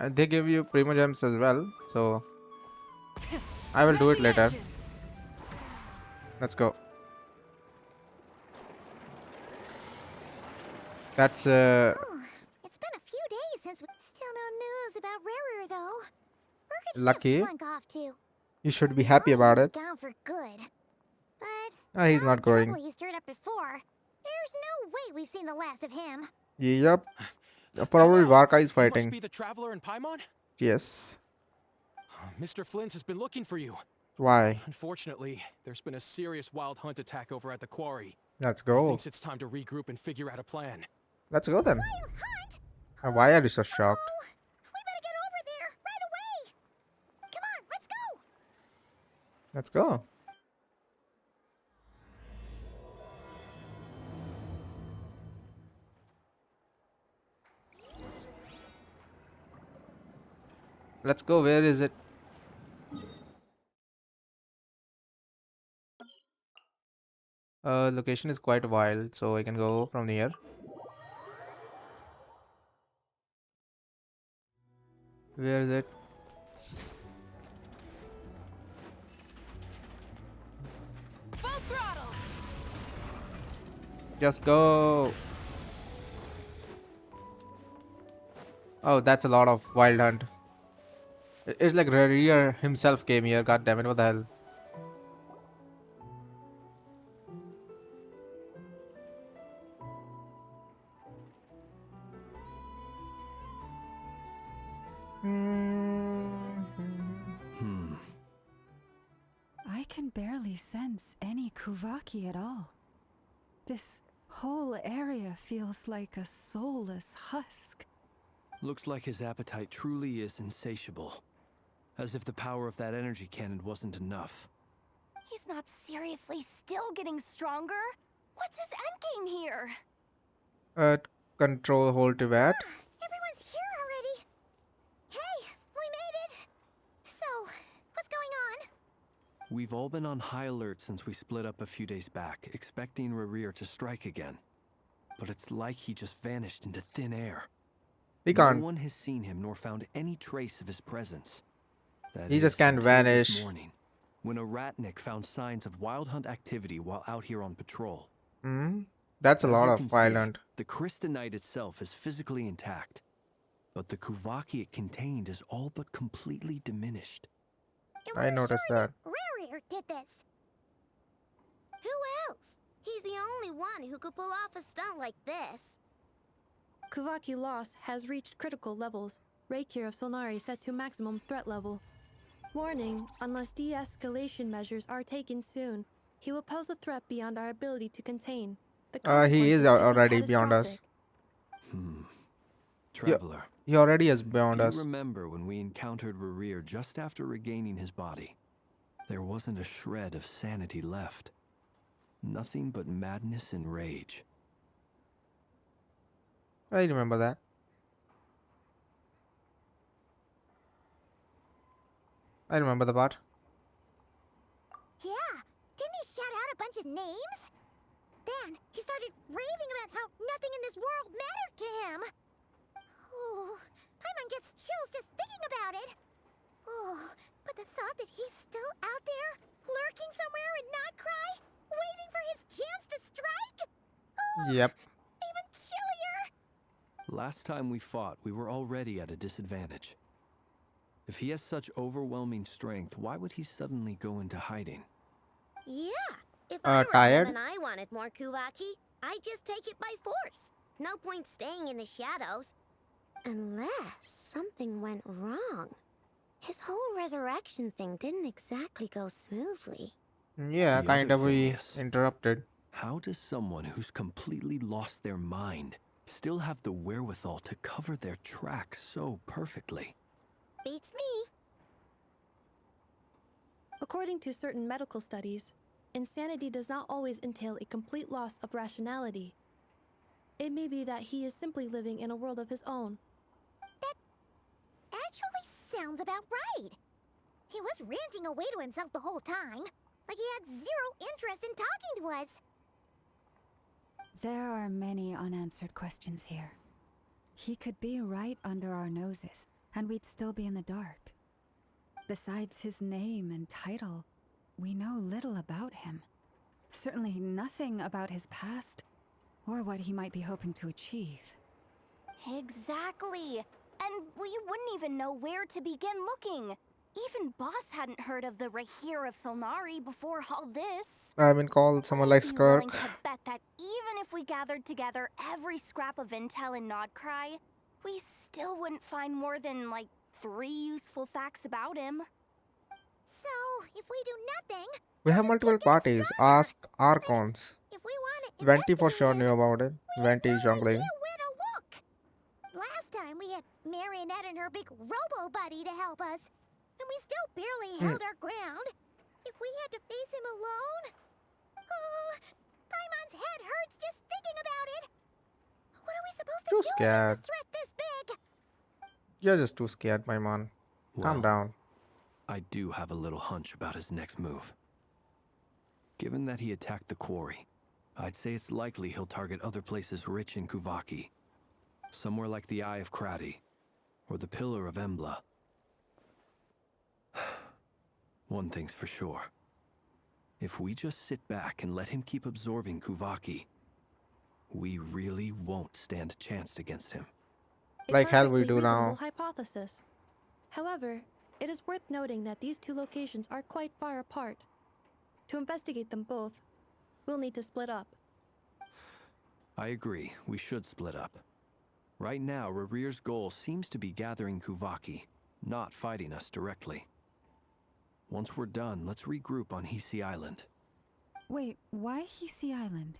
They give you primo gems as well, so I will do it later. Let's go. That's Oh, it's been a few days since we... Still no news about Rarer, though. Where could he have lucky. slunk off to? You should be We happy thought he about was it. gone for good. But He's with all not the trouble going. he stirred up before, there's no way we've seen the last of him. Yep. Probably Hello! Varka is You must fighting. be the traveler in Paimon? Yes. Mr. Flint has been looking for you. Why? Unfortunately, there's been a serious wild hunt attack over at the quarry. Let's He go. thinks it's time to regroup and figure out a plan. Let's go then. Wild hunt? Why are you so shocked? Uh-oh. We better get over there right away. Come on, let's go. Let's go. Let's go. Where is it? Location is quite wild, so I can go from here. Where is it? Full throttle. Just go. Oh, that's a lot of wild hunt. It's like Rear himself came here. God damn it! What the hell? I can barely sense any Kuvaki at all. This whole area feels like a soulless husk. Looks like his appetite truly is insatiable. As if the power of that energy cannon wasn't enough. He's not seriously still getting stronger. What's his endgame here? Control hold to that. Everyone's here already. Hey, we made it. So, what's going on? We've all been on high alert since we split up a few days back, expecting Rerir to strike again. But it's like he just vanished into thin air. He No can't. one has seen him nor found any trace of his presence. That He just is, can't until vanish. this morning, when a ratnik found signs of wild hunt activity while out here on patrol. Hmm. That's a As lot you of can wild see, hunt. the crystalline itself is physically intact, but the Kuvaki it contained is all but completely diminished. And I we're noticed sure that. Rarir did this. Who else? He's the only one who could pull off a stunt like this. Kuvaki loss has reached critical levels. Reikir of Solnari set to maximum threat level. Warning, unless de-escalation measures are taken soon, he will pose a threat beyond our ability to contain. The He is consequences could be already beyond us. catastrophic. Traveler, He already is beyond do you us. remember when we encountered Rerir just after regaining his body? There wasn't a shred of sanity left. Nothing but madness and rage. I remember that. I remember the part. Yeah, didn't he shout out a bunch of names? Then he started raving about how nothing in this world mattered to him. Oh, Paimon gets chills just thinking about it. Oh, but the thought that he's still out there, lurking somewhere in Not Krai, waiting for his chance to strike? Oh, Yep. even chillier. Last time we fought, we were already at a disadvantage. If he has such overwhelming strength, why would he suddenly go into hiding? Yeah, if I were him Tired? and I wanted more Kuvaki, I'd just take it by force. No point staying in the shadows. Unless something went wrong. His whole resurrection thing didn't exactly go smoothly. Yeah, The kind other of thing we is- interrupted. How does someone who's completely lost their mind still have the wherewithal to cover their tracks so perfectly? Beats me. According to certain medical studies, insanity does not always entail a complete loss of rationality. It may be that he is simply living in a world of his own. That actually sounds about right. He was ranting away to himself the whole time, like he had zero interest in talking to us. There are many unanswered questions here. He could be right under our noses, and we'd still be in the dark. Besides his name and title, we know little about him. Certainly nothing about his past, or what he might be hoping to achieve. Exactly. And we wouldn't even know where to begin looking. Even Boss hadn't heard of the Rahir of Solnari before all this. I mean, call someone like I'd be willing Skirk. to bet that even if we gathered together every scrap of intel in Krai, we still wouldn't find more than, like, 3 useful facts about him. So, if we do nothing, We we'll have just multiple keep getting parties. stronger. Ask Archons. If we want to Venti for sure investigate knew it, about it. we Venti have no jungling. idea where to look. Last time we had Marionette and her big robo buddy to help us, and we still barely held our ground. If we had to face him alone, oh, Paimon's head hurts just thinking about it. What are we supposed to Too do scared. against a threat this big? You're just too scared, my man. Calm Well, down. I do have a little hunch about his next move. Given that he attacked the quarry, I'd say it's likely he'll target other places rich in Kuvaki. Somewhere like the Eye of Krai, or the Pillar of Embla. One thing's for sure. If we just sit back and let him keep absorbing Kuvaki, we really won't stand a chance against him. A Like hell we perfectly do reasonable now. hypothesis. However, it is worth noting that these two locations are quite far apart. To investigate them both, we'll need to split up. I agree, we should split up. Right now, Rarir's goal seems to be gathering Kuvaki, not fighting us directly. Once we're done, let's regroup on Hisi Island. Wait, why Hisi Island?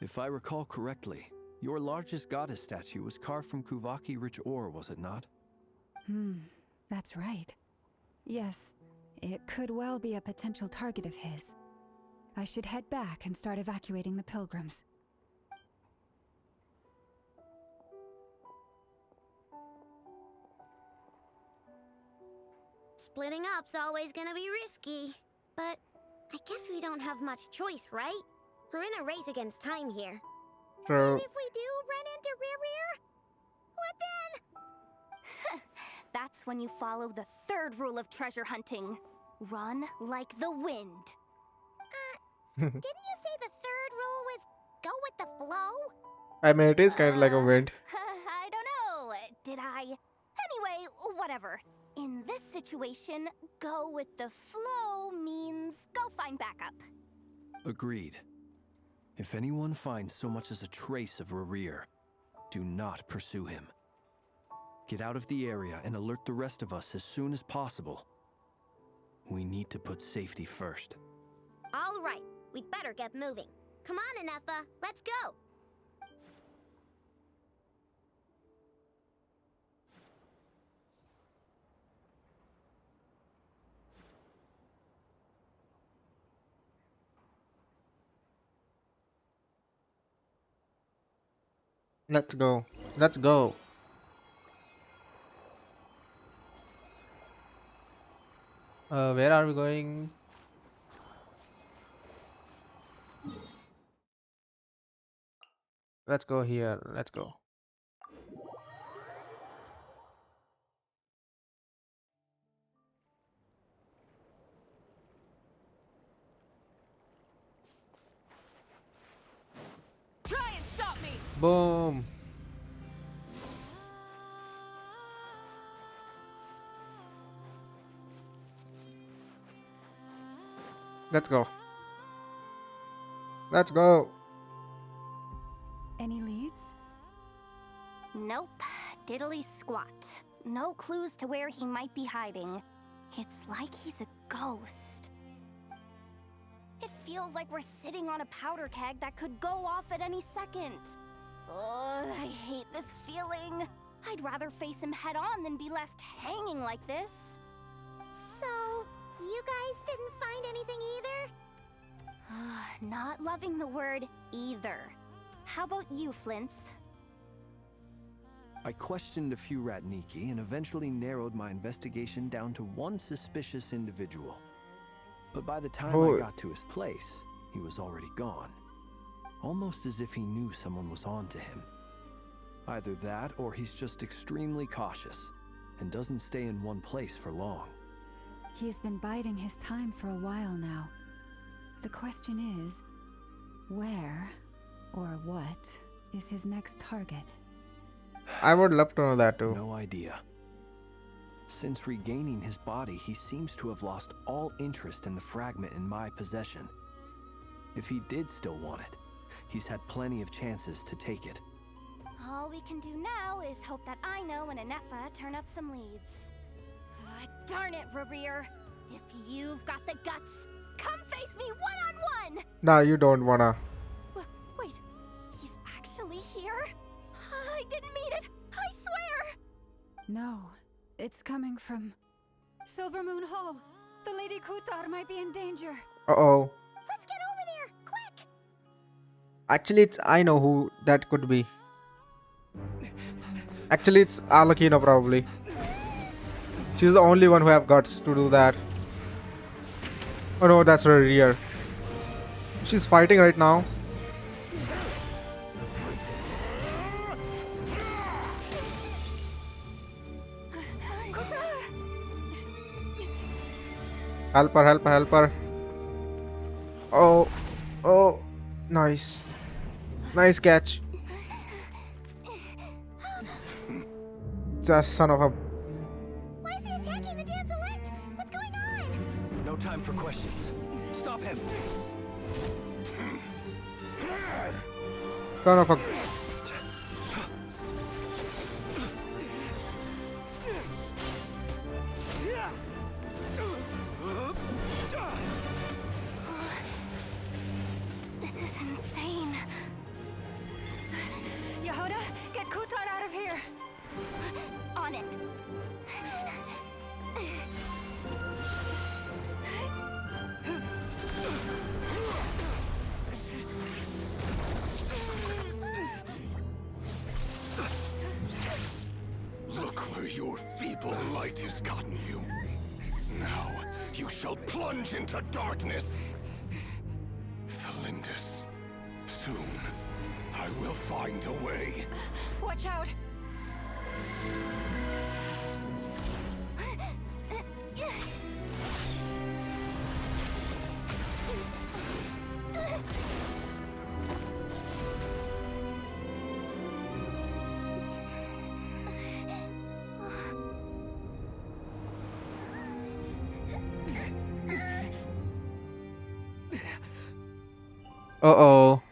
If I recall correctly, your largest goddess statue was carved from Kuvaki-rich ore, was it not? That's right. Yes, it could well be a potential target of his. I should head back and start evacuating the pilgrims. Splitting up's always gonna be risky. But I guess we don't have much choice, right? We're in a race against time here. True. And if we do run into Rear, what then? That's when you follow the third rule of treasure hunting. Run like the wind. Didn't you say the third rule was go with the flow? I mean, it is kind of like a wind. I don't know. Did I? Anyway, whatever. In this situation, go with the flow means go find backup. Agreed. If anyone finds so much as a trace of Rarir, do not pursue him. Get out of the area and alert the rest of us as soon as possible. We need to put safety first. All right, we'd better get moving. Come on, Anetha, let's go. Let's go. Let's go. Where are we going? Let's go here. Let's go. Try and stop me! Boom. Let's go. Let's go. Any leads? Nope, diddly squat. No clues to where he might be hiding. It's like he's a ghost. It feels like we're sitting on a powder keg that could go off at any second. Ugh, I hate this feeling. I'd rather face him head on than be left hanging like this. So, you guys didn't find anything either? Not loving the word either. How about you, Flints? I questioned a few Ratniki and eventually narrowed my investigation down to one suspicious individual. But by the time Oh. I got to his place, he was already gone. Almost as if he knew someone was on to him. Either that or he's just extremely cautious. and doesn't stay in one place for long. He's been biding his time for a while now. The question is, where or what is his next target? I would love to know that too. No idea. Since regaining his body, he seems to have lost all interest in the fragment in my possession. If he did still want it, he's had plenty of chances to take it. All we can do now is hope that Aino and Anefa turn up some leads. Darn it, Rarir. If you've got the guts, come face me one-on-one! Nah, you don't wanna. Wait, he's actually here? I didn't mean it, I swear! No, it's coming from Silver Moon Hall. The Lady Kutar might be in danger. Uh-oh. Let's get over there, quick! Actually, I know who that could be. Actually, it's Alakina probably. She's the only one who have guts to do that. Oh no, that's her rear. She's fighting right now. Help her, help her, help her. Oh, oh, nice. Nice catch. Just son of a... Why is he attacking the damselette? What's going on? No time for questions. Stop him! Son of a... This is insane. Yehuda, get Kutar out of here! On it. Look where your feeble light has gotten you. Now you shall plunge into darkness. Thalindus, soon I will find a way. Watch out! Uh-oh.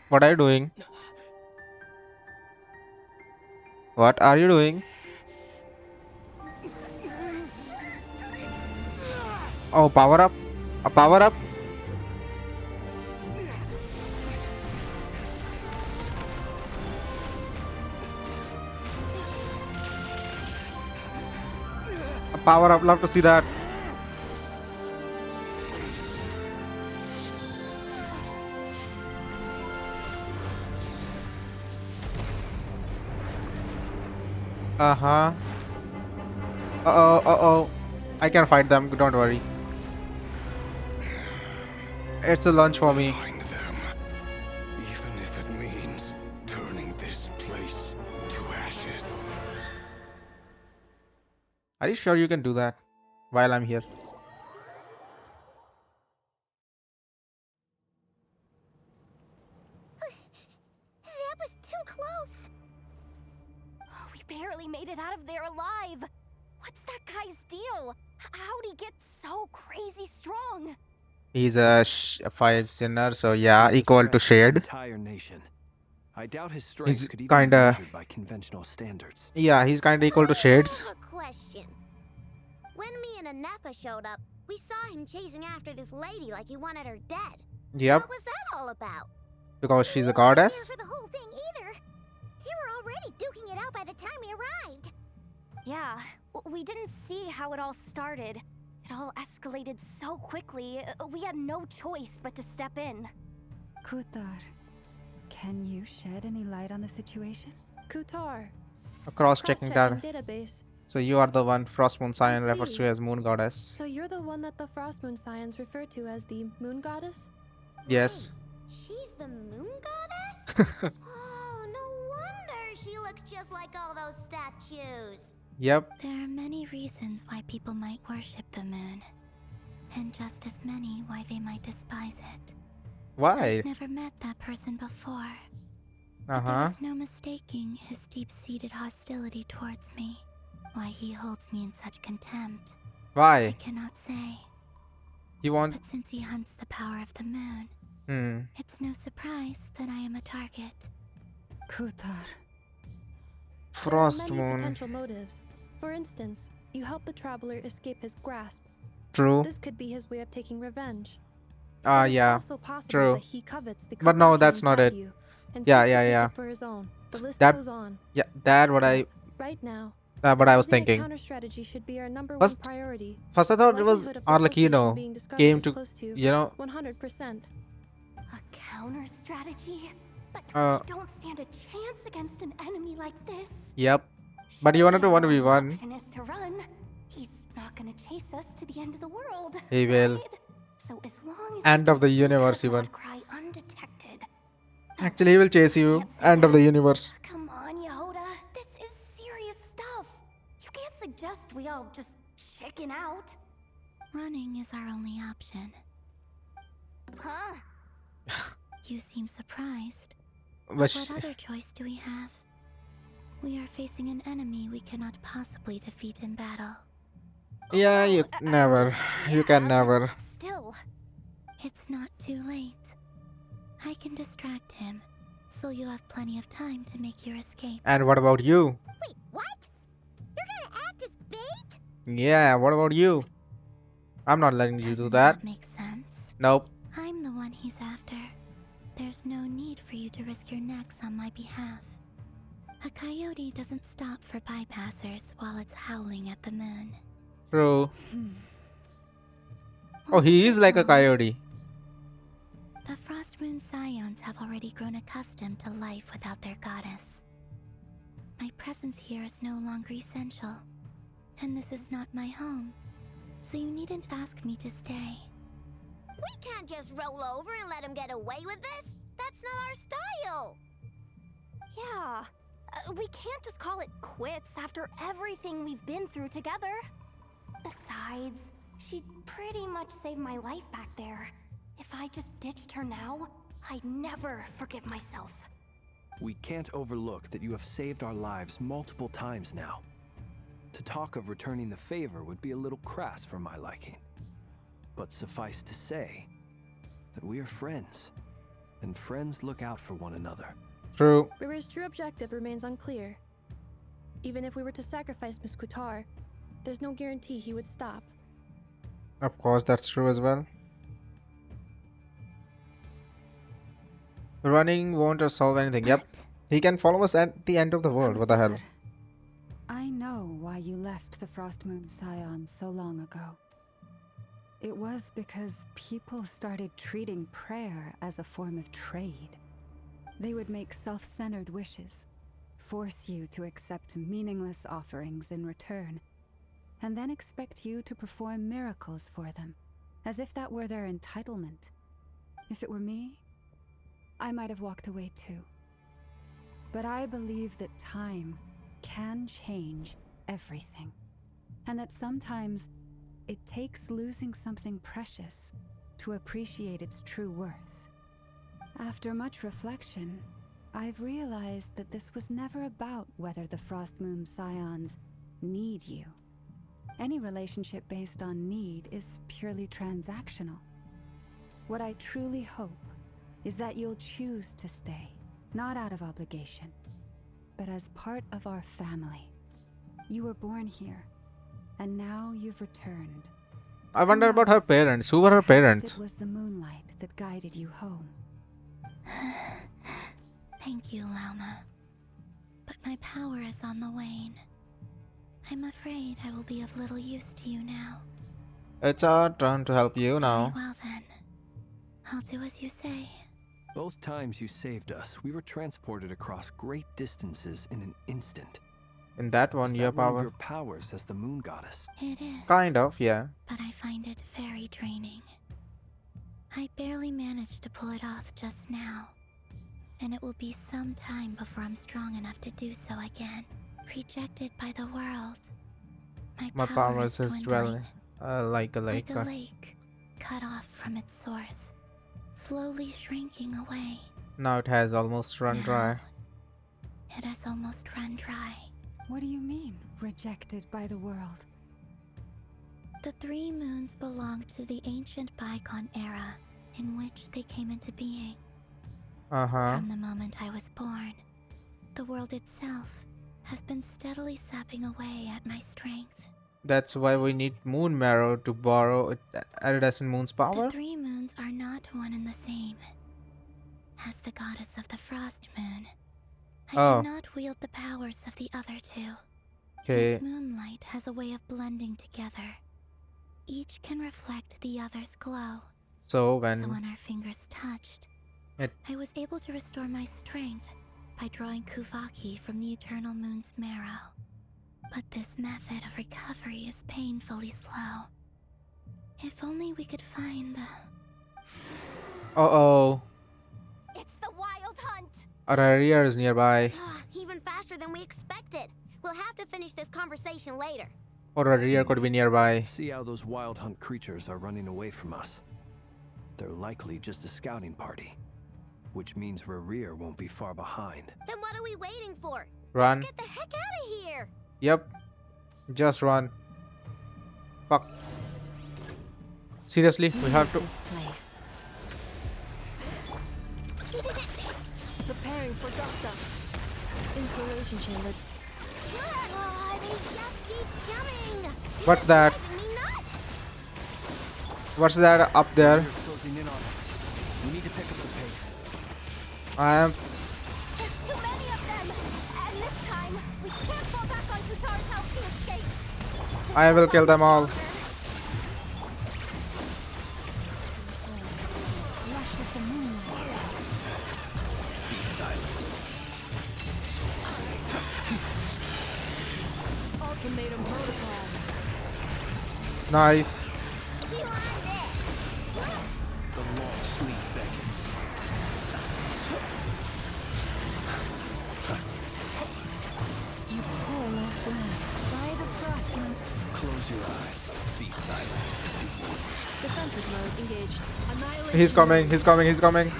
What are you doing? What are you doing? Oh, power up. A power up. A power up. Love to see that. Uh-huh. Uh-oh, uh-oh. I can fight them, don't worry. It's a lunch for me. Find them, even if it means turning this place to ashes. Are you sure you can do that while I'm here? That was too close. Oh, we barely made it out of there alive. What's that guy's deal? How'd he get so crazy strong? He's a 5 sinner, so yeah, He's a equal threat to the Shade. entire nation. I doubt his strength He's could even be kinda... measured by conventional standards. Yeah, he's kinda equal to Shades. I have a question. When me and Anefa showed up, we saw him chasing after this lady like he wanted her dead. Yep, What was that all about? because she's a We weren't goddess. here for the whole thing either. They were already duking it out by the time we arrived. Yeah, we didn't see how it all started. It all escalated so quickly, we had no choice but to step in. Kutar, can you shed any light on the situation? Kutar. Cross-checking that. Cross-checking database. So you are the one Frost Moon Scion I refers to see. as Moon Goddess. So you're the one that the Frost Moon Scions refer to as the Moon Goddess? Yes. She's the moon goddess? Oh, no wonder she looks just like all those statues. Yep. There are many reasons why people might worship the moon, and just as many why they might despise it. Why? I've never met that person before, Uh but there huh. was no mistaking his deep-seated hostility towards me. Why he holds me in such contempt, I Why? cannot say. You want? But since he hunts the power of the moon, Hmm. it's no surprise that I am a target. Kutar. There are Frost many moon. potential motives. For instance, you help the traveler escape his grasp. True. This could be his way of taking revenge. Ah, It is yeah. also possible True. that he covets the But no, Kuvaki that's not inside it. you and Yeah, seeks yeah, to take yeah. it for his own. The list That, goes on. yeah, that what I, Right now, what I was using a thinking. counter strategy should be our number one First, priority. first I The thought it was likelihood of this location Arlecchino being discovered came is to, close to you know, 100%. A counter strategy? But uh, we don't stand a chance against an enemy like this. yep. But you wanted to Surely our 1v1. only option is to run. He's not gonna chase us to the end of the world. He will. Right? So as long as End we of the can sneak universe out even. God Krai undetected. Actually, he will chase I you. can't say End of that. the universe. Come on, Yehoda. This is serious stuff. You can't suggest we all just chicken out. Running is our only option. Huh? You seem surprised. But But what other choice do we have? We are facing an enemy we cannot possibly defeat in battle. yeah, you never. You can Yeah, never. but still. It's not too late. I can distract him, so you have plenty of time to make your escape. And what about you? Wait, what? You're gonna act as bait? Yeah, what about you? I'm not letting you do Doesn't that. that make sense? Nope. I'm the one he's after. There's no need for you to risk your necks on my behalf. A coyote doesn't stop for bypassers while it's howling at the moon. True. Oh, What he is is it, like a Mom? coyote. The Frost Moon Scions have already grown accustomed to life without their goddess. My presence here is no longer essential, and this is not my home, so you needn't ask me to stay. We can't just roll over and let him get away with this. That's not our style. Yeah, we can't just call it quits after everything we've been through together. Besides, she'd pretty much saved my life back there. If I just ditched her now, I'd never forgive myself. We can't overlook that you have saved our lives multiple times now. To talk of returning the favor would be a little crass for my liking. But suffice to say that we are friends, and friends look out for one another. True. River's true objective remains unclear. Even if we were to sacrifice Miss Kutar, there's no guarantee he would stop. Of course, that's true as well. Running won't solve anything. Yep. But He can follow us at the end of the world. What the hell? Kutar. I know why you left the Frost Moon Scions so long ago. It was because people started treating prayer as a form of trade. They would make self-centered wishes, force you to accept meaningless offerings in return, and then expect you to perform miracles for them, as if that were their entitlement. If it were me, I might have walked away too. But I believe that time can change everything, and that sometimes it takes losing something precious to appreciate its true worth. After much reflection, I've realized that this was never about whether the Frost Moon Scions need you. Any relationship based on need is purely transactional. What I truly hope is that you'll choose to stay, not out of obligation, but as part of our family. You were born here, and now you've returned. I wonder about her knows? parents. Who were her Perhaps parents? it was the moonlight that guided you home. thank you, Lauma. But my power is on the wane. I'm afraid I will be of little use to you now. It's our turn to help you now. Very well then. I'll do as you say. Both times you saved us, we were transported across great distances in an instant. In that Is one, that your one of power. your powers as the moon goddess? It is. Kind of, yeah. But I find it very draining. I barely managed to pull it off just now. And it will be some time before I'm strong enough to do so again. Rejected by the world. My powers is dwindling, dwelling like a like lake. a lake, cut off from its source, slowly shrinking away. Now it has almost run dry. Now, it has almost run dry. What do you mean, rejected by the world? The 3 moons belonged to the ancient bygone era in which they came into being. From the moment I was born, the world itself has been steadily sapping away at my strength. That's why we need Moon Marrow to borrow Iridescent Moon's The power. 3 moons are not one and the same. As the goddess of the Frost Moon, I cannot wield the powers of the other 2. Okay. Yet moonlight has a way of blending together. Each can reflect the other's glow. So So when when our fingers touched, I was able to restore my strength by drawing Kuvaki from the Eternal Moon's marrow. But this method of recovery is painfully slow. If only we could find the... uh-oh, It's the Wild Hunt! Araria is nearby. Even faster than we expected. We'll have to finish this conversation later. Or Araria could be nearby. See how those wild hunt creatures are running away from us. They're likely just a scouting party, which means Rerir won't be far behind. Then what are we waiting for? Run. Let's get the heck out of here! Yep. Just run. Fuck. Seriously, we have to. This place. Preparing for dust up. Insulation chamber. They just keep coming! What's that? Driving me nuts! What's that up there? Rerir's closing in on us. We need to pick up the pace. I am. There's too many of them! And this time, we can't fall back on Kutar's house to escape! I will kill them all. Lush as the moonlight. Be silent. Ultimatum protocol. Nice. She lined it! The long sleep beckons. You poor lost lamb. By the frost moon. Close your eyes. Be silent. Defensive mode engaged. Annihilation. He's coming. He's coming. He's coming.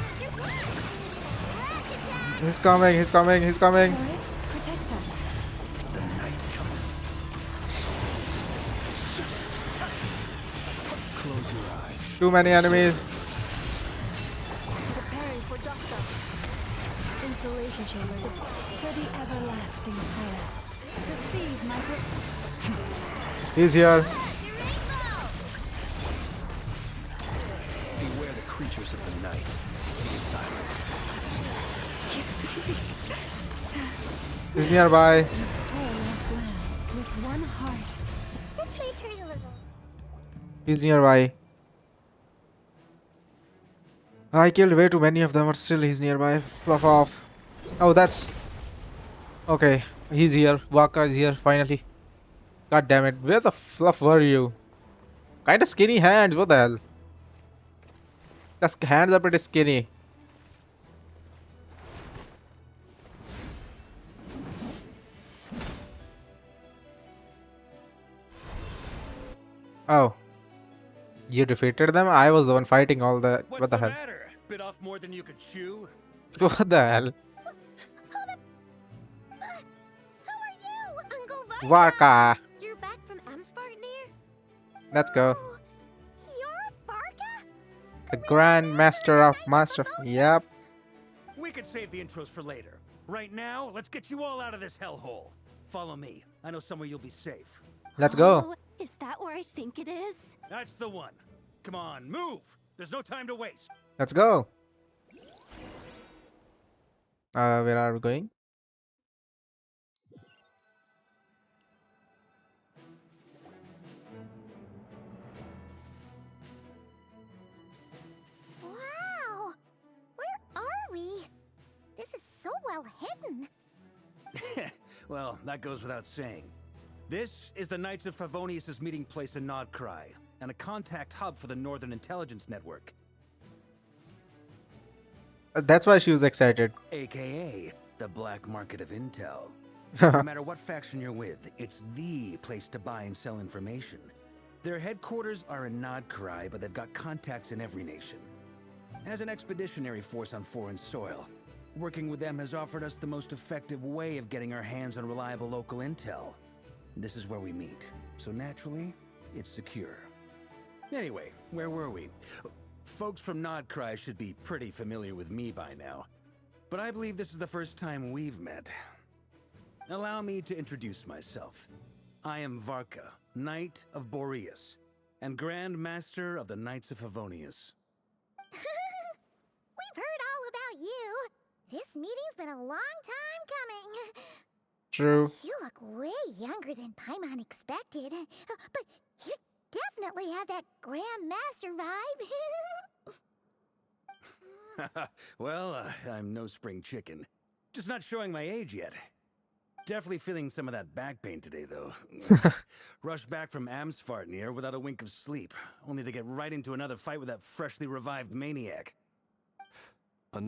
He's coming. He's coming. He's coming. Forest, protect us. The night cometh. Close your eyes. Too many enemies. Preparing for dust up. Insulation chamber. For the everlasting forest. Receive my He's here. Beware the creatures of the night. Be silent. He's nearby. poor lost lamb. With one heart. This may hurt a little. He's nearby. I killed way too many of them, but still he's nearby. Fluff off. Oh, that's... Okay, he's here. Waka is here, finally. God damn it. Where the fluff were you? Kinda skinny hands, what the hell? The hands are pretty skinny. Oh. You defeated them? I was the one fighting all the... What the hell? matter? Bit off more than you could chew? What the hell? Who are you, Uncle Varka? Varka. You're back from Amsvartnir? Let's go. Oh, you're Varka? The Grand Master of Master. Yep. We could save the intros for later. Right now, let's get you all out of this hellhole. Follow me. I know somewhere you'll be safe. Let's go. Oh, is that where I think it is? That's the one. Come on, move! There's no time to waste. Let's go. Where are we going? Wow! Where are we? This is so well hidden. Well, that goes without saying. This is the Knights of Favonius' meeting place in Krai, and a contact hub for the Northern Intelligence Network, That's why she was excited. aka the black market of intel. No matter what faction you're with, it's the place to buy and sell information. Their headquarters are in Krai, but they've got contacts in every nation. As an expeditionary force on foreign soil, working with them has offered us the most effective way of getting our hands on reliable local intel. This is where we meet, so naturally, it's secure. Anyway, where were we? Folks from Krai should be pretty familiar with me by now, but I believe this is the first time we've met. Allow me to introduce myself. I am Varka, Knight of Boreas, and Grand Master of the Knights of Favonius. We've heard all about you. This meeting's been a long time coming. True. You look way younger than Paimon expected. But you definitely have that Grand Master vibe. Well, I'm no spring chicken. Just not showing my age yet. Definitely feeling some of that back pain today, though. Rushed back from Amsfartnir without a wink of sleep, only to get right into another fight with that freshly revived maniac.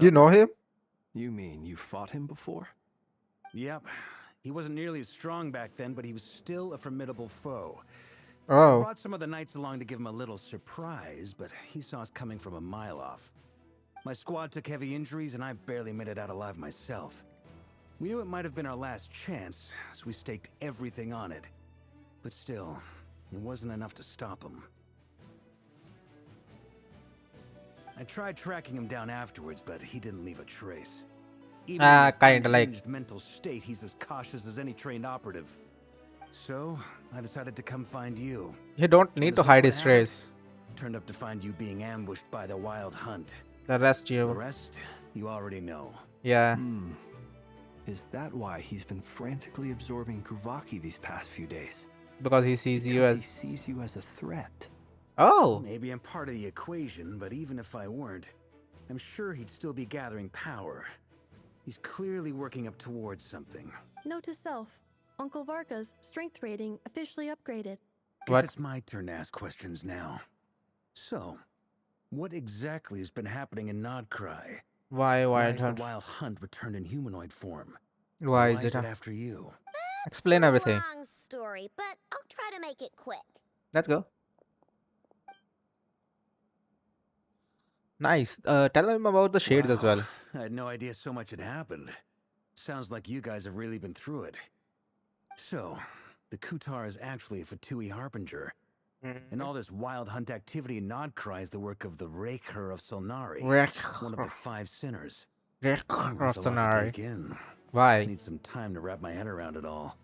You know him? You mean you fought him before? Yep. He wasn't nearly as strong back then, but he was still a formidable foe. I Oh. brought some of the knights along to give him a little surprise, but he saw us coming from a mile off. My squad took heavy injuries, and I barely made it out alive myself. We knew it might have been our last chance, so we staked everything on it. But still, it wasn't enough to stop him. I tried tracking him down afterwards, but he didn't leave a trace. Even in his Kinda like. unhinged mental state, he's as cautious as any trained operative. So, I decided to come find you. You don't need to hide his trace. Turned up to find you being ambushed by the Wild Hunt. The rest The you. rest, you already know. Yeah. Is that why he's been frantically absorbing Kuvaki these past few days? Because he sees you Because as. he sees you as a threat. Oh. Maybe I'm part of the equation, but even if I weren't, I'm sure he'd still be gathering power. He's clearly working up towards something. Note to self: Uncle Varka's strength rating officially upgraded. Guess What? it's my turn to ask questions now. So, what exactly has been happening in Krai? Why Why Wild has the Hunt? Wild Hunt returned in humanoid form? Why And is it? after you? Explain everything. Long story, but I'll try to make it quick. Let's go. Nice. Tell him about the shades as Wow, well. I had no idea so much had happened. Sounds like you guys have really been through it. So, the Kutar is actually a Fatui Harbinger. And all this Wild Hunt activity in Krai is the work of the Raker of Solnari, one of the 5 sinners. Of That's a lot to Sonari. take in. I Why? need some time to wrap my head around it all.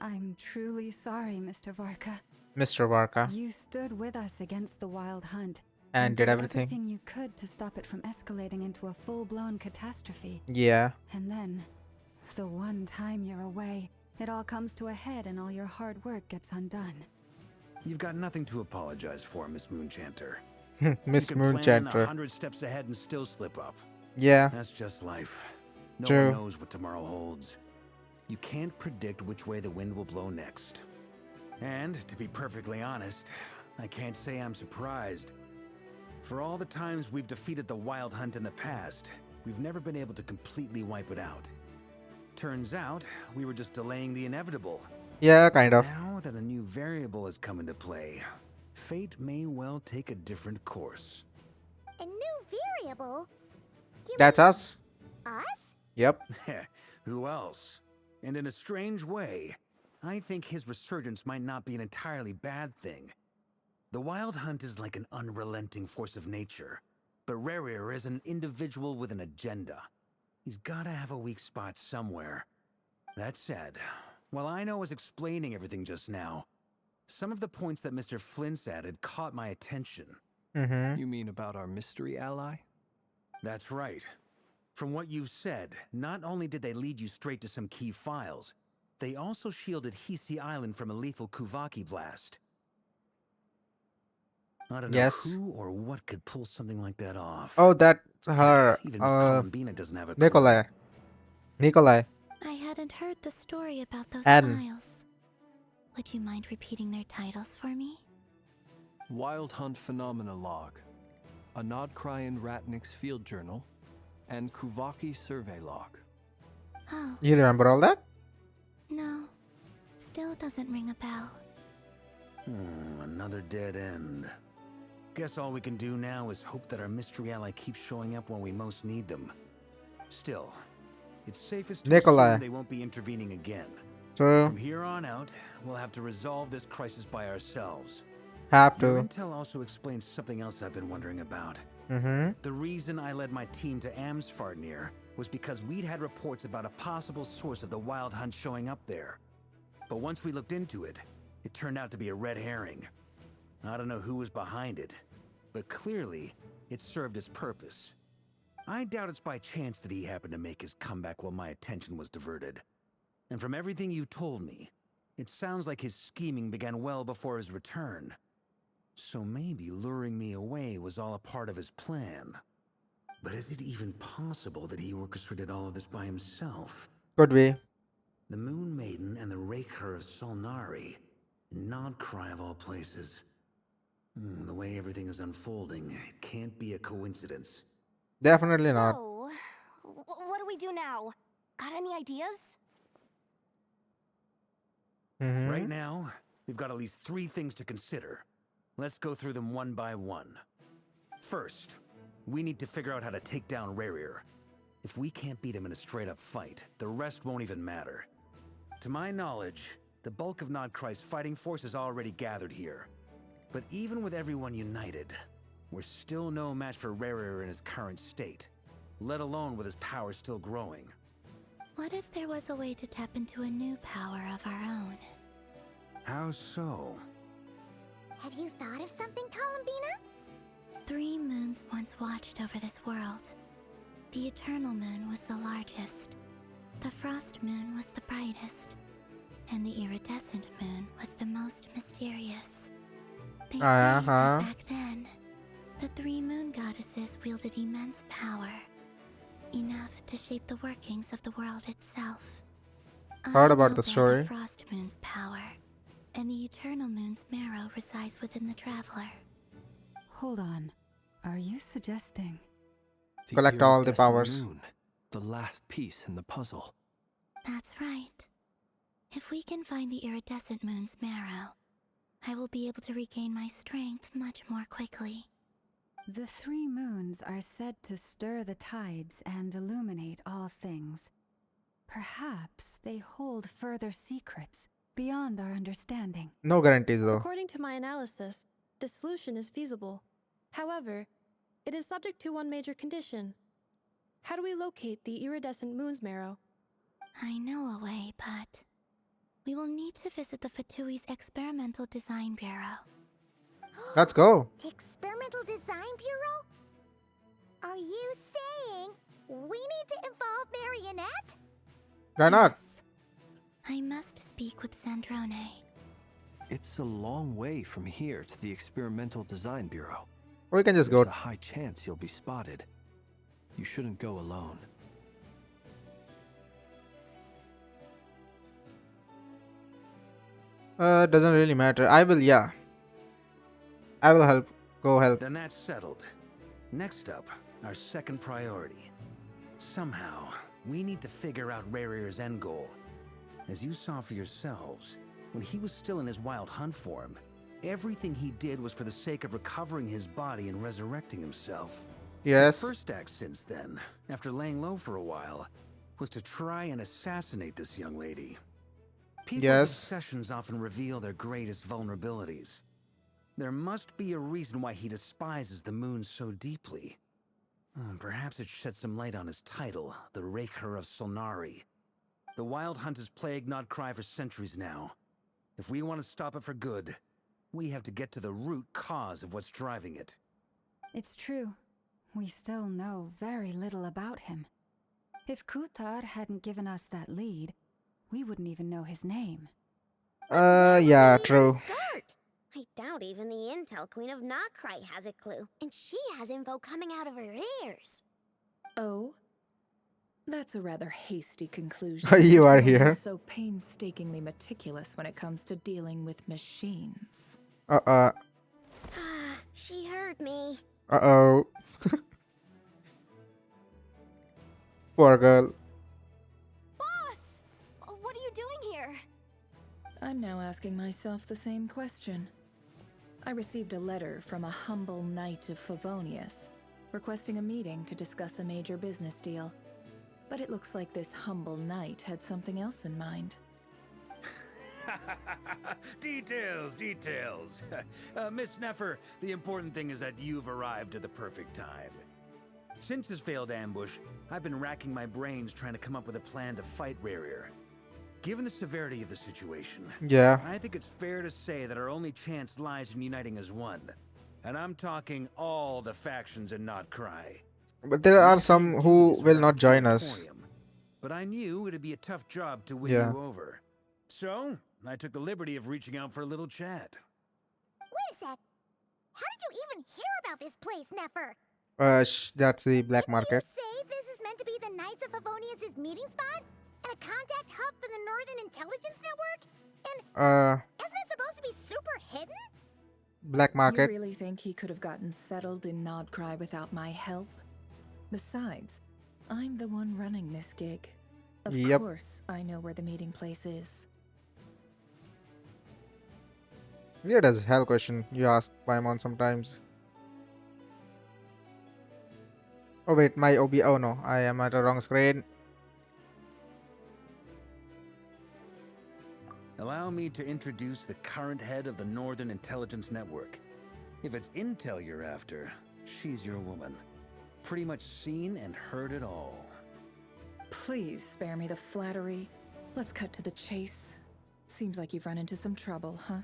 I'm truly sorry, Mr. Varka. Mr. Varka. You stood with us against the Wild Hunt And did everything. you could to stop it from escalating into a full-blown catastrophe. Yeah. And then, the one time you're away, it all comes to a head and all your hard work gets undone. You've got nothing to apologize for, Miss Moonchanter. Miss You can plan Moonchanter. 100 steps ahead and still slip up. Yeah. That's just life. No True. one knows what tomorrow holds. You can't predict which way the wind will blow next. And, to be perfectly honest, I can't say I'm surprised. For all the times we've defeated the Wild Hunt in the past, we've never been able to completely wipe it out. Turns out, we were just delaying the inevitable. Yeah, kind of. Now that a new variable has come into play, fate may well take a different course. A new variable? You That's mean us. us? Yep. Who else? And in a strange way, I think his resurgence might not be an entirely bad thing. The Wild Hunt is like an unrelenting force of nature, but Rerir is an individual with an agenda. He's gotta have a weak spot somewhere. That said, while I was explaining everything just now, some of the points that Mr. Flint's added caught my attention. Mm-hmm. You mean about our mystery ally? That's right. From what you've said, not only did they lead you straight to some key files, they also shielded Hisi Island from a lethal Kuvaki blast. I don't know Yes. who or what could pull something like that off. Oh, that's her. Even Miss Columbina doesn't have a clue. Nikolai. Nikolai. I hadn't heard the story about those Anne. files. Would you mind repeating their titles for me? Wild Hunt Phenomena Log, a Nodkrayan Ratnik's Field Journal, and Kuvaki Survey Log. Oh, You remember all that? still doesn't ring a bell. Another dead end. Guess all we can do now is hope that our mystery ally keeps showing up when we most need them. Still, it's safest to Nikolai. assume they won't be intervening again. True. From here on out, we'll have to resolve this crisis by ourselves. Have Your to. intel also explains something else I've been wondering about. Mm-hmm. The reason I led my team to Amsfarnir was because we'd had reports about a possible source of the Wild Hunt showing up there. But once we looked into it, it turned out to be a red herring. I don't know who was behind it, but clearly, it served its purpose. I doubt it's by chance that he happened to make his comeback while my attention was diverted. And from everything you told me, it sounds like his scheming began well before his return. So maybe luring me away was all a part of his plan. But is it even possible that he orchestrated all of this by himself? Could be. The Moon Maiden and the Raker of Solnari. Not Krai of all places. The way everything is unfolding, it can't be a coincidence. Definitely not. So, what do we do now? Got any ideas? Mm-hmm. Right now, we've got at least 3 things to consider. Let's go through them one by one. First, we need to figure out how to take down Rarir. If we can't beat him in a straight-up fight, the rest won't even matter. To my knowledge, the bulk of Nodkrai's fighting force is already gathered here. But even with everyone united, we're still no match for Rarir in his current state, let alone with his power still growing. What if there was a way to tap into a new power of our own? How so? Have you thought of something, Columbina? 3 moons once watched over this world. The Eternal Moon was the largest. The Frost Moon was the brightest. And the Iridescent Moon was the most mysterious. They say that back then, the 3 moon goddesses wielded immense power. Enough to shape the workings of the world itself. Heard I about know the where story. The Frost Moon's power, and the Eternal Moon's marrow resides within the Traveler. Hold on. Are you suggesting? The Collect all the iridescent powers. moon, the last piece in the puzzle. That's right. If we can find the Iridescent Moon's marrow, I will be able to regain my strength much more quickly. The 3 moons are said to stir the tides and illuminate all things. Perhaps they hold further secrets beyond our understanding. No guarantees though. According to my analysis, the solution is feasible. However, it is subject to one major condition. How do we locate the iridescent moon's marrow? I know a way, but we will need to visit the Fatui's Experimental Design Bureau. Let's go. The Experimental Design Bureau? Are you saying we need to involve Marionette? Why not? Yes. I must speak with Sandrone. It's a long way from here to the Experimental Design Bureau. Or we can just There's go. a high chance you'll be spotted. You shouldn't go alone. Doesn't really matter. I will, yeah. I will help. Go help. Then that's settled. Next up, our second priority. Somehow, we need to figure out Rarir's end goal. As you saw for yourselves, when he was still in his wild hunt form, everything he did was for the sake of recovering his body and resurrecting himself. Yes. His first act since then, after laying low for a while, was to try and assassinate this young lady. People's Yes. obsessions often reveal their greatest vulnerabilities. There must be a reason why he despises the moon so deeply. Perhaps it sheds some light on his title, the Raker of Solnari. The Wild Hunt has plagued Nodkrai for centuries now. If we want to stop it for good, we have to get to the root cause of what's driving it. It's true. We still know very little about him. If Kuthar hadn't given us that lead, we wouldn't even know his name. Yeah, true. Start. I doubt even the Intel Queen of Nokrai has a clue, and she has info coming out of her ears. Oh? That's a rather hasty conclusion. You for are someone here. who's so painstakingly meticulous when it comes to dealing with machines. Uh-uh. Ah, she heard me. Uh-oh. Poor girl. Boss! What are you doing here? I'm now asking myself the same question. I received a letter from a humble knight of Favonius, requesting a meeting to discuss a major business deal. But it looks like this humble knight had something else in mind. Details, details. Miss Neffer, the important thing is that you've arrived at the perfect time. Since his failed ambush, I've been racking my brains trying to come up with a plan to fight Rarier. Given the severity of the situation, Yeah, I think it's fair to say that our only chance lies in uniting as one. And I'm talking all the factions in Not Krai. but there We are can't some do who this will without not the join us. Curatorium. But I knew it'd be a tough job to win Yeah. you over. So, I took the liberty of reaching out for a little chat. Wait a sec. How did you even hear about this place, Neffer? That's the black Didn't you market. say this is meant to be the Knights of Favonius' meeting spot? And a contact hub for the Northern Intelligence Network? And isn't it supposed to be super hidden? Black You market. really think he could have gotten settled in Nodcry without my help? Besides, I'm the one running this gig. Of Yep. course, I know where the meeting place is. Weird as hell question you ask Paimon sometimes. Oh wait, my OB. Oh no, I am at the wrong screen. Allow me to introduce the current head of the Northern Intelligence Network. If it's intel you're after, she's your woman. Pretty much seen and heard it all. Please spare me the flattery. Let's cut to the chase. Seems like you've run into some trouble, huh?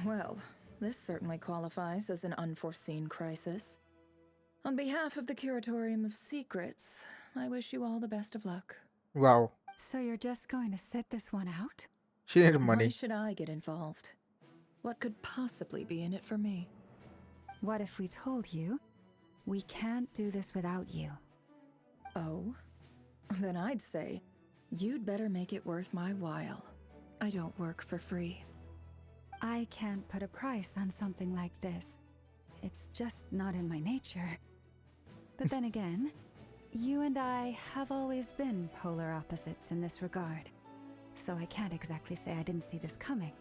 Well, this certainly qualifies as an unforeseen crisis. On behalf of the Curatorium of Secrets, I wish you all the best of luck. Wow, So you're just going to sit this one out? she needed Why money. should I get involved? What could possibly be in it for me? What if we told you we can't do this without you? Oh? Then I'd say, you'd better make it worth my while. I don't work for free. I can't put a price on something like this. It's just not in my nature. But then again, you and I have always been polar opposites in this regard. So I can't exactly say I didn't see this coming.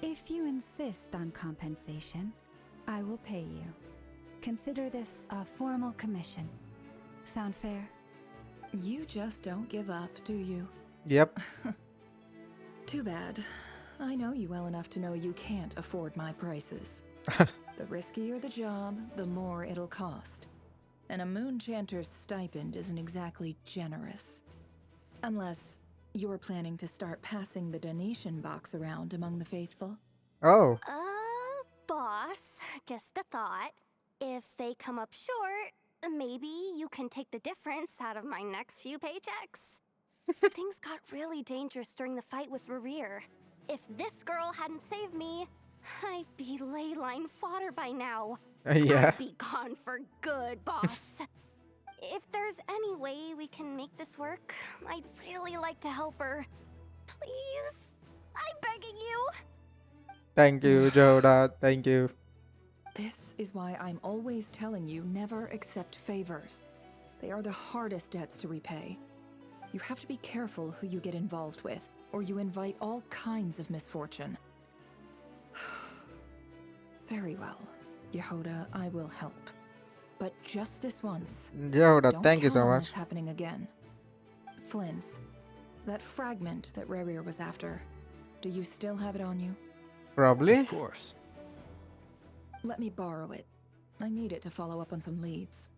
If you insist on compensation, I will pay you. Consider this a formal commission. Sound fair? You just don't give up, do you? Yep. Too bad. I know you well enough to know you can't afford my prices. The riskier the job, the more it'll cost. And a Moonchanter's stipend isn't exactly generous. Unless you're planning to start passing the donation box around among the faithful. Oh, Boss, just a thought. If they come up short, maybe you can take the difference out of my next few paychecks. Things got really dangerous during the fight with Rarier. If this girl hadn't saved me, I'd be ley line fodder by now. yeah. I'd be gone for good, boss. If there's any way we can make this work, I'd really like to help her. Please? I'm begging you. Thank you, Joda. Thank you. This is why I'm always telling you never accept favors. They are the hardest debts to repay. You have to be careful who you get involved with, or you invite all kinds of misfortune. Very well, Yehoda, I will help. But just this once. Joda, Don't thank you count so on much. this happening again. Flins, that fragment that Rarier was after, do you still have it on you? Probably. Of course. Let me borrow it. I need it to follow up on some leads.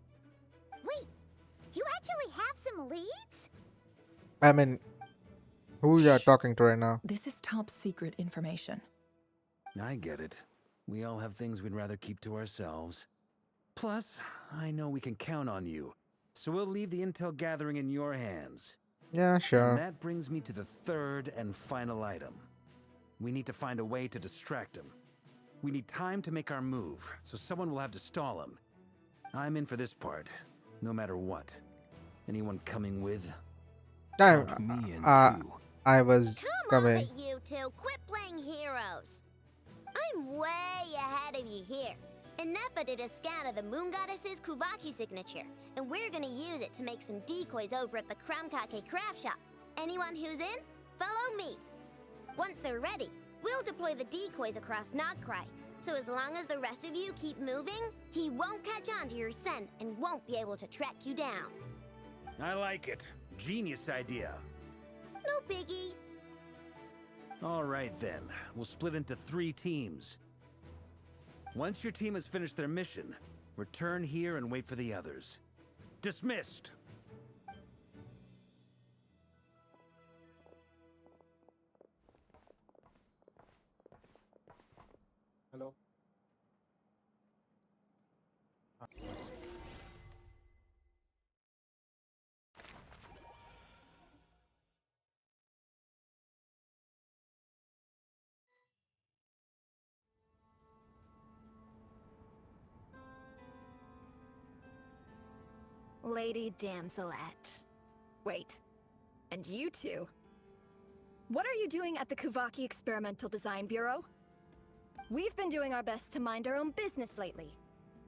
Wait, you actually have some leads? I mean, who you are Shh. talking to right now? This is top secret information. I get it. We all have things we'd rather keep to ourselves. Plus, I know we can count on you, so we'll leave the intel gathering in your hands. Yeah, And sure. that brings me to the third and final item. We need to find a way to distract him. We need time to make our move, so someone will have to stall him. I'm in for this part, no matter what. Anyone coming with? Damn, Count me in too. I was Come on, coming. it, you two. Quit playing heroes. I'm way ahead of you here. Enough did a scan of the moon goddess's Kuvaki signature, and we're gonna use it to make some decoys over at the Kramkake craft shop. Anyone who's in, follow me. Once they're ready, we'll deploy the decoys across Krai. So as long as the rest of you keep moving, he won't catch on to your scent and won't be able to track you down. I like it. Genius idea. No biggie. All right then, we'll split into 3 teams. Once your team has finished their mission, return here and wait for the others. Dismissed! Hello. Lady Damselette. Wait, and you two? What are you doing at the Kuvaki Experimental Design Bureau? We've been doing our best to mind our own business lately.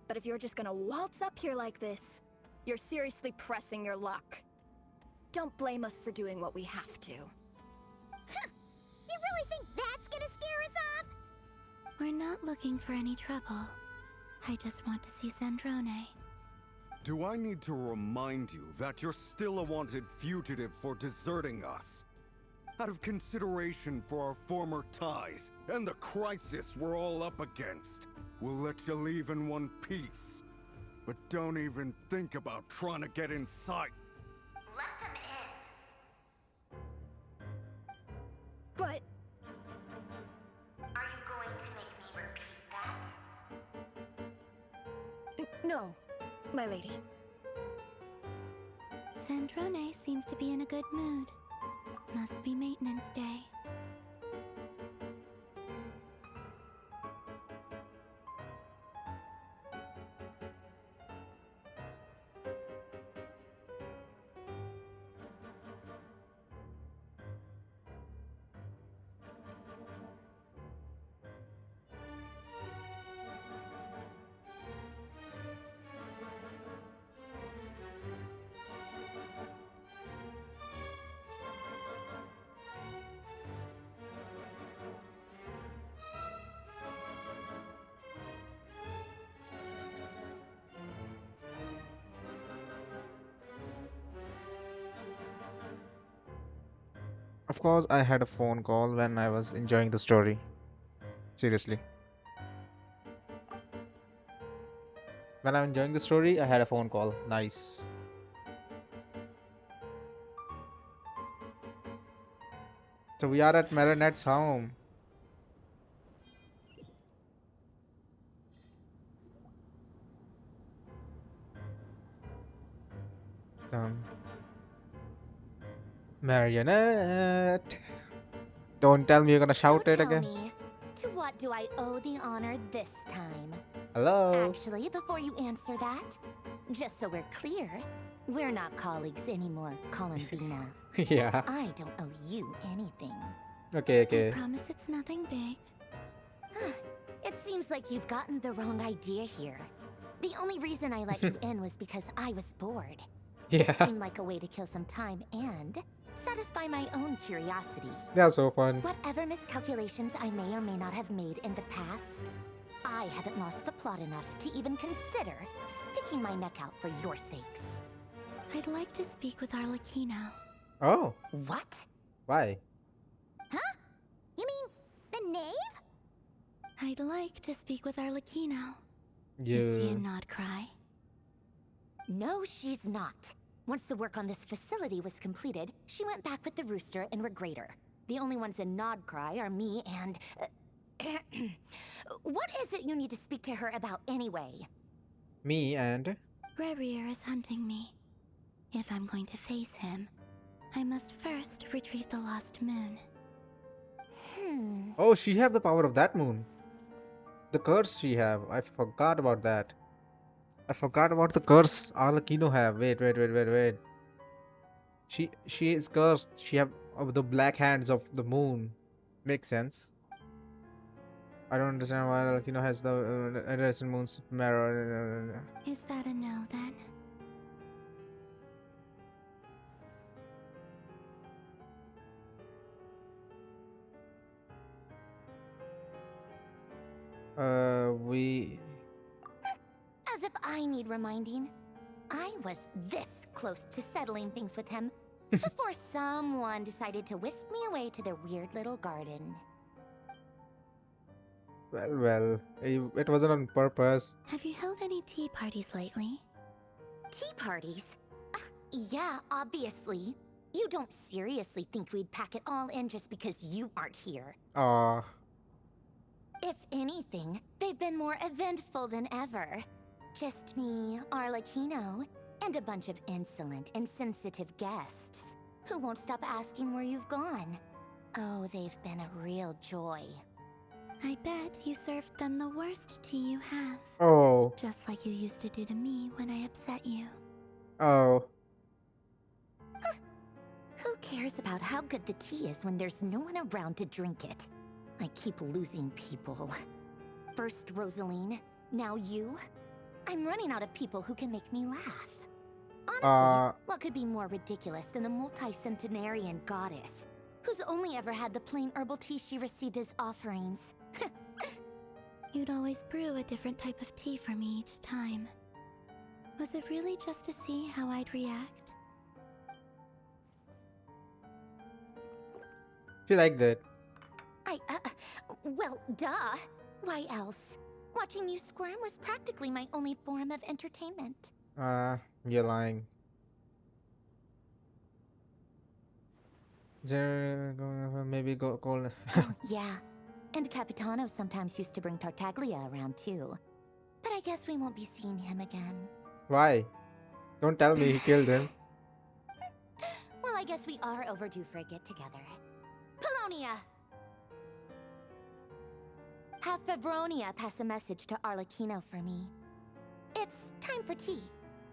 But if you're just gonna waltz up here like this, you're seriously pressing your luck. Don't blame us for doing what we have to. Huh. You really think that's gonna scare us off? We're not looking for any trouble. I just want to see Zandrone. Do I need to remind you that you're still a wanted fugitive for deserting us? Out of consideration for our former ties and the crisis we're all up against, we'll let you leave in one piece. But don't even think about trying to get inside. Let them in. But Are you going to make me repeat that? no, my lady. Zandrone seems to be in a good mood. Must be maintenance day. Of course, I had a phone call when I was enjoying the story. Seriously. When I'm enjoying the story, I had a phone call. Nice. So we are at Marinette's home. Marionette. Don't tell me you're gonna shout it tell again. me, to what do I owe the honor this time? Hello. Actually, before you answer that, just so we're clear, we're not colleagues anymore, Columbina. Yeah. I don't owe you anything. Okay, I okay. promise it's nothing big. It seems like you've gotten the wrong idea here. The only reason I let you in was because I was bored. Yeah. Seemed like a way to kill some time and satisfy my own curiosity. That's so fun. Whatever miscalculations I may or may not have made in the past, I haven't lost the plot enough to even consider sticking my neck out for your sakes. I'd like to speak with Arlecchino. Oh, What? why? Huh? You mean the knave? I'd like to speak with Arlecchino. Is she in Krai? No, she's not. Once the work on this facility was completed, she went back with the rooster and Regrator. The only ones in Krai are me and... what is it you need to speak to her about anyway? Me and... Rerier is hunting me. If I'm going to face him, I must first retrieve the lost moon. Oh, she have the power of that moon. The curse she have. I forgot about that. I forgot about the curse Arlecchino have. Wait. She is cursed. She have the black hands of the moon. Makes sense. I don't understand why Arlecchino has the Edison Moon's mirror. Is that a no then? We. As if I need reminding. I was this close to settling things with him before someone decided to whisk me away to their weird little garden. Well, it wasn't on purpose. Have you held any tea parties lately? Tea parties? Yeah, obviously. You don't seriously think we'd pack it all in just because you aren't here. Ah, If anything, they've been more eventful than ever. Just me, Arlecchino, and a bunch of insolent, insensitive guests who won't stop asking where you've gone. Oh, they've been a real joy. I bet you served them the worst tea you have. oh, Just like you used to do to me when I upset you. oh. Who cares about how good the tea is when there's no one around to drink it? I keep losing people. First Rosaline, now you. I'm running out of people who can make me laugh. Honestly, what could be more ridiculous than a multi-centenarian goddess who's only ever had the plain herbal tea she received as offerings? You'd always brew a different type of tea for me each time. Was it really just to see how I'd react? She like that. Well, duh. Why else? Watching you squirm was practically my only form of entertainment. You're lying. Maybe go call. Oh, yeah. And Capitano sometimes used to bring Tartaglia around too. But I guess we won't be seeing him again. Why? Don't tell me he killed him. Well, I guess we are overdue for a get-together. Polonia! Have Febronia pass a message to Arlecchino for me. It's time for tea.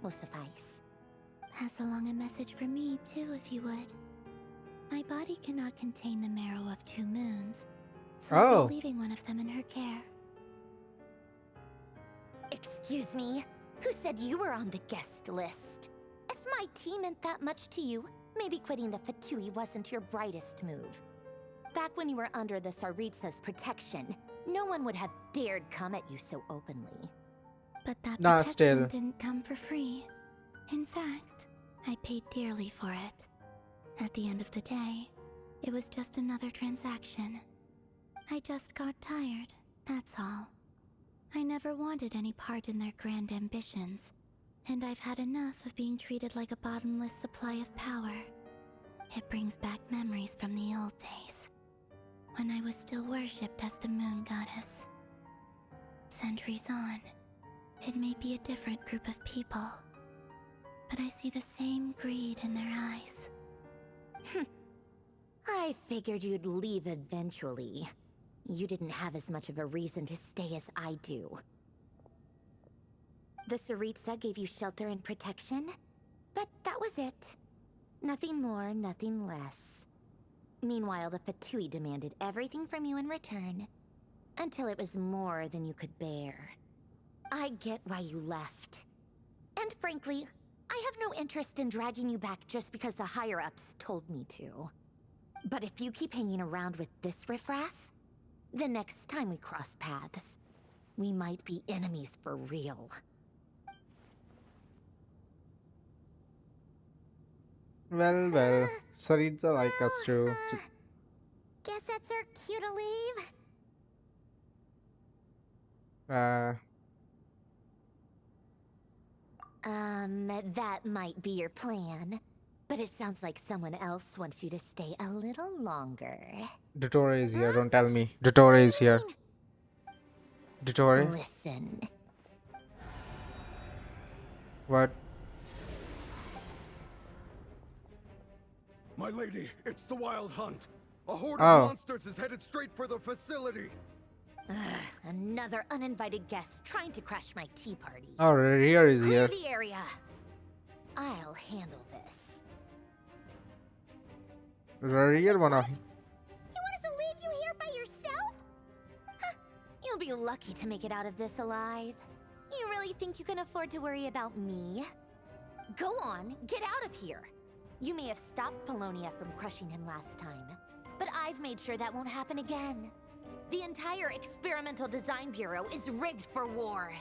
Will suffice. Pass along a message for me, too, if you would. My body cannot contain the marrow of 2 moons, so I'll be leaving one of them in her care. Excuse me? Who said you were on the guest list? If my tea meant that much to you, maybe quitting the Fatui wasn't your brightest move. Back when you were under the Tsaritsa's protection, no one would have dared come at you so openly. But that Nah, protection still. didn't come for free. In fact, I paid dearly for it. At the end of the day, it was just another transaction. I just got tired, that's all. I never wanted any part in their grand ambitions, and I've had enough of being treated like a bottomless supply of power. It brings back memories from the old days, when I was still worshipped as the moon goddess. Centuries on, it may be a different group of people, but I see the same greed in their eyes. I figured you'd leave eventually. You didn't have as much of a reason to stay as I do. The Tsaritsa gave you shelter and protection, but that was it. Nothing more, nothing less. Meanwhile, the Fatui demanded everything from you in return, until it was more than you could bear. I get why you left. And frankly, I have no interest in dragging you back just because the higher-ups told me to. But if you keep hanging around with this riffraff, the next time we cross paths, we might be enemies for real. Well, Tsaritsa like us too. Guess that's our cue to leave. That might be your plan. But it sounds like someone else wants you to stay a little longer. Dottore is here, don't tell me. Dottore is here. Dottore? Listen. What? My lady, it's the Wild Hunt. A horde Oh. of monsters is headed straight for the facility. Another uninvited guest trying to crash my tea party. Oh, Rear is Clear here. the area. I'll handle this. Rear wanna. You want us to leave you here by yourself? be lucky to make it out of this alive. You really think you can afford to worry about me? Go on, get out of here. You may have stopped Polonia from crushing him last time, but I've made sure that won't happen again. The entire Experimental Design Bureau is rigged for war.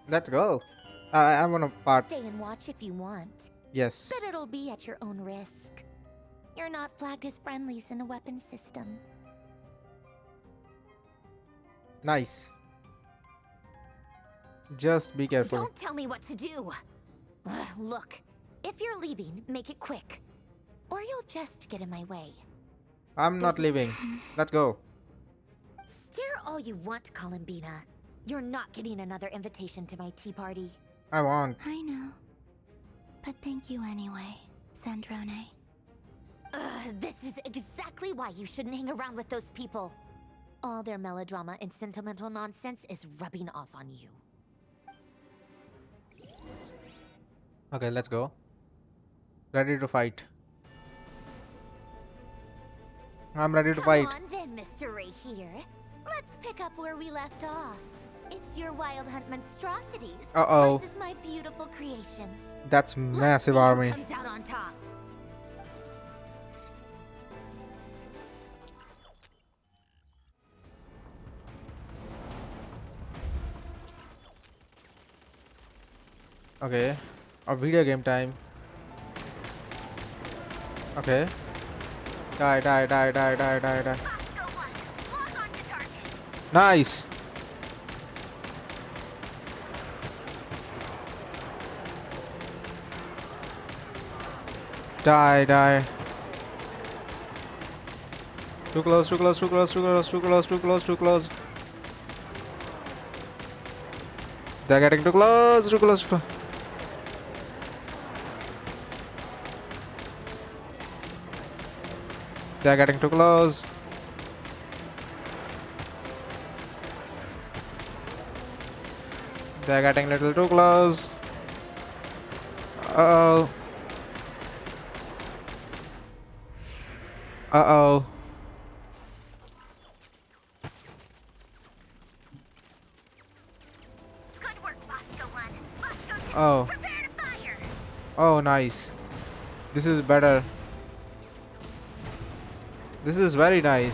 Let's go. I'm on a part. Stay and watch if you want, Yes. but it'll be at your own risk. You're not flagged as friendlies in the weapon system. Nice. Just be careful. Don't tell me what to do. Look, if you're leaving, make it quick, or you'll just get in my way. I'm not leaving. Let's go. Stare all you want, Columbina. You're not getting another invitation to my tea party. I want. I know. But thank you anyway, Sandrone. This is exactly why you shouldn't hang around with those people. All their melodrama and sentimental nonsense is rubbing off on you. Okay, let's go. Ready to fight. I'm ready to fight. Come on then, Mr. Ray here. Let's pick up where we left off. It's your Wild Hunt monstrosities versus my beautiful creations. That's massive army. Let's see who comes out on top. Okay. A video game time. Okay. Die, die, die, die, die, die, die. Nice. Die, die. Too close, too close, too close, too close, too close, too close, too close. They're getting too close, too close, too close. They're getting too close. They're getting a little too close. Uh-oh. Uh-oh. Good work, Bosco 1. Bosco 2, Oh. prepare to fire. Oh, nice. This is better. This is very nice.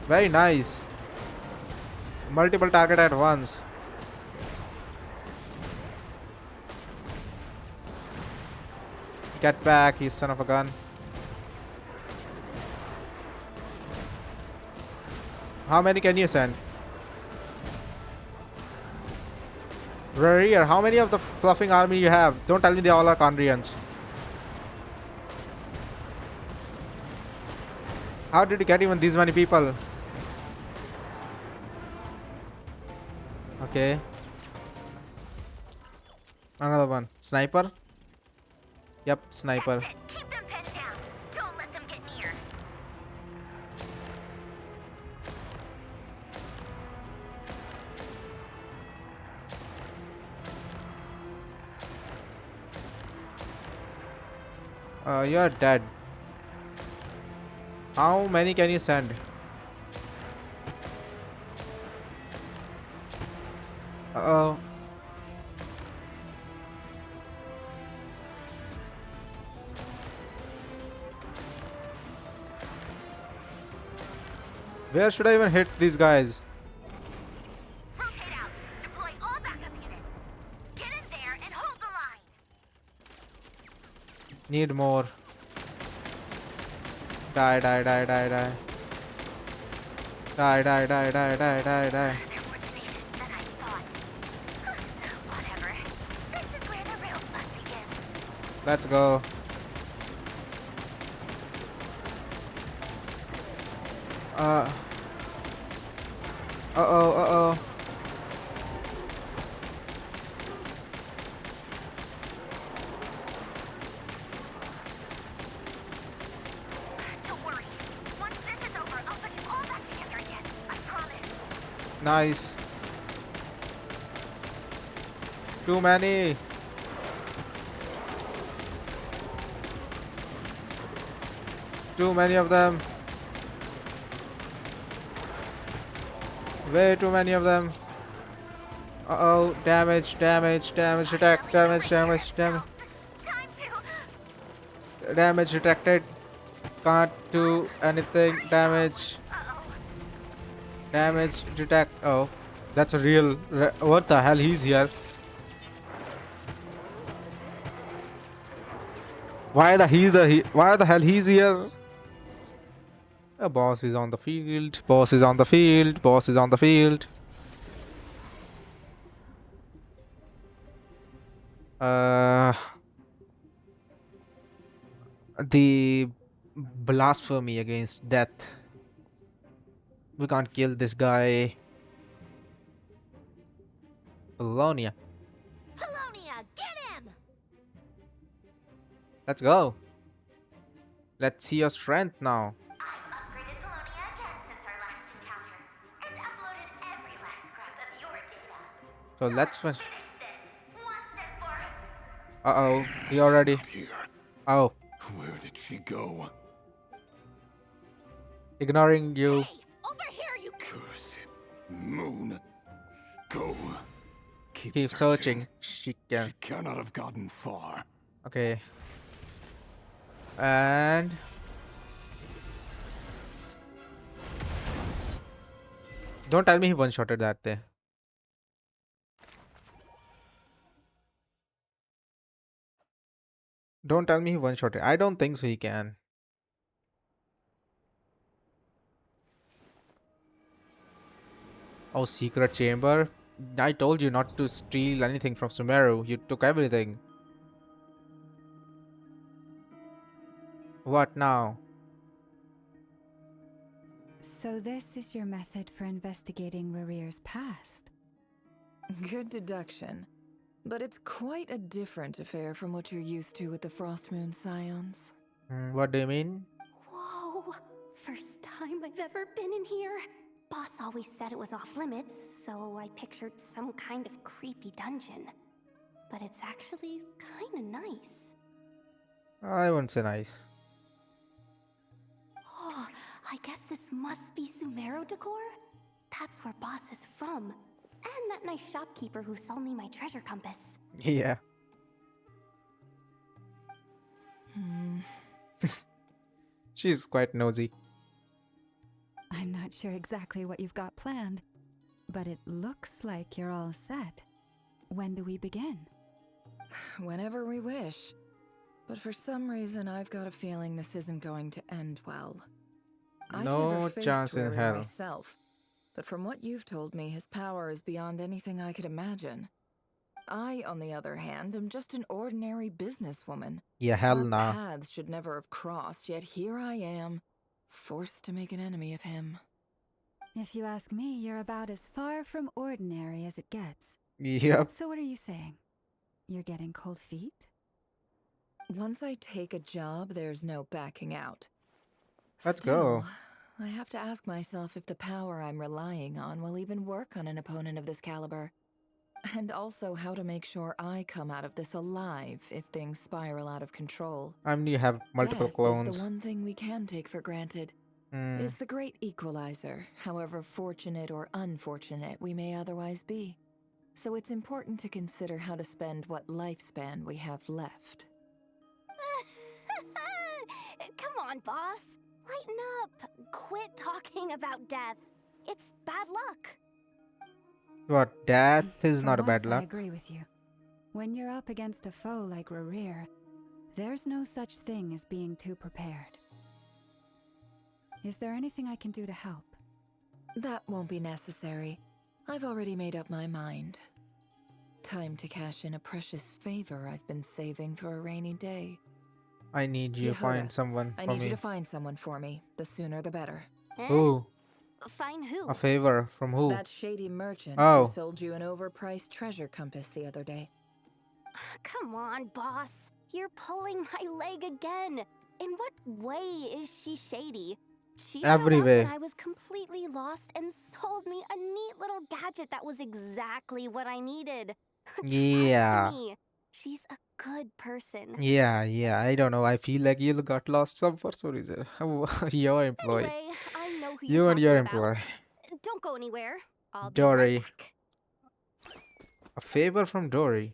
Very nice. Multiple target at once. Get back, you son of a gun. How many can you send? Rear, how many of the fluffing army you have? Don't tell me they all are Conrians. How did you get even these many people? Okay. Another one. Sniper? Yep, sniper. That's it. Keep them pinned down. Don't let them get near. You're dead. How many can you send? Uh-oh. Where should I even hit these guys? Rotate out. Deploy all backup units. Get in there and hold the line. Need more. Die, die, die, die, die. Die, die, die, die, die, die, die. They're more tenacious than I thought. Whatever. This is where the real fun begins. Let's go. Uh-oh, uh-oh. Don't worry. Once this is over, I'll put you all back together again. I promise. Nice. Too many. Too many of them. Way too many of them. Uh-oh, damage, damage, damage, attack, damage, damage, damage, Time to. damage detected. Can't do anything. Damage, damage detect. Oh, that's a real. What the hell? He's here. Why the hell he's here? A boss is on the field. Boss is on the field. Boss is on the field. Uh, the blasphemy against death. We can't kill this guy. Bologna. Polonia, get him! Let's go. Let's see your strength now. I've upgraded Polonia again since our last encounter, and uploaded every last scrap of your data. So let's finish. Finish this once and for. Uh-oh, he already. Not here. Oh, Where did she go? ignoring you. Hey, over here, you. Curse it. Moon. Go. Keep searching. She can. She cannot have gotten far. Okay. And don't tell me he one-shotted that there. Don't tell me he one-shotted. I don't think so he can. Oh, secret chamber. I told you not to steal anything from Sumeru. You took everything. What now? So this is your method for investigating Rarir's past. Good deduction. But it's quite a different affair from what you're used to with the Frost Moon Scions. What do you mean? Whoa! First time I've ever been in here. Boss always said it was off limits, so I pictured some kind of creepy dungeon. But it's actually kinda nice. I wouldn't say nice. Oh, I guess this must be Sumeru decor? That's where Boss is from. And that nice shopkeeper who sold me my treasure compass. Yeah. She's quite nosy. I'm not sure exactly what you've got planned, but it looks like you're all set. When do we begin? Whenever we wish. But for some reason, I've got a feeling this isn't going to end well. I've No never faced chance in Rarir hell. myself, but from what you've told me, his power is beyond anything I could imagine. I, on the other hand, am just an ordinary businesswoman. Yeah, hell Our nah. paths should never have crossed, yet here I am, forced to make an enemy of him. If you ask me, you're about as far from ordinary as it gets. Yep. So what are you saying? You're getting cold feet? Once I take a job, there's no backing out. Let's Still, go. I have to ask myself if the power I'm relying on will even work on an opponent of this caliber. And also how to make sure I come out of this alive if things spiral out of control. I mean, you have multiple Death is clones. the one thing we can take for granted. It is the great equalizer, however fortunate or unfortunate we may otherwise be. So it's important to consider how to spend what lifespan we have left. Come on, boss. Lighten up. Quit talking about death. It's bad luck. What? Death is For not a once, bad I luck. agree with you. When you're up against a foe like Rarir, there's no such thing as being too prepared. Is there anything I can do to help? That won't be necessary. I've already made up my mind. Time to cash in a precious favor I've been saving for a rainy day. I need you to find Yehuda, someone I for need you me. to find someone for me. The sooner the better. Who? Find who? A favor from who? That shady merchant Oh. who sold you an overpriced treasure compass the other day. Come on, boss. You're pulling my leg again. In what way is she shady? She Every showed up way. when I was completely lost and sold me a neat little gadget that was exactly what I needed. Yeah. Trust me. She's a good person. Yeah. I don't know. I feel like you got lost some for some reason. Your employee. Anyway, I know who you're You and your talking about. employee. Don't go anywhere. I'll be right Dory. back. A favor from Dory.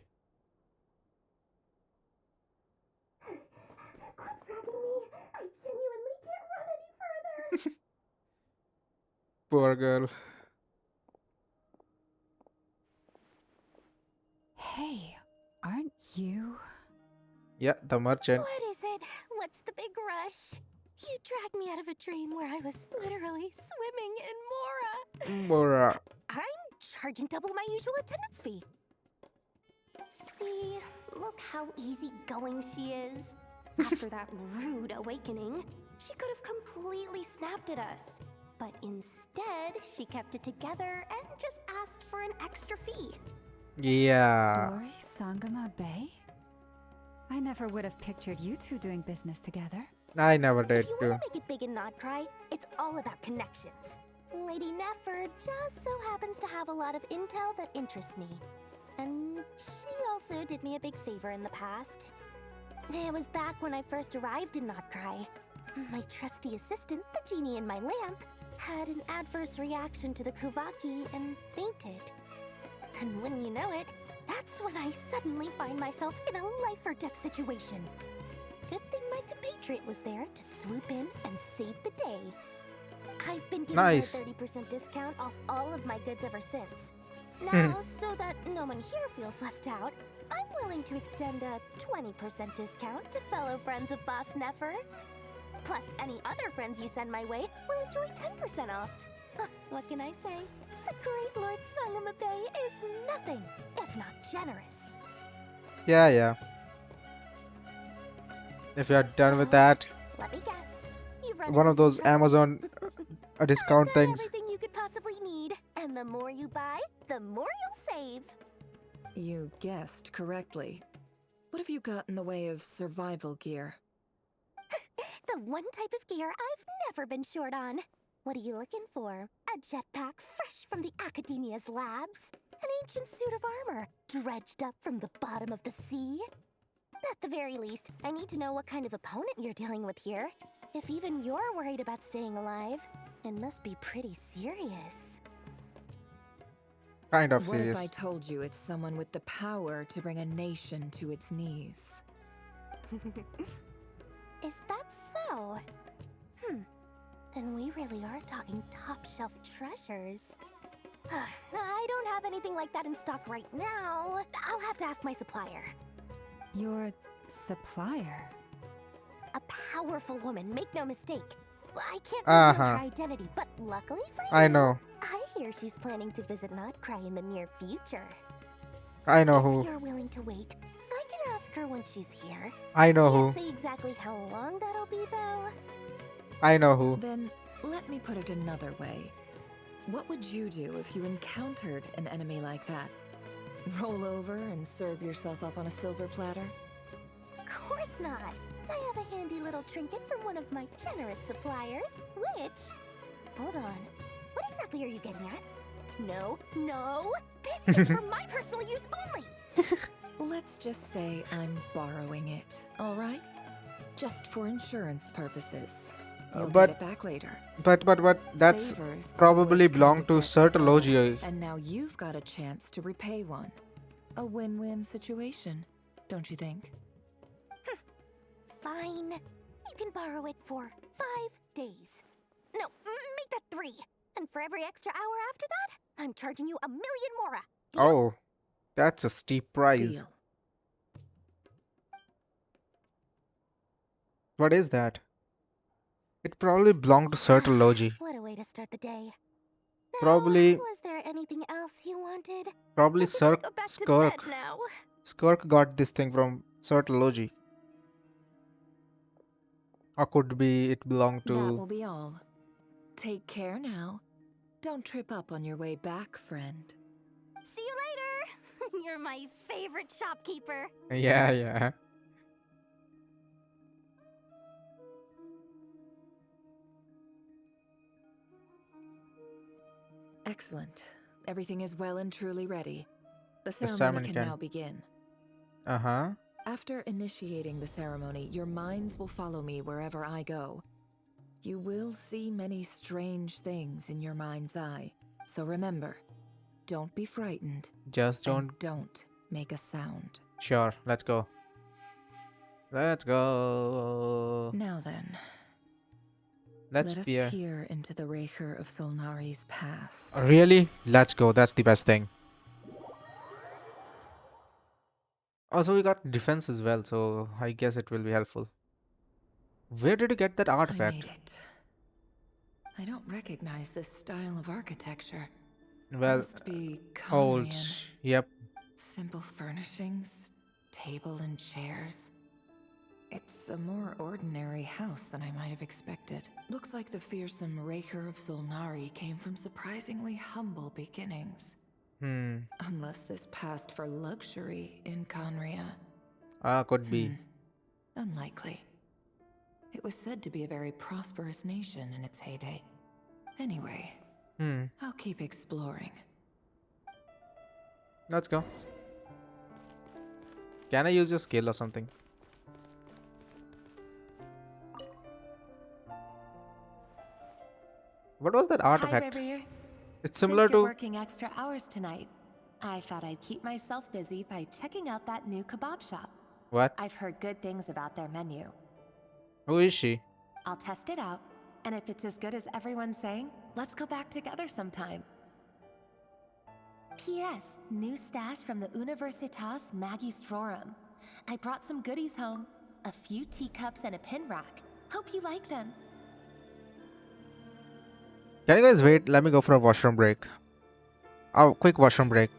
I genuinely can't run any further. Poor girl. Hey, aren't you? Yeah, the merchant. What is it? What's the big rush? You dragged me out of a dream where I was literally swimming in Mora. Mora. I'm charging double my usual attendance fee. See, look how easygoing she is. After that rude awakening, she could have completely snapped at us. But instead, she kept it together and just asked for an extra fee. Yeah. Dory Sangama Bay? I never would have pictured you two doing business together. I never If did you too. want to make it big and not cry, it's all about connections. Lady Nefer just so happens to have a lot of intel that interests me. And she also did me a big favor in the past. It was back when I first arrived in Krai. My trusty assistant, the genie in my lamp, had an adverse reaction to the Kuvaki and fainted. And wouldn't you know it, that's when I suddenly find myself in a life-or-death situation. Good thing my compatriot was there to swoop in and save the day. I've been giving Nice. her a 30% discount off all of my goods ever since. Now, so that no one here feels left out, I'm willing to extend a 20% discount to fellow friends of Boss Nefer. Plus, any other friends you send my way will enjoy 10% off. What can I say? The great Lord Sangama Bay is nothing if not generous. Yeah. If you're done with So, that, let me guess. You've run one into of some those trouble? Amazon I've discount got things. everything you could possibly need, and the more you buy, the more you'll save. You guessed correctly. What have you got in the way of survival gear? The one type of gear I've never been short on. What are you looking for? A jetpack fresh from the Academia's labs? An ancient suit of armor dredged up from the bottom of the sea? At the very least, I need to know what kind of opponent you're dealing with here. If even you're worried about staying alive, it must be pretty serious. Kind of What if I serious. told you it's someone with the power to bring a nation to its knees? Is that so? Then we really are talking top-shelf treasures. I don't have anything like that in stock right now. I'll have to ask my supplier. Your supplier? A powerful woman, make no mistake. I can't reveal her Uh-huh. identity, but luckily for you, I know. I hear she's planning to visit Krai in the near future. I know If who. you're willing to wait, I can ask her when she's here. I know Can't who. say exactly how long that'll be, though. I know who. Then let me put it another way. What would you do if you encountered an enemy like that? Roll over and serve yourself up on a silver platter? Of course not. I have a handy little trinket from one of my generous suppliers, which... Hold on. What exactly are you getting at? No. This is for my personal use only. Let's just say I'm borrowing it, all right? Just for insurance purposes. You'll but- get it back later. But that's Favors are the probably worst kind belong of to debt Certalogy. owe, and now you've got a chance to repay one. A win-win situation, don't you think? Fine. You can borrow it for 5 days. No, make that 3. And for every extra hour after that, I'm charging you 1,000,000 mora. Deal? Oh, that's a steep price. Deal. What is that? It probably belonged to Certalogy. What a way to start the day. Now, Probably- was there anything else you wanted? Probably I gotta go back to Skirk. bed now. Skirk got this thing from Certalogy. Or could be it belonged That to... will be all. Take care now. Don't trip up on your way back, friend. See you later. You're my favorite shopkeeper. Yeah. Excellent. Everything is well and truly ready. The The ceremony ceremony can can. now begin. Uh-huh. After initiating the ceremony, your minds will follow me wherever I go. You will see many strange things in your mind's eye. So remember, don't be frightened. Just And don't. don't make a sound. Sure, let's go. Let's go. Now then, Let's let us peer. peer into the Raker of Solnari's past. Really? Let's go. That's the best thing. Also, we got defense as well, so I guess it will be helpful. Where did you get that I made artifact? it. I don't recognize this style of architecture. Well, Must be old. Conrian. Yep. Simple furnishings, table and chairs. It's a more ordinary house than I might have expected. Looks like the fearsome Raker of Solnari came from surprisingly humble beginnings. Hmm. Unless this passed for luxury in Conria. Could be. Unlikely. It was said to be a very prosperous nation in its heyday. Anyway, Hmm. I'll keep exploring. Let's go. Can I use your skill or something? What was that artifact? Hi, River. It's Since similar you're to. working extra hours tonight, I thought I'd keep myself busy by checking out that new kebab shop. What? I've heard good things about their menu. Who is she? I'll test it out, and if it's as good as everyone's saying, let's go back together sometime. P.S. New stash from the Universitas Magistrorum. I brought some goodies home. A few teacups and a pin rack. Hope you like them. Can you guys wait? Let me go for a washroom break. Oh, quick washroom break.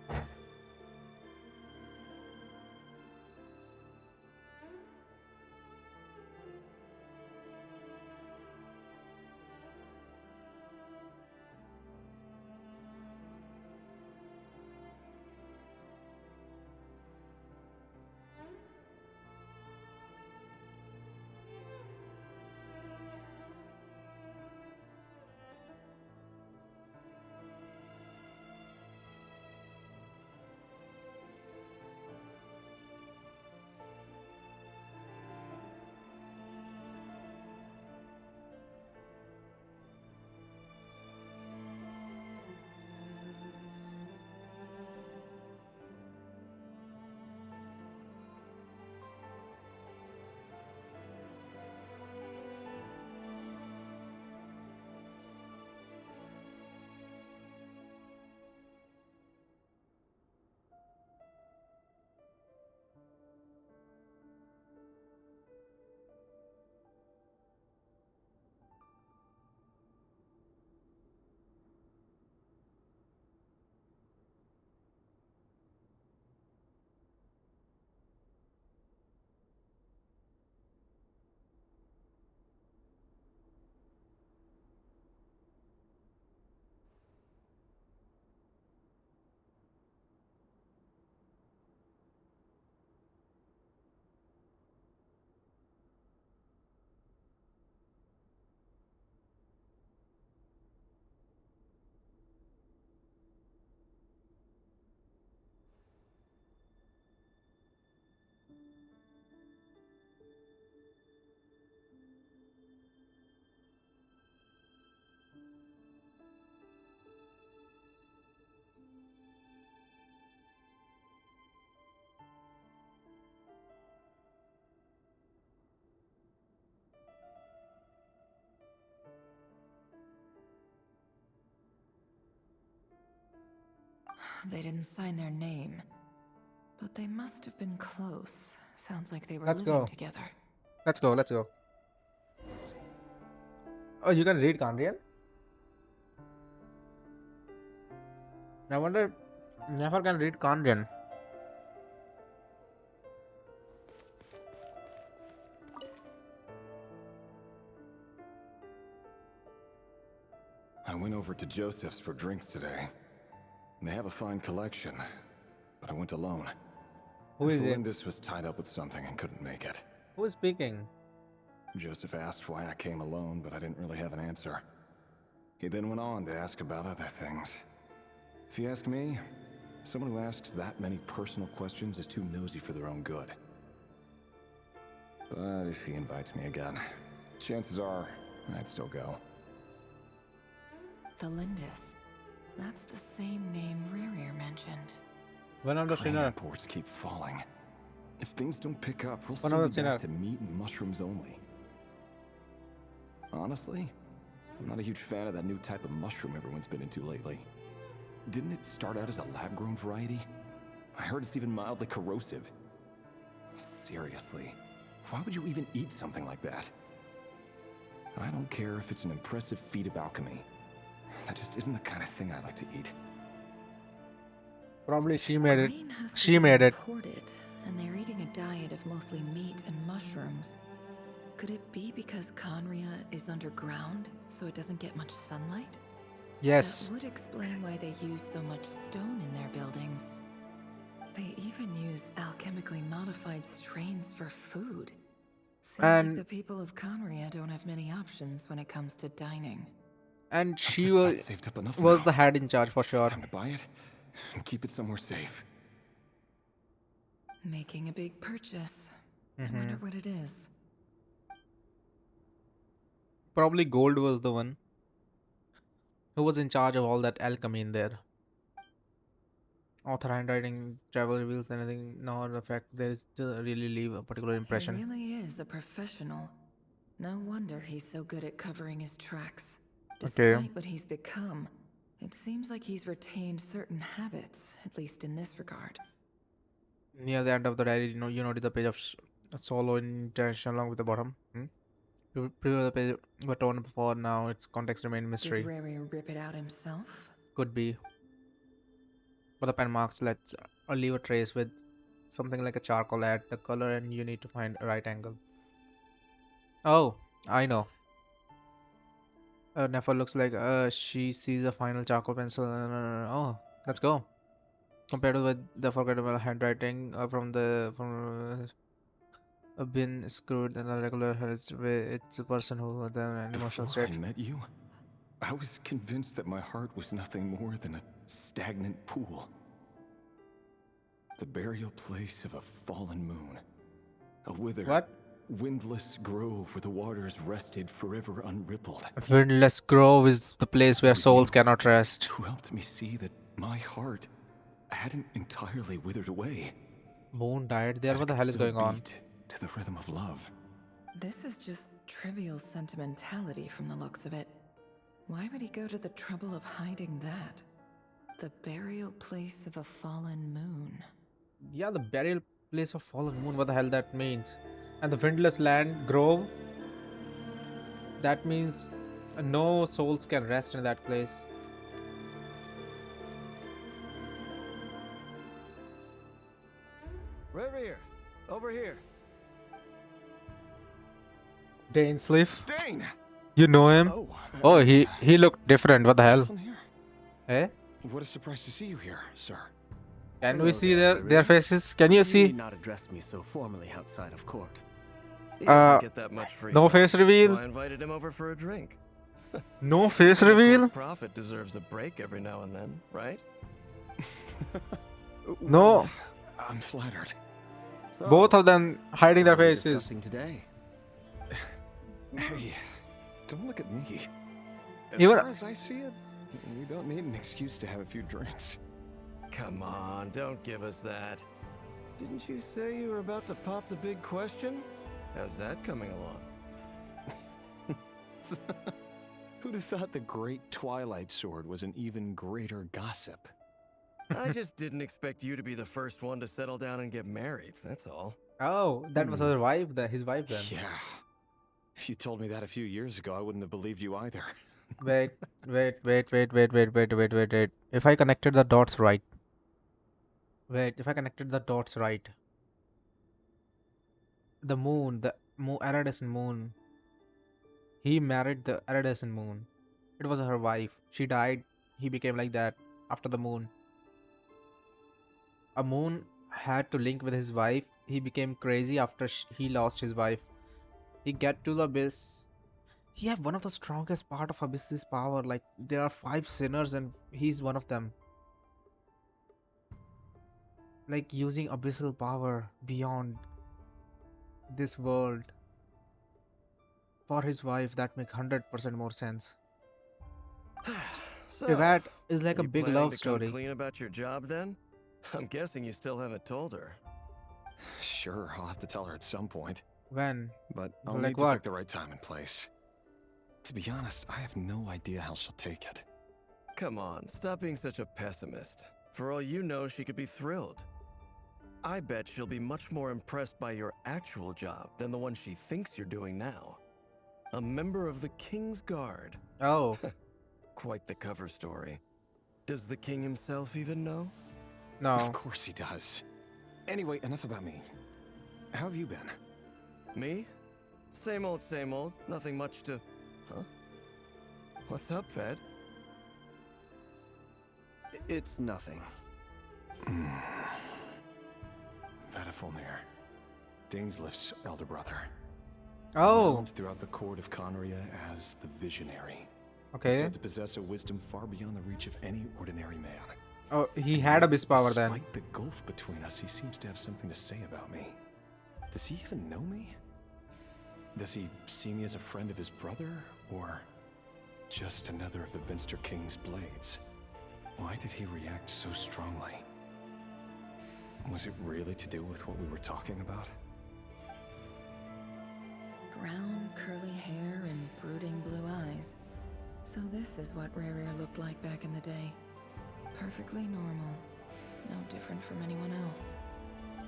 They didn't sign their name, but they must have been close. Sounds like they were Let's living go. together. Let's go. Let's go. Oh, you can read Kandrian? I wonder. Never can read Kandrian. I went over to Joseph's for drinks today. They have a fine collection, but I went alone. Who is it? Felindus was tied up with something and couldn't make it. Who is speaking? Joseph asked why I came alone, but I didn't really have an answer. He then went on to ask about other things. If you ask me, Someone who asks that many personal questions is too nosy for their own good. But if he invites me again, chances are I'd still go. The Lindis. That's the same name Rerir mentioned. One of the Crane sinner. imports keep falling. If things don't pick up, we'll One soon of be the back sinner. to meat and mushrooms only. Honestly, I'm not a huge fan of that new type of mushroom everyone's been into lately. Didn't it start out as a lab-grown variety? I heard it's even mildly corrosive. Seriously, why would you even eat something like that? I don't care if it's an impressive feat of alchemy. That just isn't the kind of thing I like to eat. Probably she made it. Grain has to She be made it. imported, and they're eating a diet of mostly meat and mushrooms. Could it be because Conria is underground, so it doesn't get much sunlight? Yes. That would explain why they use so much stone in their buildings. They even use alchemically modified strains for food. Seems And like the people of Conria don't have many options when it comes to dining. and I've she just about saved up enough was now. the head in charge for sure. Time to buy it and keep it somewhere safe. Making a big purchase. I wonder what it is. Probably Gold was the one who was in charge of all that alchemy in there. Author handwriting, travel reveals anything, nor the fact there is to really leave a particular He impression. really is a professional. No wonder he's so good at covering his tracks. Okay. Despite what he's become, it seems like he's retained certain habits, at least in this regard. Near the end of the diary, you notice the page of solo intention along with the bottom. Previous the page were torn before, now its context remained mystery. Did Rary rip it out himself? Could be. But the pen marks let leave a trace with something like a charcoal. Add the color and you need to find a right angle. Oh, I know. Nefer looks like she sees a final charcoal pencil. Oh, let's go. Compared with the forgettable handwriting from a bin screwed in a regular it's a person who then an emotional Before I state. met you, I was convinced that my heart was nothing more than a stagnant pool. The burial place of a fallen moon. A withered, What? windless grove where the waters rested forever unrippled. Windless Grove is the place where It was souls you cannot rest. who helped me see that my heart hadn't entirely withered away. Moon died there. That What it the could hell is still going on? beat to the rhythm of love. This is just trivial sentimentality from the looks of it. Why would he go to the trouble of hiding that? The burial place of a fallen moon. Yeah, the burial place of fallen moon. What the hell that means? And the windless land grove. That means no souls can rest in that place. Rerir, over here. Dane Sleeve. Dane! You know him? Oh, he looked different. What the hell? Jocelyn here? Eh? What a surprise to see you here, sir. Can Hello we see there, their Rerir. faces? Can you You see? need not address me so formally outside of court. He Uh, doesn't get that much free no time, face reveal? So I invited him over for a drink. No face The court reveal? prophet deserves a break every now and then, right? No. I'm flattered. So, Both of them hiding their what are we faces. discussing today? Hey, don't look at me. As Even- far as I see it, we don't need an excuse to have a few drinks. Come on, don't give us that. Didn't you say you were about to pop the big question? How's that coming along? Who'd have thought the great Twilight Sword was an even greater gossip? I just didn't expect you to be the first one to settle down and get married, that's all. Oh, that was her wife, his wife then. Yeah. If you told me that a few years ago, I wouldn't have believed you either. Wait. If I connected the dots right. If I connected the dots right. The iridescent moon. He married the iridescent moon. It was her wife. She died. He became like that after the moon. A moon had to link with his wife. He became crazy after he lost his wife. He get to the abyss. He have one of the strongest part of abyss's power. Like there are 5 sinners and he's one of them. Like using abyssal power beyond this world for his wife, that make 100% more sense. So, Pivot is like are a you big planning love to come story. clean about your job then? I'm guessing you still haven't told her. Sure, I'll have to tell her at some point, When? but I'll Like need to pick what? the right time and place. To be honest, I have no idea how she'll take it. Come on, stop being such a pessimist. For all you know, she could be thrilled. I bet she'll be much more impressed by your actual job than the one she thinks you're doing now. A member of the King's Guard. Oh, Quite the cover story. Does the king himself even know? Of no. course he does. Anyway, enough about me. How have you been? Me? Same old, nothing much to... Huh? What's up, Fed? It's nothing. Vedifulnir, Daneslif's elder brother. Oh, Known throughout the court of Conria as the Visionary. He's okay. said to possess a wisdom far beyond the reach of any ordinary man. Oh, he And had yet, abyss power then. Despite the gulf between us, he seems to have something to say about me. Does he even know me? Does he see me as a friend of his brother, or just another of the Vinster King's blades? Why did he react so strongly? Was it really to do with what we were talking about? Brown, curly hair and brooding blue eyes. So this is what Rare looked like back in the day. Perfectly normal. No different from anyone else.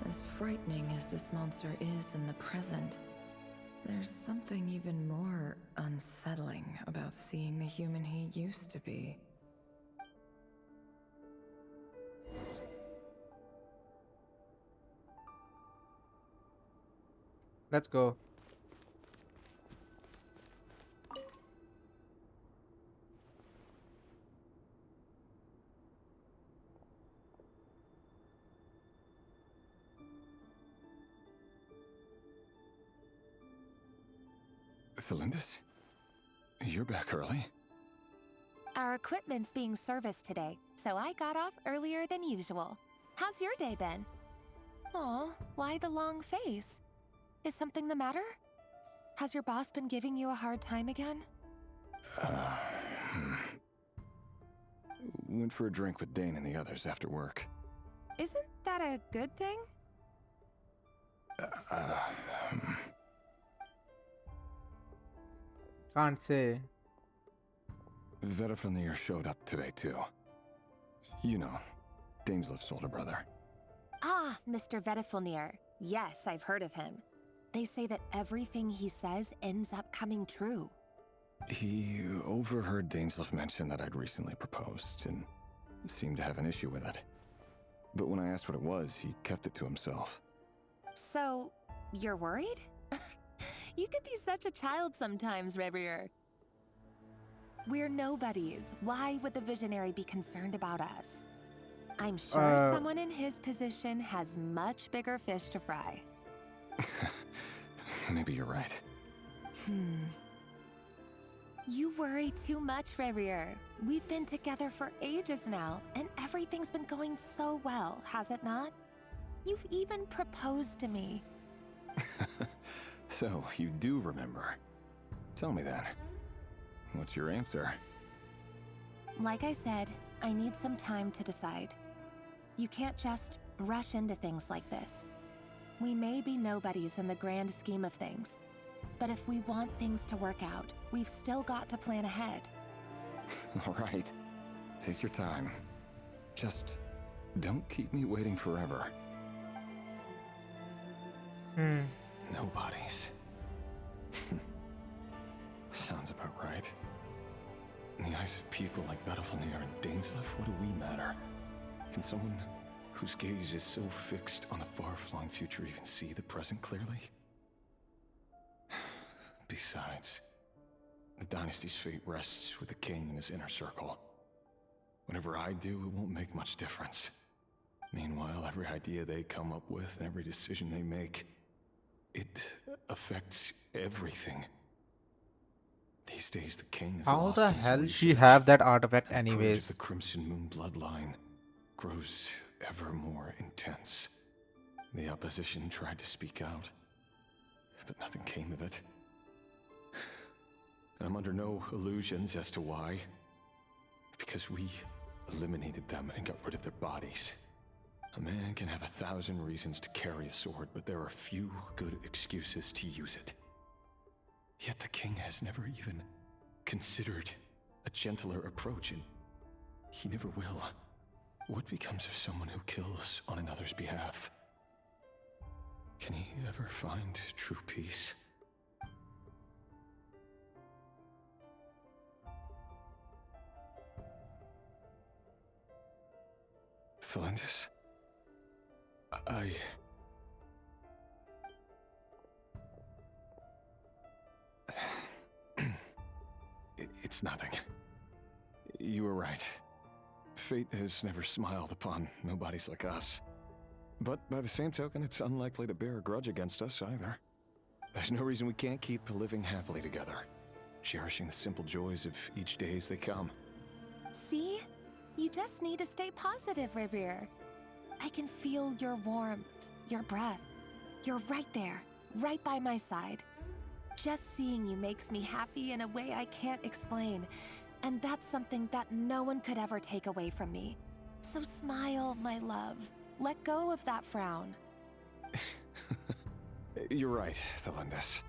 As frightening as this monster is in the present, there's something even more unsettling about seeing the human he used to be. Let's go. Felindis? You're back early? Our equipment's being serviced today, so I got off earlier than usual. How's your day been? Aw, why the long face? Is something the matter? Has your boss been giving you a hard time again? Went for a drink with Dane and the others after work. Isn't that a good thing? Can't say. Vedifulnir showed up today too. You know, Daneslif's older brother. Ah, Mr. Vedifulnir. Yes, I've heard of him. They say that everything he says ends up coming true. He overheard Daneslif mention that I'd recently proposed and seemed to have an issue with it. But when I asked what it was, he kept it to himself. So, you're worried? You can be such a child sometimes, Revier. We're nobodies. Why would the Visionary be concerned about us? I'm sure someone in his position has much bigger fish to fry. Maybe you're right. You worry too much, Revier. We've been together for ages now, and everything's been going so well, has it not? You've even proposed to me. So, you do remember. Tell me then. What's your answer? Like I said, I need some time to decide. You can't just rush into things like this. We may be nobodies in the grand scheme of things, but if we want things to work out, we've still got to plan ahead. All right. Take your time. Just don't keep me waiting forever. Nobody's. Sounds about right. In the eyes of people like Vedifulnir and Daneslif, what do we matter? Can someone whose gaze is so fixed on a far-flung future even see the present clearly? Besides, the dynasty's fate rests with the king and his inner circle. Whatever I do, it won't make much difference. Meanwhile, every idea they come up with and every decision they make, it affects everything. These days, the king is How lost the in his hell she research, have that artifact and the courage of anyways? the Crimson Moon bloodline grows ever more intense. The opposition tried to speak out, but nothing came of it. And I'm under no illusions as to why. Because we eliminated them and got rid of their bodies. A man can have 1,000 reasons to carry a sword, but there are few good excuses to use it. Yet the king has never even considered a gentler approach, and he never will. What becomes of someone who kills on another's behalf? Can he ever find true peace? Thelindis? It's nothing. You were right. Fate has never smiled upon nobodies like us. But by the same token, it's unlikely to bear a grudge against us either. There's no reason we can't keep living happily together, cherishing the simple joys of each day as they come. See? You just need to stay positive, Revere. I can feel your warmth, your breath. You're right there, right by my side. Just seeing you makes me happy in a way I can't explain. And that's something that no one could ever take away from me. So smile, my love. Let go of that frown. You're right, Thelindis.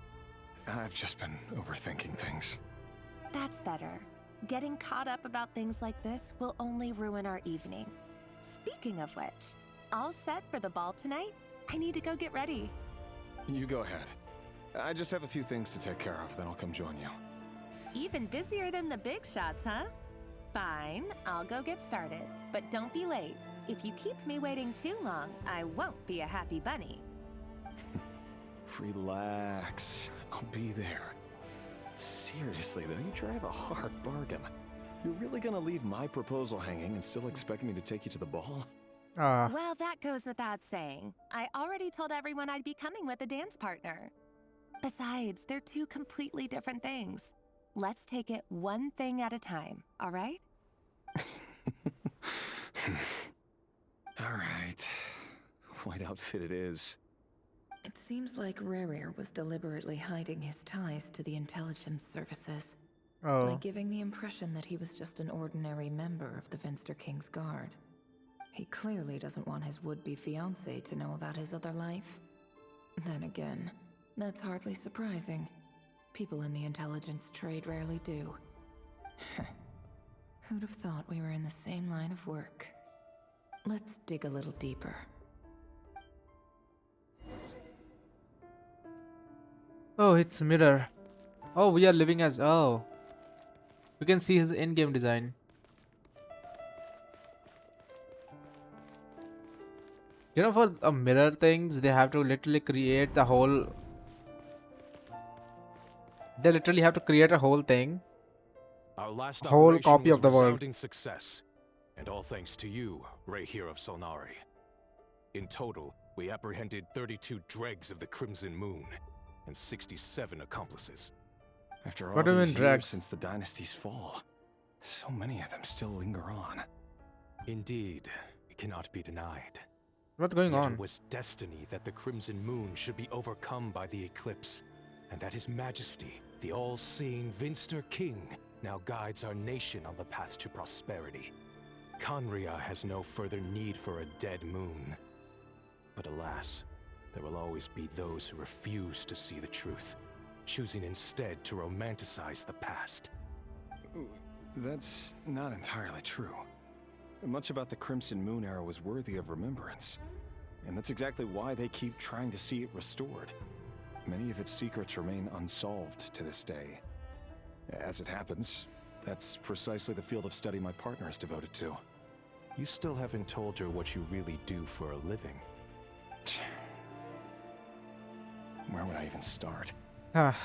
I've just been overthinking things. That's better. Getting caught up about things like this will only ruin our evening. Speaking of which, all set for the ball tonight? I need to go get ready. You go ahead. I just have a few things to take care of, then I'll come join you. Even busier than the big shots, huh? Fine, I'll go get started. But don't be late. If you keep me waiting too long, I won't be a happy bunny. Relax. I'll be there. Seriously, though, you drive a hard bargain. You're really gonna leave my proposal hanging and still expect me to take you to the ball? Well, that goes without saying. I already told everyone I'd be coming with a dance partner. Besides, they're two completely different things. Let's take it one thing at a time, all right? All right. White outfit it is. It seems like Rerir was deliberately hiding his ties to the intelligence services. By giving the impression that he was just an ordinary member of the Venster King's Guard. He clearly doesn't want his would-be fiancée to know about his other life. Then again, that's hardly surprising. People in the intelligence trade rarely do. Who'd have thought we were in the same line of work? Let's dig a little deeper. Oh, it's Mirror. Oh, we are living as... Oh. We can see his in-game design. You know, for mirror things, they have to literally create the whole... They literally have to create a whole thing. Our last whole operation copy was of the world. resounding success, and all thanks to you, Ray here of Solnari. In total, we apprehended 32 dregs of the Crimson Moon, and 67 accomplices. After all What do you these mean, years dregs? since the dynasty's fall, so many of them still linger on. Indeed, it cannot be denied. What's going Yet on? It was destiny that the Crimson Moon should be overcome by the eclipse, and that His Majesty, the all-seeing Venster King, now guides our nation on the path to prosperity. Conria has no further need for a dead moon. But alas, there will always be those who refuse to see the truth, choosing instead to romanticize the past. That's not entirely true. Much about the Crimson Moon era was worthy of remembrance. And that's exactly why they keep trying to see it restored. Many of its secrets remain unsolved to this day. As it happens, that's precisely the field of study my partner is devoted to. You still haven't told her what you really do for a living. Where would I even start? Ah.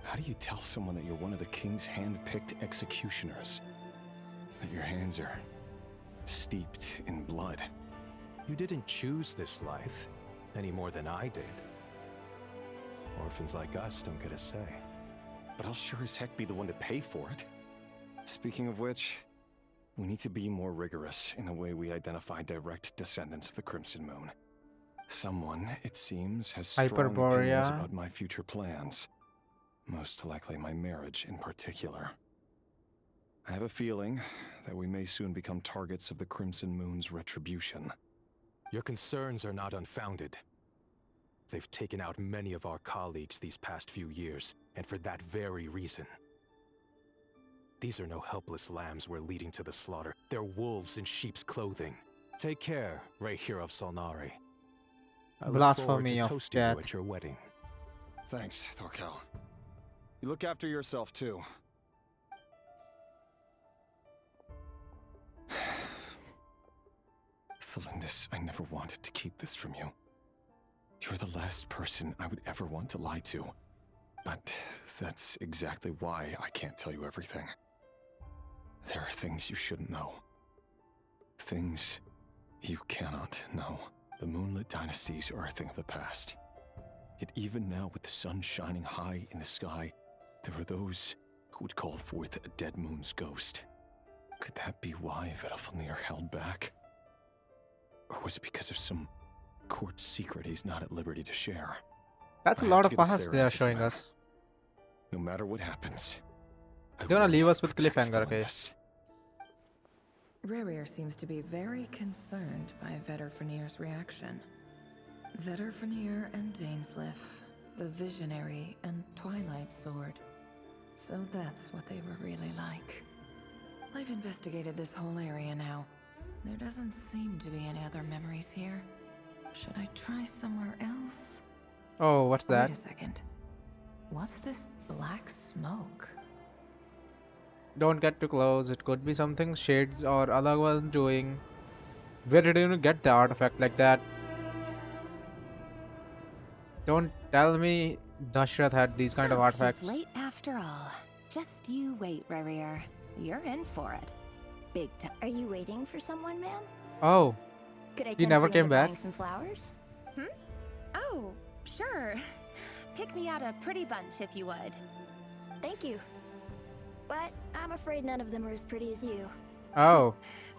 How do you tell someone that you're one of the king's hand-picked executioners? That your hands are steeped in blood? You didn't choose this life, any more than I did. Orphans like us don't get a say. But I'll sure as heck be the one to pay for it. Speaking of which, We need to be more rigorous in the way we identify direct descendants of the Crimson Moon. Someone, it seems, has strong opinions Hyperborea. about my future plans. Most likely my marriage in particular. I have a feeling that we may soon become targets of the Crimson Moon's retribution. Your concerns are not unfounded. They've taken out many of our colleagues these past few years, and for that very reason. These are no helpless lambs we're leading to the slaughter. They're wolves in sheep's clothing. Take care, Rahyr of Solnari. I look forward Blasphemy to of toasting you death. at your wedding. Thanks, Thorkel. You look after yourself, too. Thelindis, I never wanted to keep this from you. You're the last person I would ever want to lie to. But that's exactly why I can't tell you everything. There are things you shouldn't know. Things you cannot know. The Moonlit Dynasties are a thing of the past. Yet even now, with the sun shining high in the sky, there are those who would call forth a dead moon's ghost. Could that be why Vedalfnir held back? Or was it because of some court secret he's not at liberty to share? That's a lot of past they are showing us. No matter what happens, They wanna leave us with cliffhanger, okay? Rerir seems to be very concerned by Vedalfnir's reaction. Vedalfnir and Dainsleif, the Visionary and Twilight Sword. So that's what they were really like. I've investigated this whole area now. There doesn't seem to be any other memories here. Should I try somewhere else? Oh, what's that? Wait a second. What's this black smoke? Don't get too close. It could be something Shades or Alagwan doing. Where did you get the artifact like that? Don't tell me Dashrath had these kind of artifacts. He's late after all. Just you wait, Rerir. You're in for it. Big time. Are you waiting for someone, ma'am? Oh, Could I he tempt never you came into back. buying some flowers? Oh, sure. Pick me out a pretty bunch if you would. Thank you. But I'm afraid none of them are as pretty as you. Oh,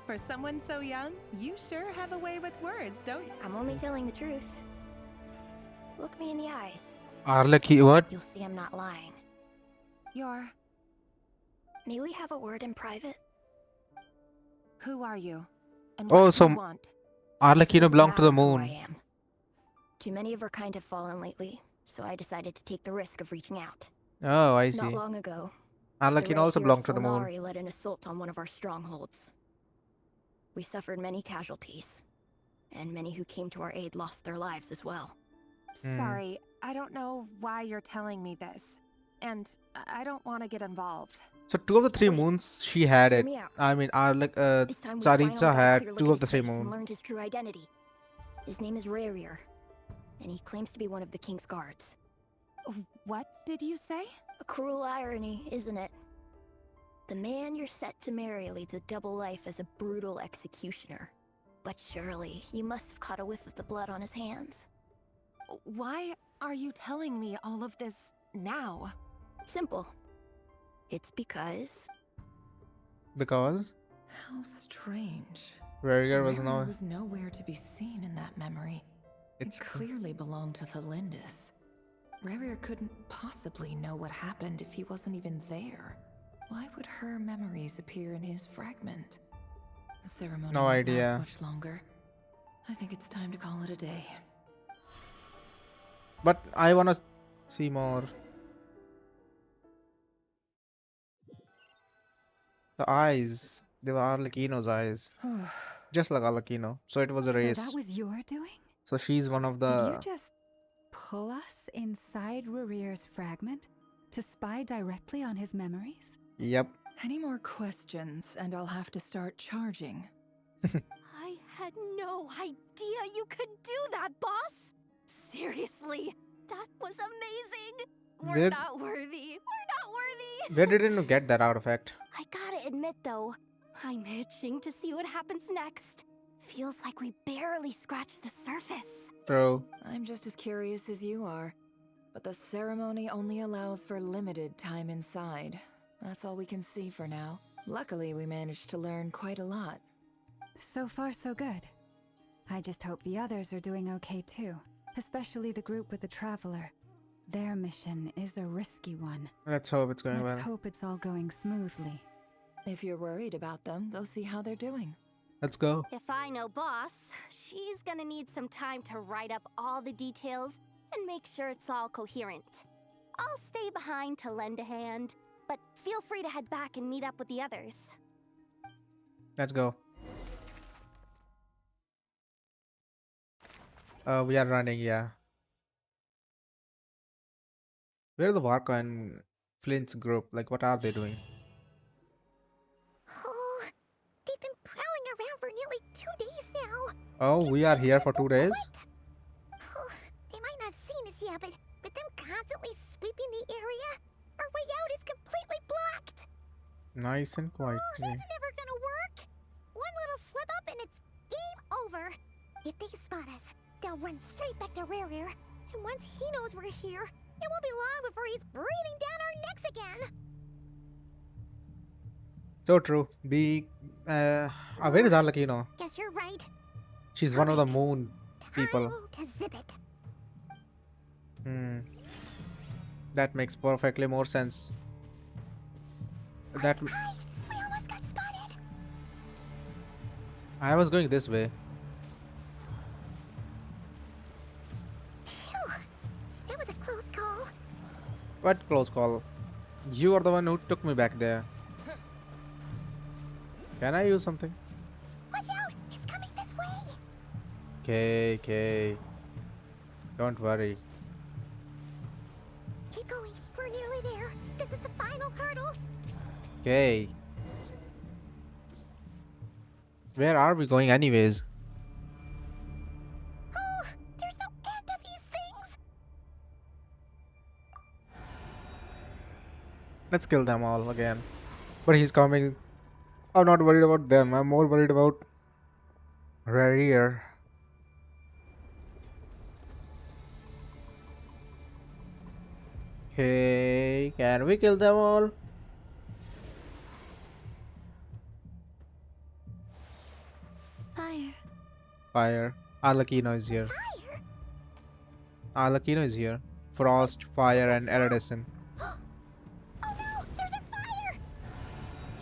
For someone so young, you sure have a way with words, don't you? I'm only telling the truth. Look me in the eyes. Arlechy, what? You'll see I'm not lying. You're... May we have a word in private? Who are you? And Oh, what do so you want? Arlecchino Doesn't belonged to the matter who I moon. am. Too many of her kind have fallen lately, so I decided to take the risk of reaching out. Oh, I Not see. long ago, Arlecchino the also Rahyr belonged of to the moon. Solnari led an assault on one of our strongholds. We suffered many casualties, and many who came to our aid lost their lives as well. Sorry, I don't know why you're telling me this. And I don't want to get involved. So two of the three Wait, moons she had hear it. me out. I mean, This time we finally Tsaritsa got a had clear look two at of the his three face and moon. learned his true identity. His name is Rerir, and he claims to be one of the king's guards. What did you say? A cruel irony, isn't it? The man you're set to marry leads a double life as a brutal executioner. But surely, you must have caught a whiff of the blood on his hands. Why are you telling me all of this now? Simple. It's because... Because How strange. Rhaegar was Rerir was nowhere to be seen in that memory. It's It clearly belonged to Thelindis. Rerir couldn't possibly know what happened if he wasn't even there. Why would her memories appear in his fragment? The ceremony No won't idea. last much longer. I think it's time to call it a day. But I wanna see more. The eyes. They were Arlecchino's eyes. Just like Arlecchino. So it was a So race. that was your doing? So she's one of Did you the... just pull us inside Rerir's fragment to spy directly on his memories? Yep. Any more questions, and I'll have to start charging. I had no idea you could do that, boss! Seriously, that was amazing! We're Where- not worthy. We're not worthy! Where didn't you get that artifact? I gotta admit, though, I'm itching to see what happens next. Feels like we barely scratched the surface. True. I'm just as curious as you are. But the ceremony only allows for limited time inside. That's all we can see for now. Luckily, we managed to learn quite a lot. So far, so good. I just hope the others are doing okay too, especially the group with the Traveler. Their mission is a risky one. Let's hope it's going Let's well. hope it's all going smoothly. If you're worried about them, go see how they're doing. Let's go. If I know Boss, she's gonna need some time to write up all the details and make sure it's all coherent. I'll stay behind to lend a hand, but feel free to head back and meet up with the others. Let's go. We are running, yeah. Where are the Varka and Flint's group? Like, what are they doing? Oh, they've been prowling around for nearly 2 days now. Oh, we are here for 2 days? Oh, they might not have seen us yet, but them constantly sweeping the area, our way out is completely blocked. Nice and quiet. Oh, that's never gonna work. One little slip up and it's game over. If they spot us, they'll run straight back to Rare. And once he knows we're here, it won't be long before he's breathing down our necks again. So true. Where is Arlecchino? Guess you're right. She's one of the moon people. Time to zip it. That makes perfectly more sense. That We almost got spotted. I was going this way. Phew. That was a close call. What close call? You are the one who took me back there. Can I use something? Watch out! He's coming this way. Okay. Don't worry. Keep going. We're nearly there. This is the final hurdle. Okay. Where are we going anyways? Oh, there's no end to these things. Let's kill them all again. But he's coming. I'm not worried about them. I'm more worried about Rare. Hey, can we kill them all? Fire. Fire. Arlecchino is here. Fire? Arlecchino is here. Frost, fire, and iridescent. Oh no! There's a fire!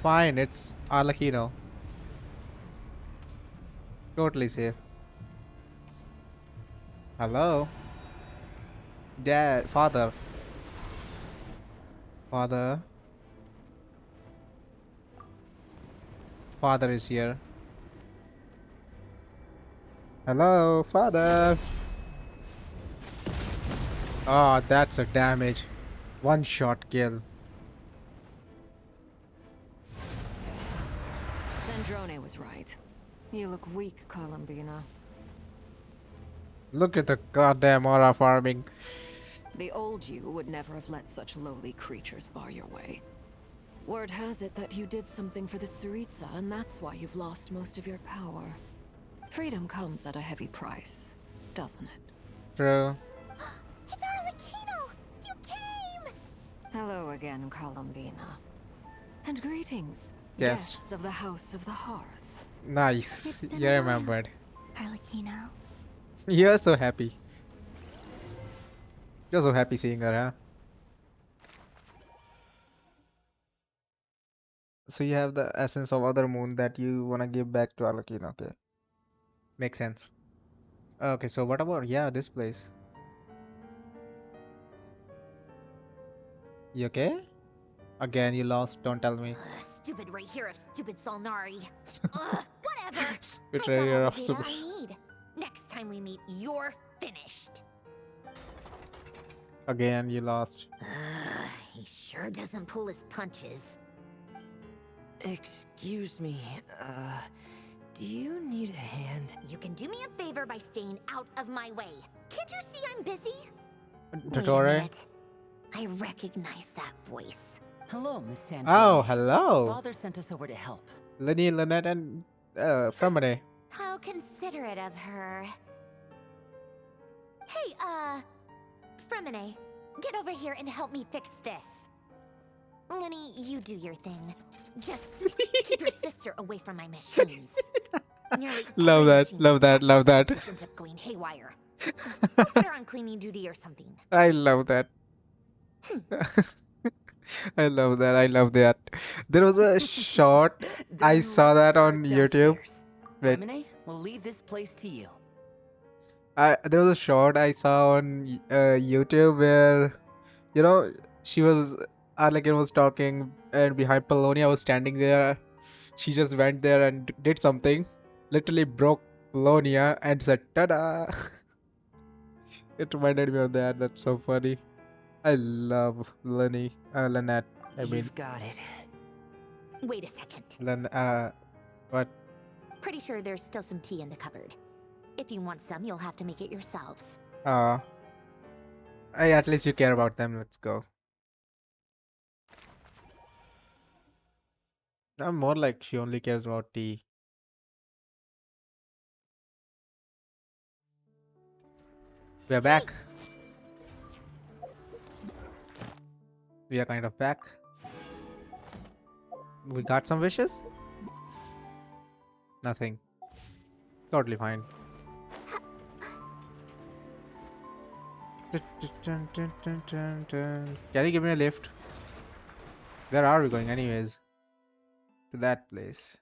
Fine, it's Arlecchino. Totally safe. Hello? Dad, father. Father. Father is here. Hello, father. Ah, that's a damage. One shot kill. Sandrone was right. You look weak, Columbina. Look at the goddamn aura farming. The old you would never have let such lowly creatures bar your way. Word has it that you did something for the Tsaritsa, and that's why you've lost most of your power. Freedom comes at a heavy price, doesn't it? True. It's Arlecchino! You came! Hello again, Columbina. And greetings, Yes. guests of the House of the Hearth. Nice. It's been You a while. remembered. Arlecchino. You're so happy. You're so happy seeing her, huh? So you have the essence of other moon that you wanna give back to Arlecchino, okay? Makes sense. Okay, so what about this place? You okay? Again, you lost. Don't tell me. Stupid right here of stupid Solnari. Whatever. Betrayer of I super. need. Next time we meet, you're finished. Again, you lost. He sure doesn't pull his punches. Excuse me, do you need a hand? You can do me a favor by staying out of my way. Can't you see I'm busy? Wait a Dottore? minute. I recognize that voice. Hello, Miss Sandrone. Oh, hello. Father sent us over to help. Lenny, Lynette, and Fremine. How considerate of her. Hey, Fremine, get over here and help me fix this. Lenny, you do your thing. Just keep your sister away from my machines. Nearly Love every that, machine love you that, tap love into that. just ends up going haywire. Go put her on cleaning duty or something. I love that. I love that. I love that. There was a short. I Then saw let's that on start YouTube. downstairs. Wait, Femine, we'll leave this place to you. there was a short I saw on YouTube where you know she was Arlequin was talking and behind Polonia was standing there. She just went there and did something, literally broke Polonia and said "tada." It reminded me of that. That's so funny. I love Lynette. I mean, You've got it. Wait a second. what? Pretty sure there's still some tea in the cupboard. If you want some, you'll have to make it yourselves. At least you care about them. Let's go. I'm more like she only cares about tea. We are back. We are kind of back. We got some wishes? Nothing. Totally fine. Can you give me a lift? Where are we going anyways? To that place.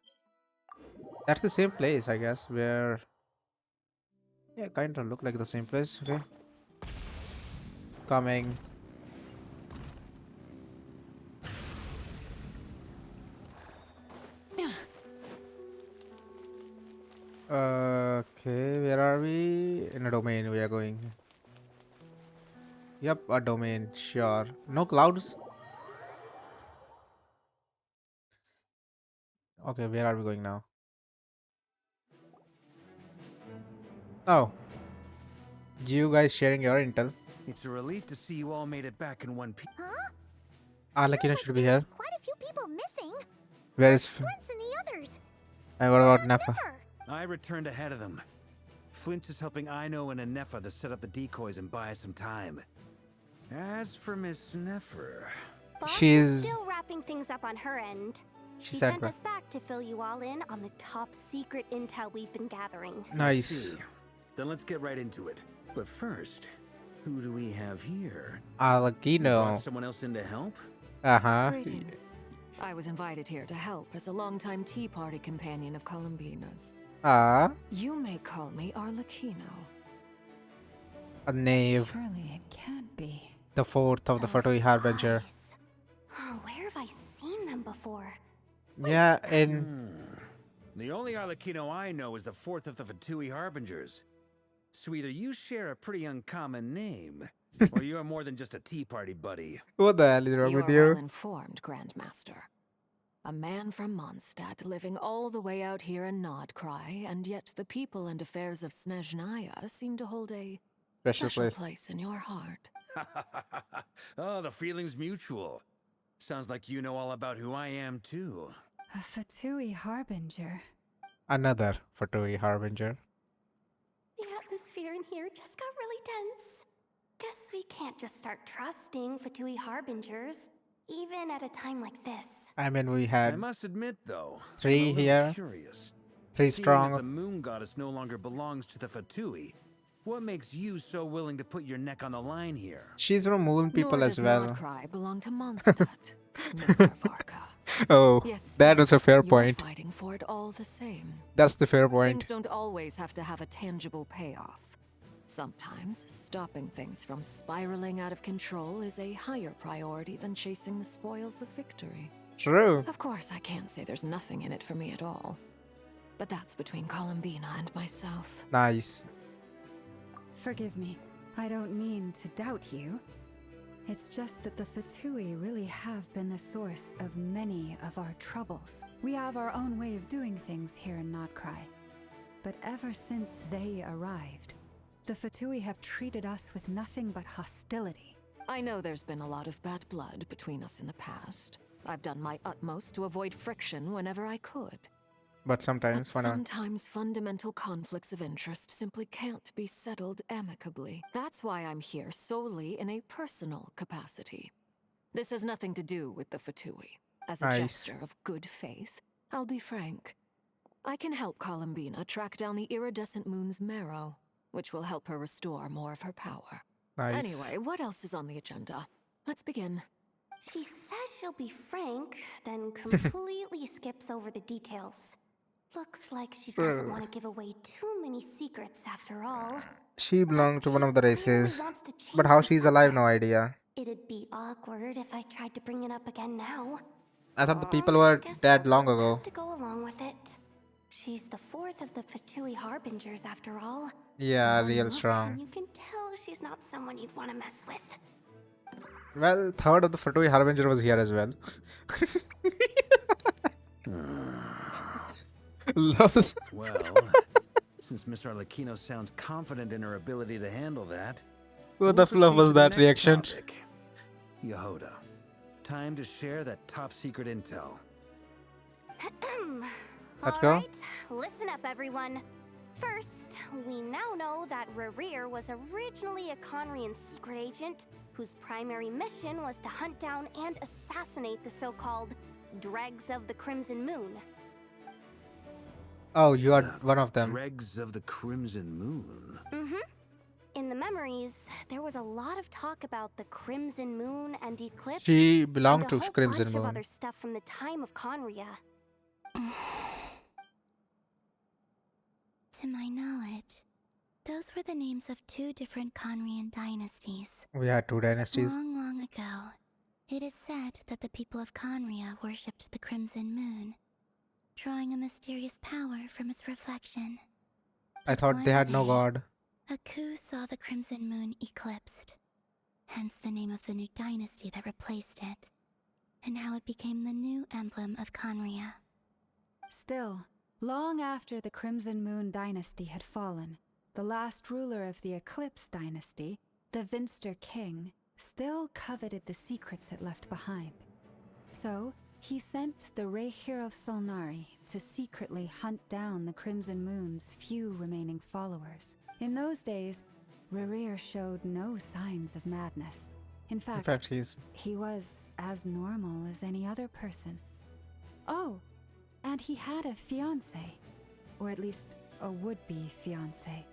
That's the same place, I guess, where... Yeah, kind of look like the same place. Okay. Coming. Okay, where are we? In a domain we are going. Yep, a domain, sure. No clouds? Okay, where are we going now? Oh, you guys sharing your intel. It's a relief to see you all made it back in one piece. Huh? Arlequin should be here. Quite a few people missing. Where is... Flint's and the others. I got about Nappa. I returned ahead of them. Flint is helping Ino and Anefa to set up the decoys and buy us some time. As for Miss Nefer... Boss She's... is still wrapping things up on her end. She said sent what? us back to fill you all in on the top secret intel we've been gathering. Nice. See. Then let's get right into it. But first, who do we have here? Arlecchino. You brought someone else in to help? Uh-huh. Greetings. I was invited here to help as a longtime Tea Party companion of Columbina's. Ah, You may call me Arlecchino. a knave. Surely it can't be. The fourth of the Fatui Harbinger. Oh, where have I seen them before? Yeah, in... The only Arlecchino I know is the fourth of the Fatui Harbingers. So either you share a pretty uncommon name, or you're more than just a Tea Party buddy. What the hell is wrong You with are you? well informed, Grandmaster. A man from Mondstadt living all the way out here in Krai, and yet the people and affairs of Snezhnaya seem to hold a Special place in your heart. Oh, the feeling's mutual. Sounds like you know all about who I am, too. A Fatui Harbinger. Another Fatui Harbinger. The atmosphere in here just got really tense. Guess we can't just start trusting Fatui Harbingers, even at a time like this. I mean, we I had must admit, though, three I'm a little here. curious. 3 Seeing strong. as the moon goddess no longer belongs to the Fatui, what makes you so willing to put your neck on the line here? She's from Moon people Nor as does well. Krai belong to Mondstadt, Mr. Varka. Oh, Yet that still, was a fair you're point. fighting for it all the same. That's the fair point. Things don't always have to have a tangible payoff. Sometimes, stopping things from spiraling out of control is a higher priority than chasing the spoils of victory. True. Of course, I can't say there's nothing in it for me at all. But that's between Columbina and myself. Nice. Forgive me. I don't mean to doubt you. It's just that the Fatui really have been the source of many of our troubles. We have our own way of doing things here in Krai. But ever since they arrived, the Fatui have treated us with nothing but hostility. I know there's been a lot of bad blood between us in the past. I've done my utmost to avoid friction whenever I could. But sometimes, But sometimes fundamental conflicts of interest simply can't be settled amicably. That's why I'm here solely in a personal capacity. This has nothing to do with the Fatui. As a Nice. gesture of good faith, I'll be frank. I can help Columbina track down the iridescent moon's marrow, which will help her restore more of her power. Nice. Anyway, what else is on the agenda? Let's begin. She says she'll be frank, then completely skips over the details. Looks like she doesn't Sure. want to give away too many secrets after all. She belonged to one of the Clearly races. wants to But change how the she's alive, no subject. idea. It'd be awkward if I tried to bring it up again now. I thought the people were Guess dead we'll long just ago. have to go along with it. She's the fourth of the Fatui Harbingers after all. Yeah, One real look, strong. and you can tell she's not someone you'd want to mess with. Well, third of the Fatui Harbinger was here as well. Love. Well, since Miss Arlecchino sounds confident in her ability to handle that, What we'll the fluff proceed was to the that next reaction? topic. Yehoda, time to share that top secret intel. Let's go. Alright, listen up everyone. First, we now know that Rerir was originally a Conrian secret agent whose primary mission was to hunt down and assassinate the so-called Dregs of the Crimson Moon. Oh, you are one of them. Dregs of the Crimson Moon. In the memories, there was a lot of talk about the Crimson Moon and Eclipse. She belonged and to a whole Crimson bunch of Moon. other stuff from the time of Conria. To my knowledge, those were the names of two different Conrian dynasties. We had two dynasties. Long, long ago, it is said that the people of Conria worshipped the Crimson Moon, drawing a mysterious power from its reflection. I thought they had no god. A coup saw the Crimson Moon eclipsed, hence the name of the new dynasty that replaced it, and how it became the new emblem of Conria. Still, long after the Crimson Moon dynasty had fallen, the last ruler of the Eclipse dynasty, the Vinster King, still coveted the secrets it left behind. So, he sent the Reikir of Solnari to secretly hunt down the Crimson Moon's few remaining followers. In those days, Rerir showed no signs of madness. In fact, he was as normal as any other person. Oh, and he had a fiancé, or at least a would-be fiancé,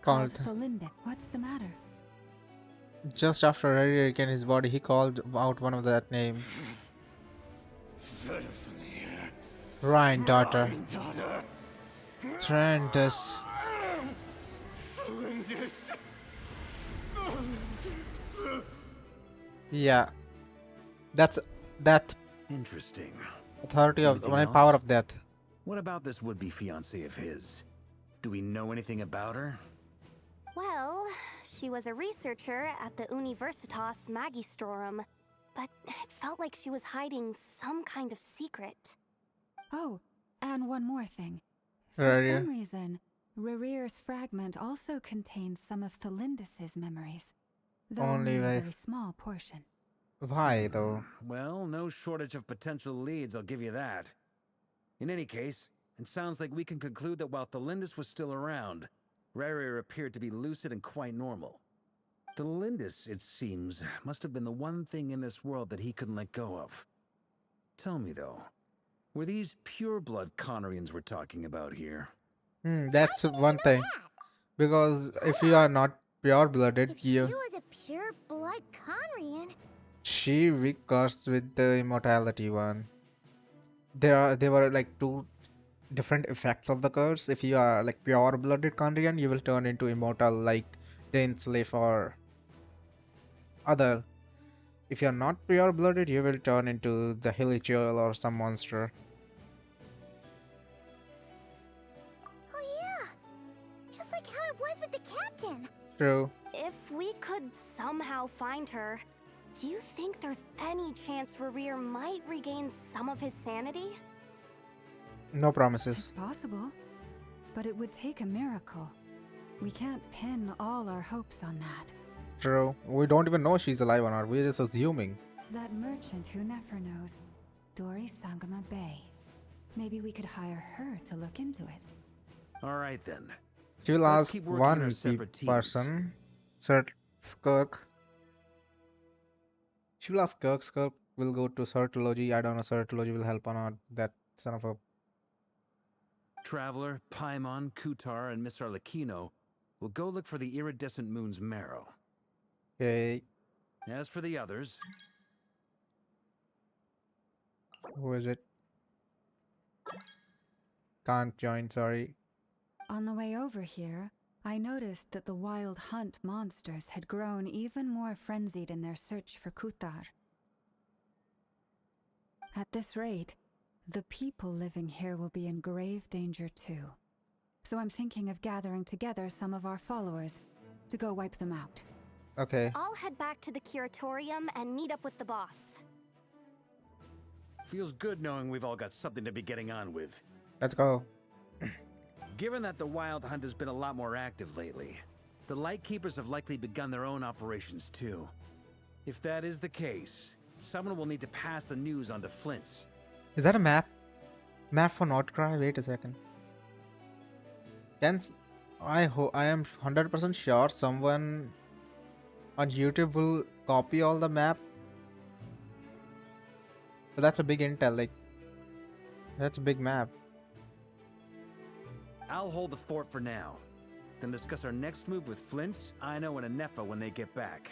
called Thalinde. What's the matter? Just after Rary regained his body, he called out one of that name. Rhine daughter. Trendus. Yeah, that's that. Interesting. Authority of Anything else? power of death. What about this would-be fiancée of his? Do we know anything about her? Well, she was a researcher at the Universitas Magistrorum, but it felt like she was hiding some kind of secret. Oh, and one more thing. For Rerir. some reason, Rerir's fragment also contains some of Thalindis's memories, though Only only a by- very small portion. Why though? Well, no shortage of potential leads, I'll give you that. In any case, it sounds like we can conclude that while Thalindis was still around, Rerir appeared to be lucid and quite normal. Thalindis, it seems, must have been the one thing in this world that he couldn't let go of. Tell me though, were these pure-blood Conrians we're talking about here? That's one thing. Because if you are not pure-blooded, She you was a pure blood Conrian. she we cursed with the immortality one. There were like two different effects of the curse. If you are like pure-blooded Kandrian, you will turn into immortal like Dainsleif or other. If you are not pure-blooded, you will turn into the Hilichurl or some monster. Oh yeah, just like how it was with the captain. True. If we could somehow find her, do you think there's any chance Rerir might regain some of his sanity? No promises. It's possible, but it would take a miracle. We can't pin all our hopes on that. True. We don't even know she's alive or not. We're just assuming. That merchant who never knows, Dori Sangama Bay. Maybe we could hire her to look into it. All right then. She will Let's ask keep working our one separate teams. person, Sir Skirk. She will ask Kirk. Kirk will go to Certology. I don't know Certology will help or not. That son of a... Traveler, Paimon, Kutar, and Miss Arlecchino will go look for the iridescent moon's marrow. Okay. As for the others... Who is it? Can't join, sorry. On the way over here, I noticed that the wild hunt monsters had grown even more frenzied in their search for Kutar. At this rate, the people living here will be in grave danger too. So I'm thinking of gathering together some of our followers to go wipe them out. Okay. I'll head back to the curatorium and meet up with the boss. Feels good knowing we've all got something to be getting on with. Let's go. Given that the Wild Hunt has been a lot more active lately, the Lightkeepers have likely begun their own operations too. If that is the case, someone will need to pass the news on to Flint's. Is that a map? Map for North Krai? Wait a second. I am 100% sure someone on YouTube will copy all the map. But that's a big intel, like that's a big map. I'll hold the fort for now, then discuss our next move with Flint's, Ino, and Anefa when they get back.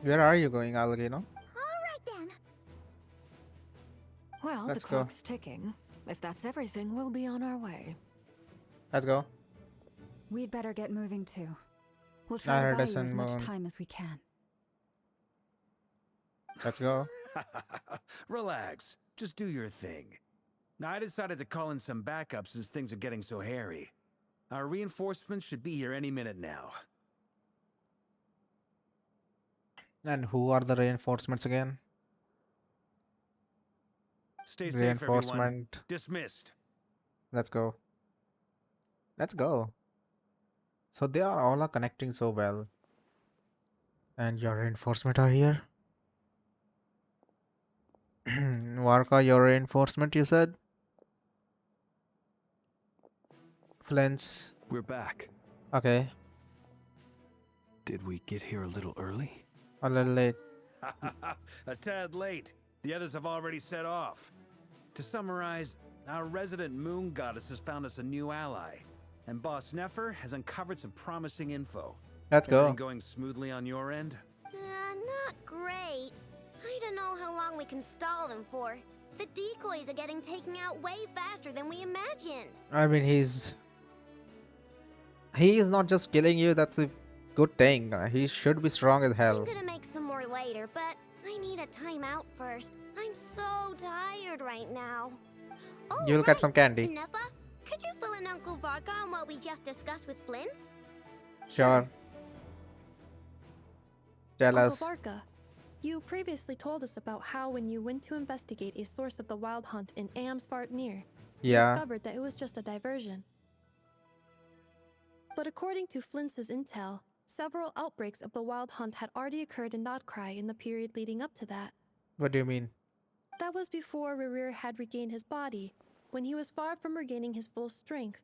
Where are you going, Algino? Alright then. Well, Let's the go. clock's ticking. If that's everything, we'll be on our way. Let's go. We'd better get moving too. We'll try to buy you as much time as we can. Let's go. Relax. Just do your thing. I decided to call in some backup since things are getting so hairy. Our reinforcements should be here any minute now. And who are the reinforcements again? Stay safe, everyone. Reinforcement. Dismissed. Let's go. Let's go. So they are all connecting so well. And your reinforcement are here? Varka, your reinforcement, you said? Flint's. We're back. Okay. Did we get here a little early? A little late. A tad late. The others have already set off. To summarize, our resident moon goddess has found us a new ally, and Boss Nefer has uncovered some promising info. Let's go. Everything going smoothly on your end? Not great. I don't know how long we can stall them for. The decoys are getting taken out way faster than we imagined. I mean, he is not just killing you, that's a good thing. He should be strong as hell. I'm gonna make some more later, but I need a timeout first. I'm so tired right now. Oh, You'll get some candy. Nefa, could you fill in Uncle Varka on what we just discussed with Flint's? Sure. Tell Uncle us. Varka, you previously told us about how when you went to investigate a source of the Wild Hunt in Amsvartnir, you discovered that it was just a diversion. But according to Flint's intel, several outbreaks of the Wild Hunt had already occurred in Nodkrai in the period leading up to that. What do you mean? That was before Rerir had regained his body, when he was far from regaining his full strength.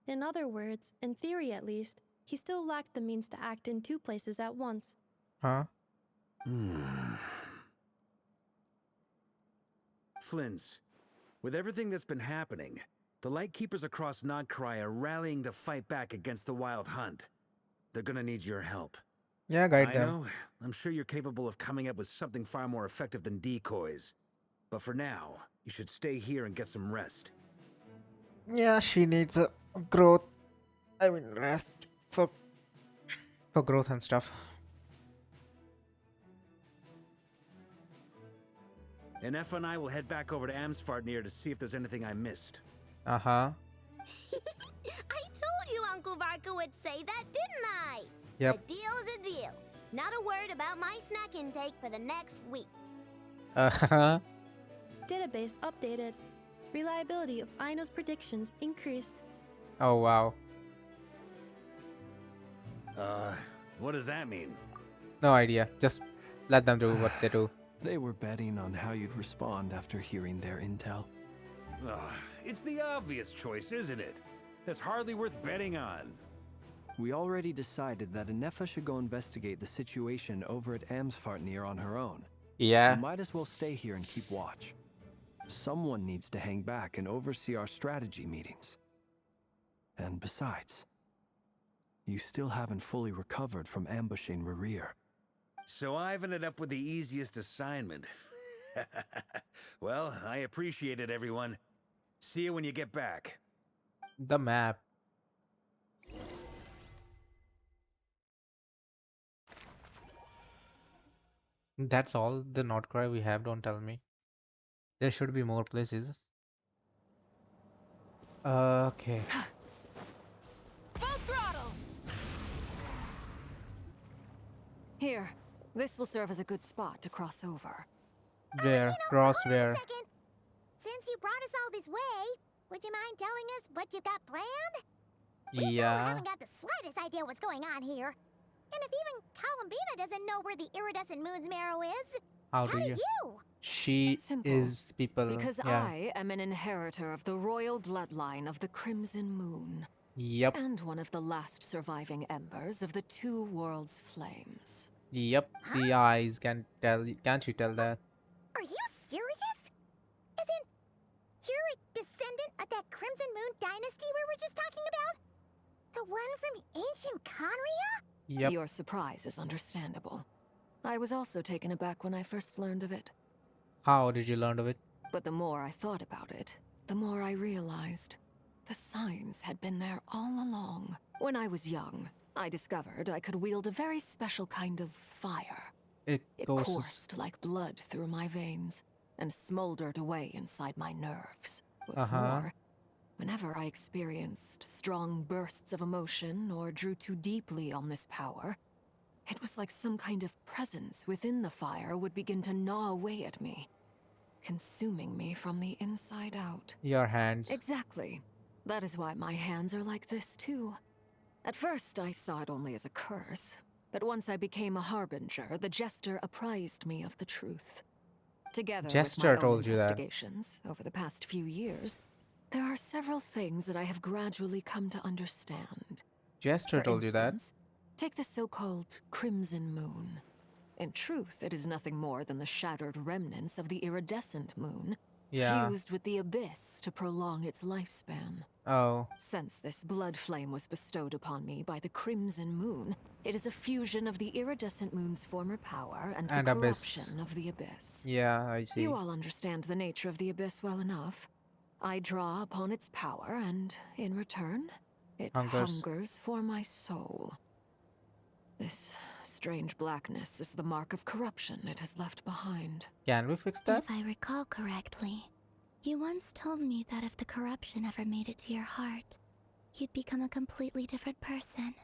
In other words, in theory at least, he still lacked the means to act in two places at once. Huh? Flint's, with everything that's been happening, the Lightkeepers across Nodkrai are rallying to fight back against the Wild Hunt. They're gonna need your help. Yeah, guide I them. know, I'm sure you're capable of coming up with something far more effective than decoys. But for now, you should stay here and get some rest. Yeah, she needs a growth. I mean, rest for growth and stuff. Anefa and I will head back over to Amsvartnir to see if there's anything I missed. Uh-huh. I told you Uncle Varka would say that, didn't I? Yep. A deal is a deal. Not a word about my snack intake for the next week. Uh-huh. Database updated. Reliability of Ino's predictions increased. Oh, wow. What does that mean? No idea. Just let them do what they do. They were betting on how you'd respond after hearing their intel. It's the obvious choice, isn't it? That's hardly worth betting on. We already decided that Anefa should go investigate the situation over at Amsvartnir on her own. You Yeah. might as well stay here and keep watch. Someone needs to hang back and oversee our strategy meetings. And besides, you still haven't fully recovered from ambushing Rerir. So I've ended up with the easiest assignment. Well, I appreciate it, everyone. See you when you get back. The map. That's all the Nordcry we have, don't tell me. There should be more places. Okay. Full throttle! Here, this will serve as a good spot to cross over. Where? Cross where? Second. Since you brought us all this way, would you mind telling us what you got planned? We still Yeah. haven't got the slightest idea what's going on here. And if even Columbina doesn't know where the iridescent moon's marrow is, How do you? She Simple. is people. Because Yeah. I am an inheritor of the royal bloodline of the Crimson Moon. Yep. And one of the last surviving embers of the two worlds' flames. Yep. The eyes can tell. Can't you tell that? Are you serious? As in, you're a descendant of that Crimson Moon dynasty we were just talking about? The one from ancient Conria? Yep. Your surprise is understandable. I was also taken aback when I first learned of it. How did you learn of it? But the more I thought about it, the more I realized the signs had been there all along. When I was young, I discovered I could wield a very special kind of fire. It It goes. coursed like blood through my veins and smoldered away inside my nerves. What's more, whenever I experienced strong bursts of emotion or drew too deeply on this power, it was like some kind of presence within the fire would begin to gnaw away at me, consuming me from the inside out. Your hands. Exactly. That is why my hands are like this too. At first, I saw it only as a curse, but once I became a harbinger, the Jester apprised me of the truth. Together Jester with my own told you that. investigations over the past few years, there are several things that I have gradually come to understand. Jester For told you that. instance, take the so-called Crimson Moon. In truth, it is nothing more than the shattered remnants of the iridescent moon, Yeah. fused with the abyss to prolong its lifespan. Oh. Since this blood flame was bestowed upon me by the Crimson Moon, it is a fusion of the iridescent moon's former power and the Abyss. corruption of the abyss. Yeah, I see. You all understand the nature of the abyss well enough. I draw upon its power, and in return, it hungers for my soul. This strange blackness is the mark of corruption it has left behind. Can we fix that? If I recall correctly, you once told me that if the corruption ever made it to your heart, you'd become a completely different person.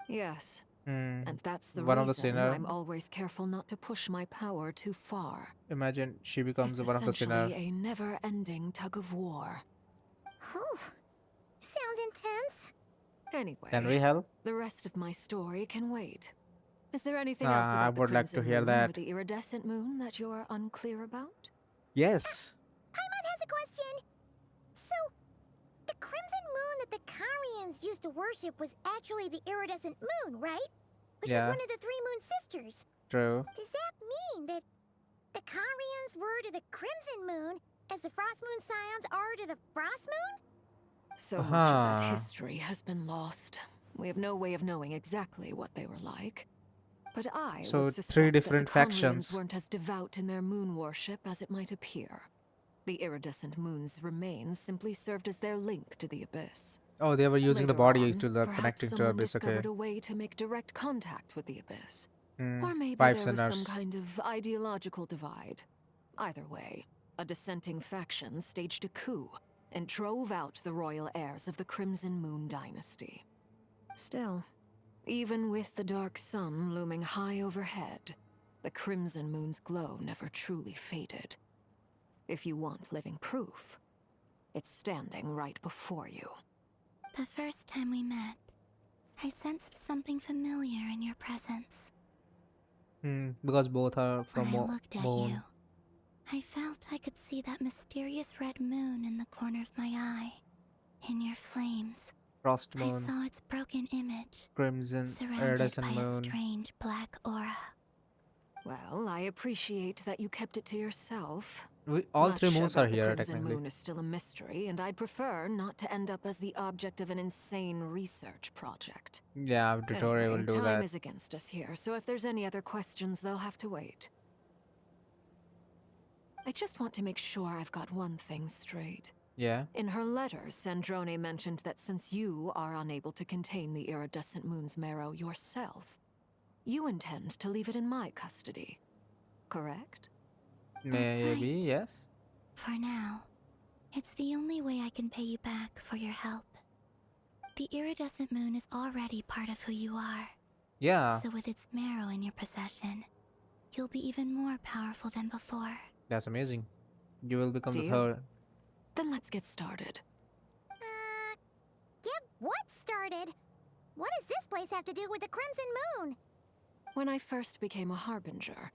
Yes. Hmm. And that's the One of the reason sinner. I'm always careful not to push my power too far. Imagine she becomes It's one of the sinner. essentially a never-ending tug of war. Oh, sounds intense. Anyway, Can we help? the rest of my story can wait. Is there anything else about I the would like to Crimson hear Moon that. or the iridescent moon that you're unclear about? Yes. Paimon has a question. So, the Crimson Moon that the Karians used to worship was actually the iridescent moon, right? Which is one of the three moon sisters. True. Does that mean that the Karians were to the Crimson Moon as the Frost Moon Scions are to the Frost Moon? So much of that history has been lost. We have no way of knowing exactly what they were like. But I So would suspect three different that the Conrians factions. weren't as devout in their moon worship as it might appear. The iridescent moon's remains simply served as their link to the abyss. Oh, they were using the Later body on, to the perhaps connecting to someone abyss. Okay. discovered a way to make direct contact with the abyss. Or maybe Five there was some sinners. kind of ideological divide. Either way, a dissenting faction staged a coup and drove out the royal heirs of the Crimson Moon dynasty. Still, even with the dark sun looming high overhead, the Crimson Moon's glow never truly faded. If you want living proof, it's standing right before you. The first time we met, I sensed something familiar in your presence. Because both are from When I looked at moon. you, I felt I could see that mysterious red moon in the corner of my eye. In your flames, Frost I moon. saw its broken image, Crimson. surrounded Iridescent by a moon. strange black aura. Well, I appreciate that you kept it to yourself. All Much three moons are about the here Crimson technically. Moon is still a mystery, and I'd prefer not to end up as the object of an insane research project. Yeah, tutorial will Anyway, do time that. is against us here, so if there's any other questions, they'll have to wait. I just want to make sure I've got one thing straight. Yeah. In her letter, Sandrone mentioned that since you are unable to contain the iridescent moon's marrow yourself, you intend to leave it in my custody. Correct? Maybe, right. yes. For now, it's the only way I can pay you back for your help. The iridescent moon is already part of who you are. Yeah, So with its marrow in your possession, you'll be even more powerful than before. that's amazing. You will become the Deal? third. Then let's get started. Get what started? What does this place have to do with the Crimson Moon? When I first became a harbinger,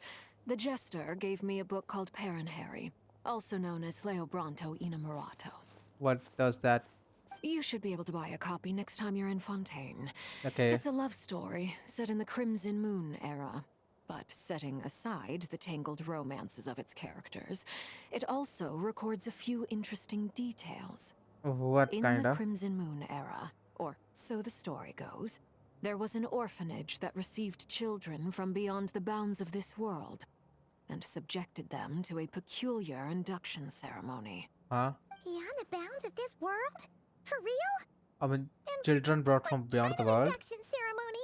the Jester gave me a book called Paranhari, also known as Leobranto Inamorato. What does that? You should be able to buy a copy next time you're in Fontaine. Okay. It's a love story set in the Crimson Moon era. But setting aside the tangled romances of its characters, it also records a few interesting details. What In kind the of? Crimson Moon era, or so the story goes, there was an orphanage that received children from beyond the bounds of this world, and subjected them to a peculiar induction ceremony. Huh? Beyond the bounds of this world? For real? I mean, children brought from beyond the world? Induction ceremony?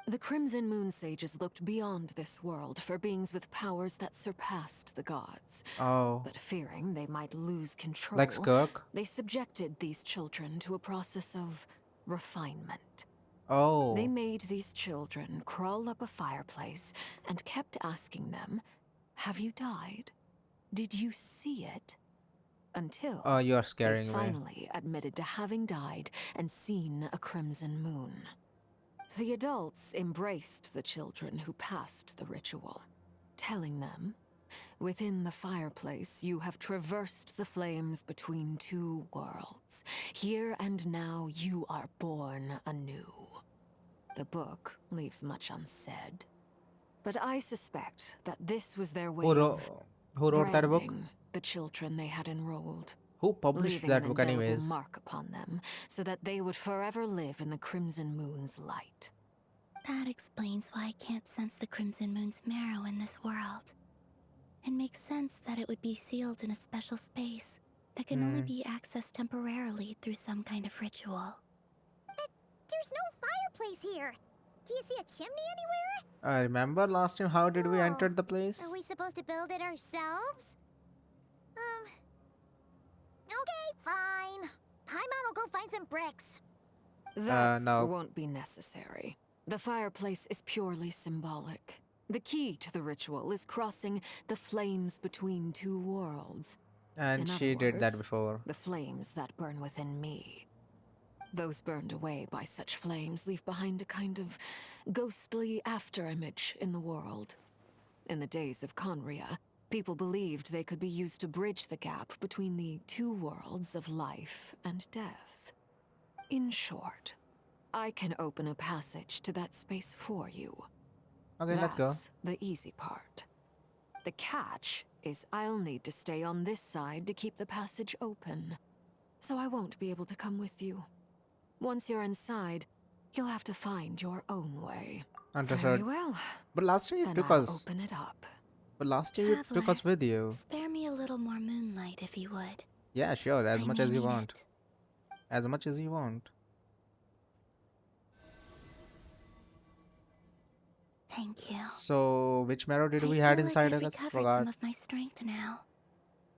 The Crimson Moon sages looked beyond this world for beings with powers that surpassed the gods. Oh. But fearing they might lose control, Like Skirk? they subjected these children to a process of refinement. Oh. They made these children crawl up a fireplace and kept asking them, "Have you died? Did you see it?" Until Oh, you are they scaring me. finally admitted to having died and seen a crimson moon. The adults embraced the children who passed the ritual, telling them, "Within the fireplace, you have traversed the flames between two worlds. Here and now, you are born anew." The book leaves much unsaid, but I suspect that this was their way Who wrote that book? branding the children they had enrolled. Who published Leaving that an book indelible anyways? mark upon them, so that they would forever live in the Crimson Moon's light. That explains why I can't sense the Crimson Moon's marrow in this world. It makes sense that it would be sealed in a special space that can only be accessed temporarily through some kind of ritual. But there's no fireplace here. Do you see a chimney anywhere? I remember last time, how did we Oh, enter the place? Are we supposed to build it ourselves? Okay, fine. Paimon will go find some bricks. That no. won't be necessary. The fireplace is purely symbolic. The key to the ritual is crossing the flames between two worlds. And In she other did that words, before. the flames that burn within me. Those burned away by such flames leave behind a kind of ghostly afterimage in the world. In the days of Conria, people believed they could be used to bridge the gap between the two worlds of life and death. In short, I can open a passage to that space for you. Okay, let's go. That's the easy part. The catch is I'll need to stay on this side to keep the passage open, so I won't be able to come with you. Once you're inside, you'll have to find your own way. Understood. Very well. But last time you Then took I'll us. open it up. But last time you took us with you. Spare me a little more moonlight if you would. Yeah, sure. As I much may as you need want. it. As much as you want. Thank you. So, which marrow did I we feel had like inside I've us? recovered Forgot. some of my strength now.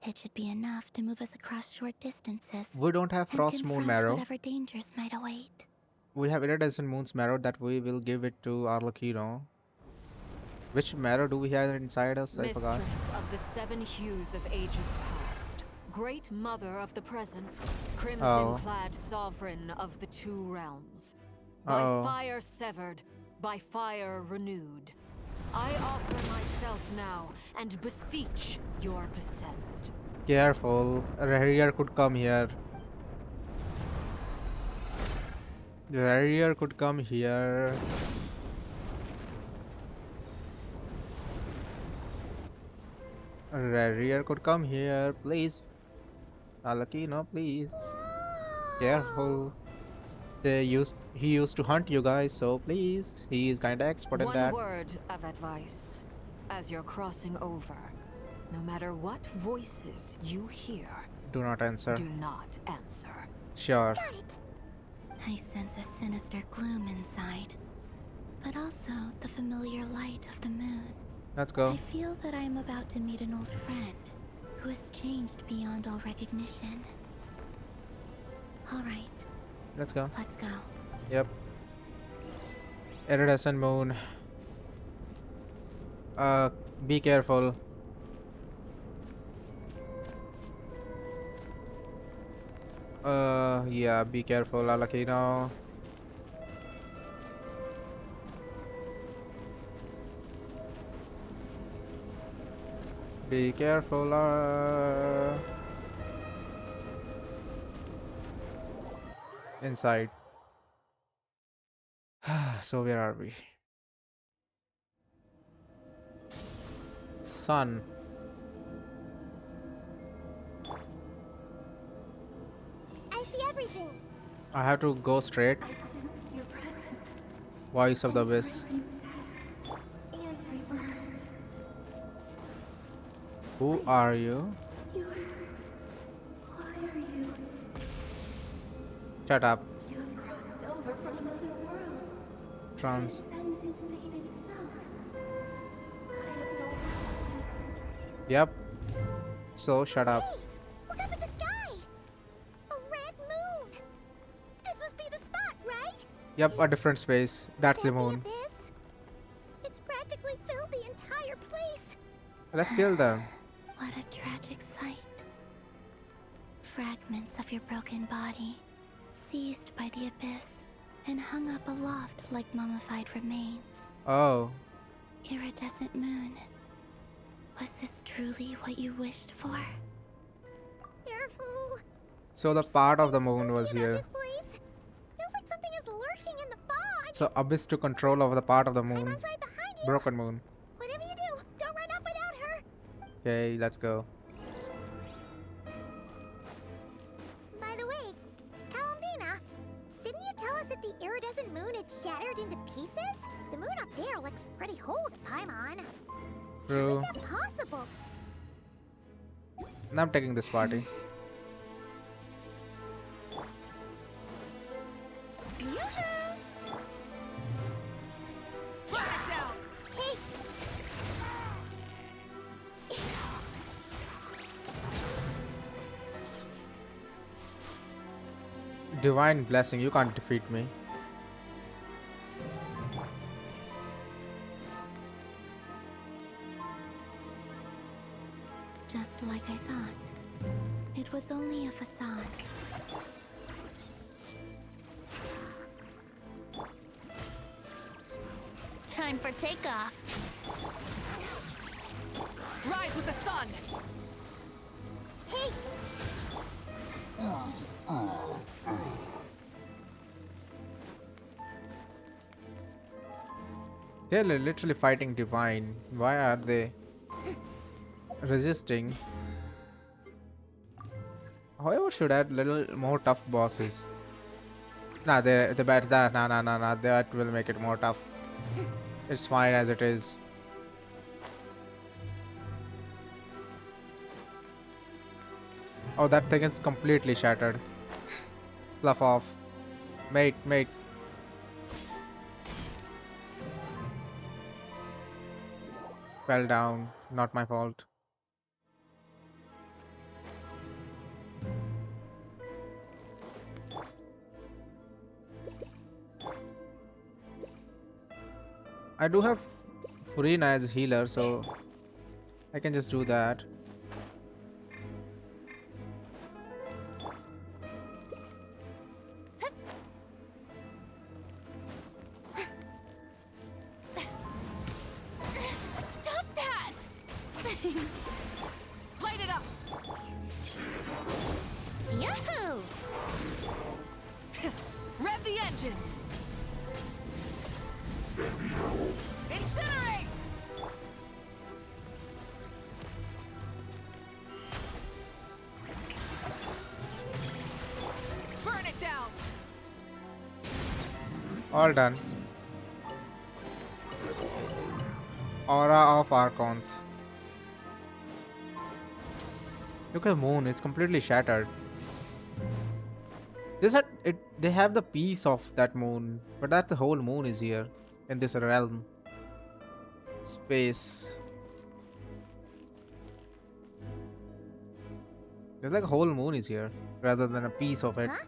It should be enough to move us across short distances We don't have and Frost Moon confront marrow. whatever dangers might await. We have Iridescent Moon's marrow that we will give it to Arlecchino. Which marrow do we have inside us? I forgot. Mistress of the seven hues of ages past, great mother of the present, crimson-clad sovereign of the two realms. By fire severed, by fire renewed. I offer myself now and beseech your descent. Careful. Rarier could come here. Rarier could come here. Rear could come here, please. Alakino, please. Careful. He used to hunt you guys, so please. He is kinda expert in One that. word of advice. As you're crossing over, no matter what voices you hear, Do not answer. do not answer. Sure. Got it. I sense a sinister gloom inside, but also the familiar light of the moon. Let's go. I feel that I am about to meet an old friend who has changed beyond all recognition. All right, Let's go. let's go. Yep. Iridescent moon. Be careful. Yeah, be careful, Alakino. Be careful, inside. So where are we? Sun. I see everything. I have to go straight. Voice of the abyss. Who are you? Shut up. Trans. Yep. So shut up. Hey, look up at the sky. A red moon. This must be the spot, right? Yep, a different space. That's the moon. Abyss? It's practically filled the entire place. Let's kill them. What a tragic sight. Fragments of your broken body, seized by the abyss, and hung up aloft like mummified remains. Oh. Iridescent moon. Was this truly what you wished for? Careful. So the part of the moon was here. This place feels like something is lurking in the fog. So Abyss took control of the part of the moon. Paimon's right behind you. Broken moon. Whatever you do, don't run off without her. Okay, let's go. By the way, Columbina, didn't you tell us that the iridescent moon had shattered into pieces? The moon up there looks pretty whole to Paimon. True. How is that possible? Now I'm taking this party. Hey! Divine blessing, you can't defeat me. Just like I thought. It was only a facade. Time for takeoff. Rise with the sun! Hey! They're literally fighting Divine. Why are they resisting? However, should add little more tough bosses. Nah, the bad that nah. That will make it more tough. It's fine as it is. Oh, that thing is completely shattered. Fluff off. Mate. Fell down. Not my fault. I do have Furina as healer, so I can just do that. Stop that! Light it up! Yahoo! Rev the engines! Incinerate! All done. Aura of Archons. Look at the moon, it's completely shattered. They have the piece of that moon, but that the whole moon is here in this realm. Space. There's like a whole moon is here rather than a piece of it. Huh?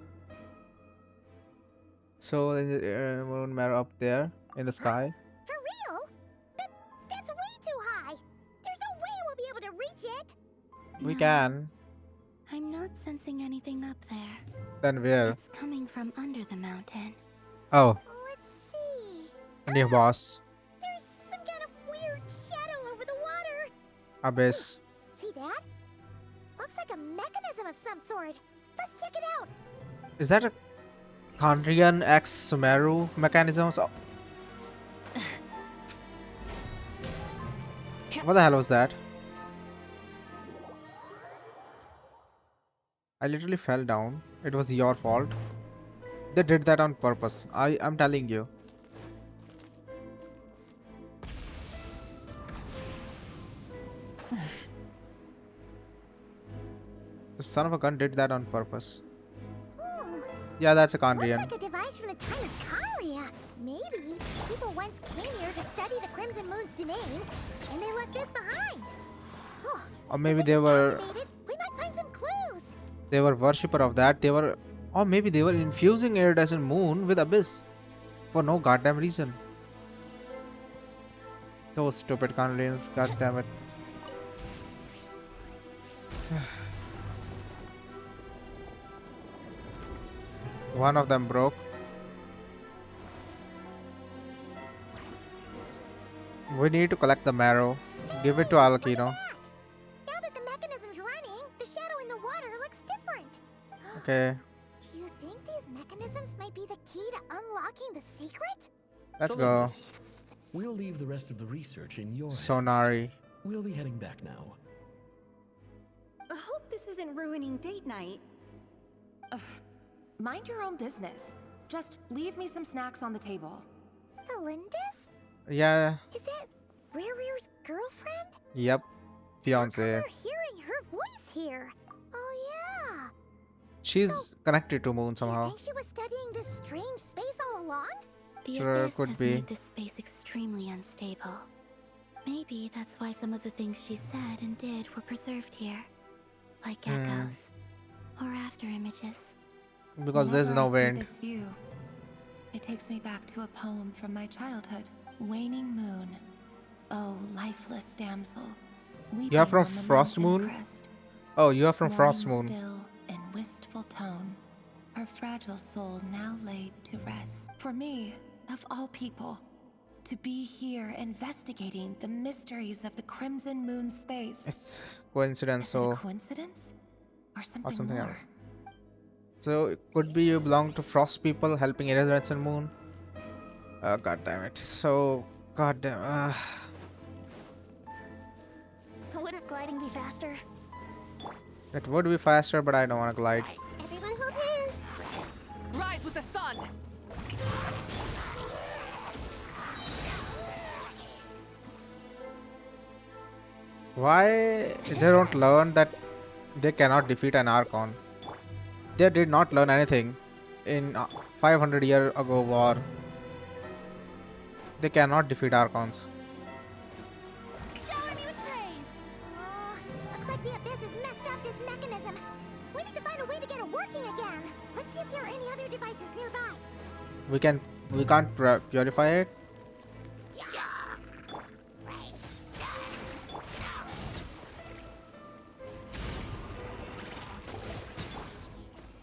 So the moon mirror up there in the sky. For real? That's way too high. There's no way we'll be able to reach it. We No, can. I'm not sensing anything up there. Then where? It's coming from under the mountain. Oh, Let's see. new boss. There's some kind of weird shadow over the water. Abyss. See that? Looks like a mechanism of some sort. Let's check it out. Is that a Kandrian X Sumeru mechanisms? Oh. What the hell was that? I literally fell down. It was your fault. They did that on purpose. I'm telling you. The son of a gun did that on purpose. Yeah, that's a Kandrian. Looks like a device from the time of Talia. Maybe people once came here to study the Crimson Moon's domain, and they left this behind. Oh, Or maybe if they it's were activated, we might find some clues. worshipper of that. Or maybe they were infusing iridescent moon with abyss for no goddamn reason. Those stupid Kandrians, goddamn it. One of them broke. We need to collect the marrow. Give it to Alakino. Now that the mechanism's running, the shadow in the water looks different. Okay, Do you think these mechanisms might be the key to unlocking the secret? let's go. We'll leave the rest of the research in your hands. Sonari. We'll be heading back now. I hope this isn't ruining date night. Ugh. Mind your own business. Just leave me some snacks on the table. Elindis? Yeah, Is that Rear's girlfriend? yep. Fiance. We're hearing her voice here. Oh yeah. She's connected to Moon Do you somehow. think she was studying this strange space all along? The Sure, abyss could has be. made this space extremely unstable. Maybe that's why some of the things she said and did were preserved here. Like echoes. Or after images. Because there's Whenever no I see wind. this view, it takes me back to a poem from my childhood. Waning moon, oh lifeless damsel. You are from weeping on the Frost mountain Moon? crest, Oh, you are from Frost mourning Moon. Still in wistful tone, her fragile soul now laid to rest. For me, of all people, to be here investigating the mysteries of the Crimson Moon space. It's coincidence, Is it a so coincidence? Or something, something more? else. So it could be you belong to Frost people helping Iridescent Moon. God damn it. So goddamn. Wouldn't gliding be faster? It would be faster, but I don't want to glide. Everyone hold hands. Rise with the sun! Why they don't learn that they cannot defeat an Archon? They did not learn anything in 500 year ago war. They cannot defeat Archons. Shower me with praise. Looks like the abyss has messed up this mechanism. We need to find a way to get it working again. Let's see if there are any other devices nearby. We can't purify it.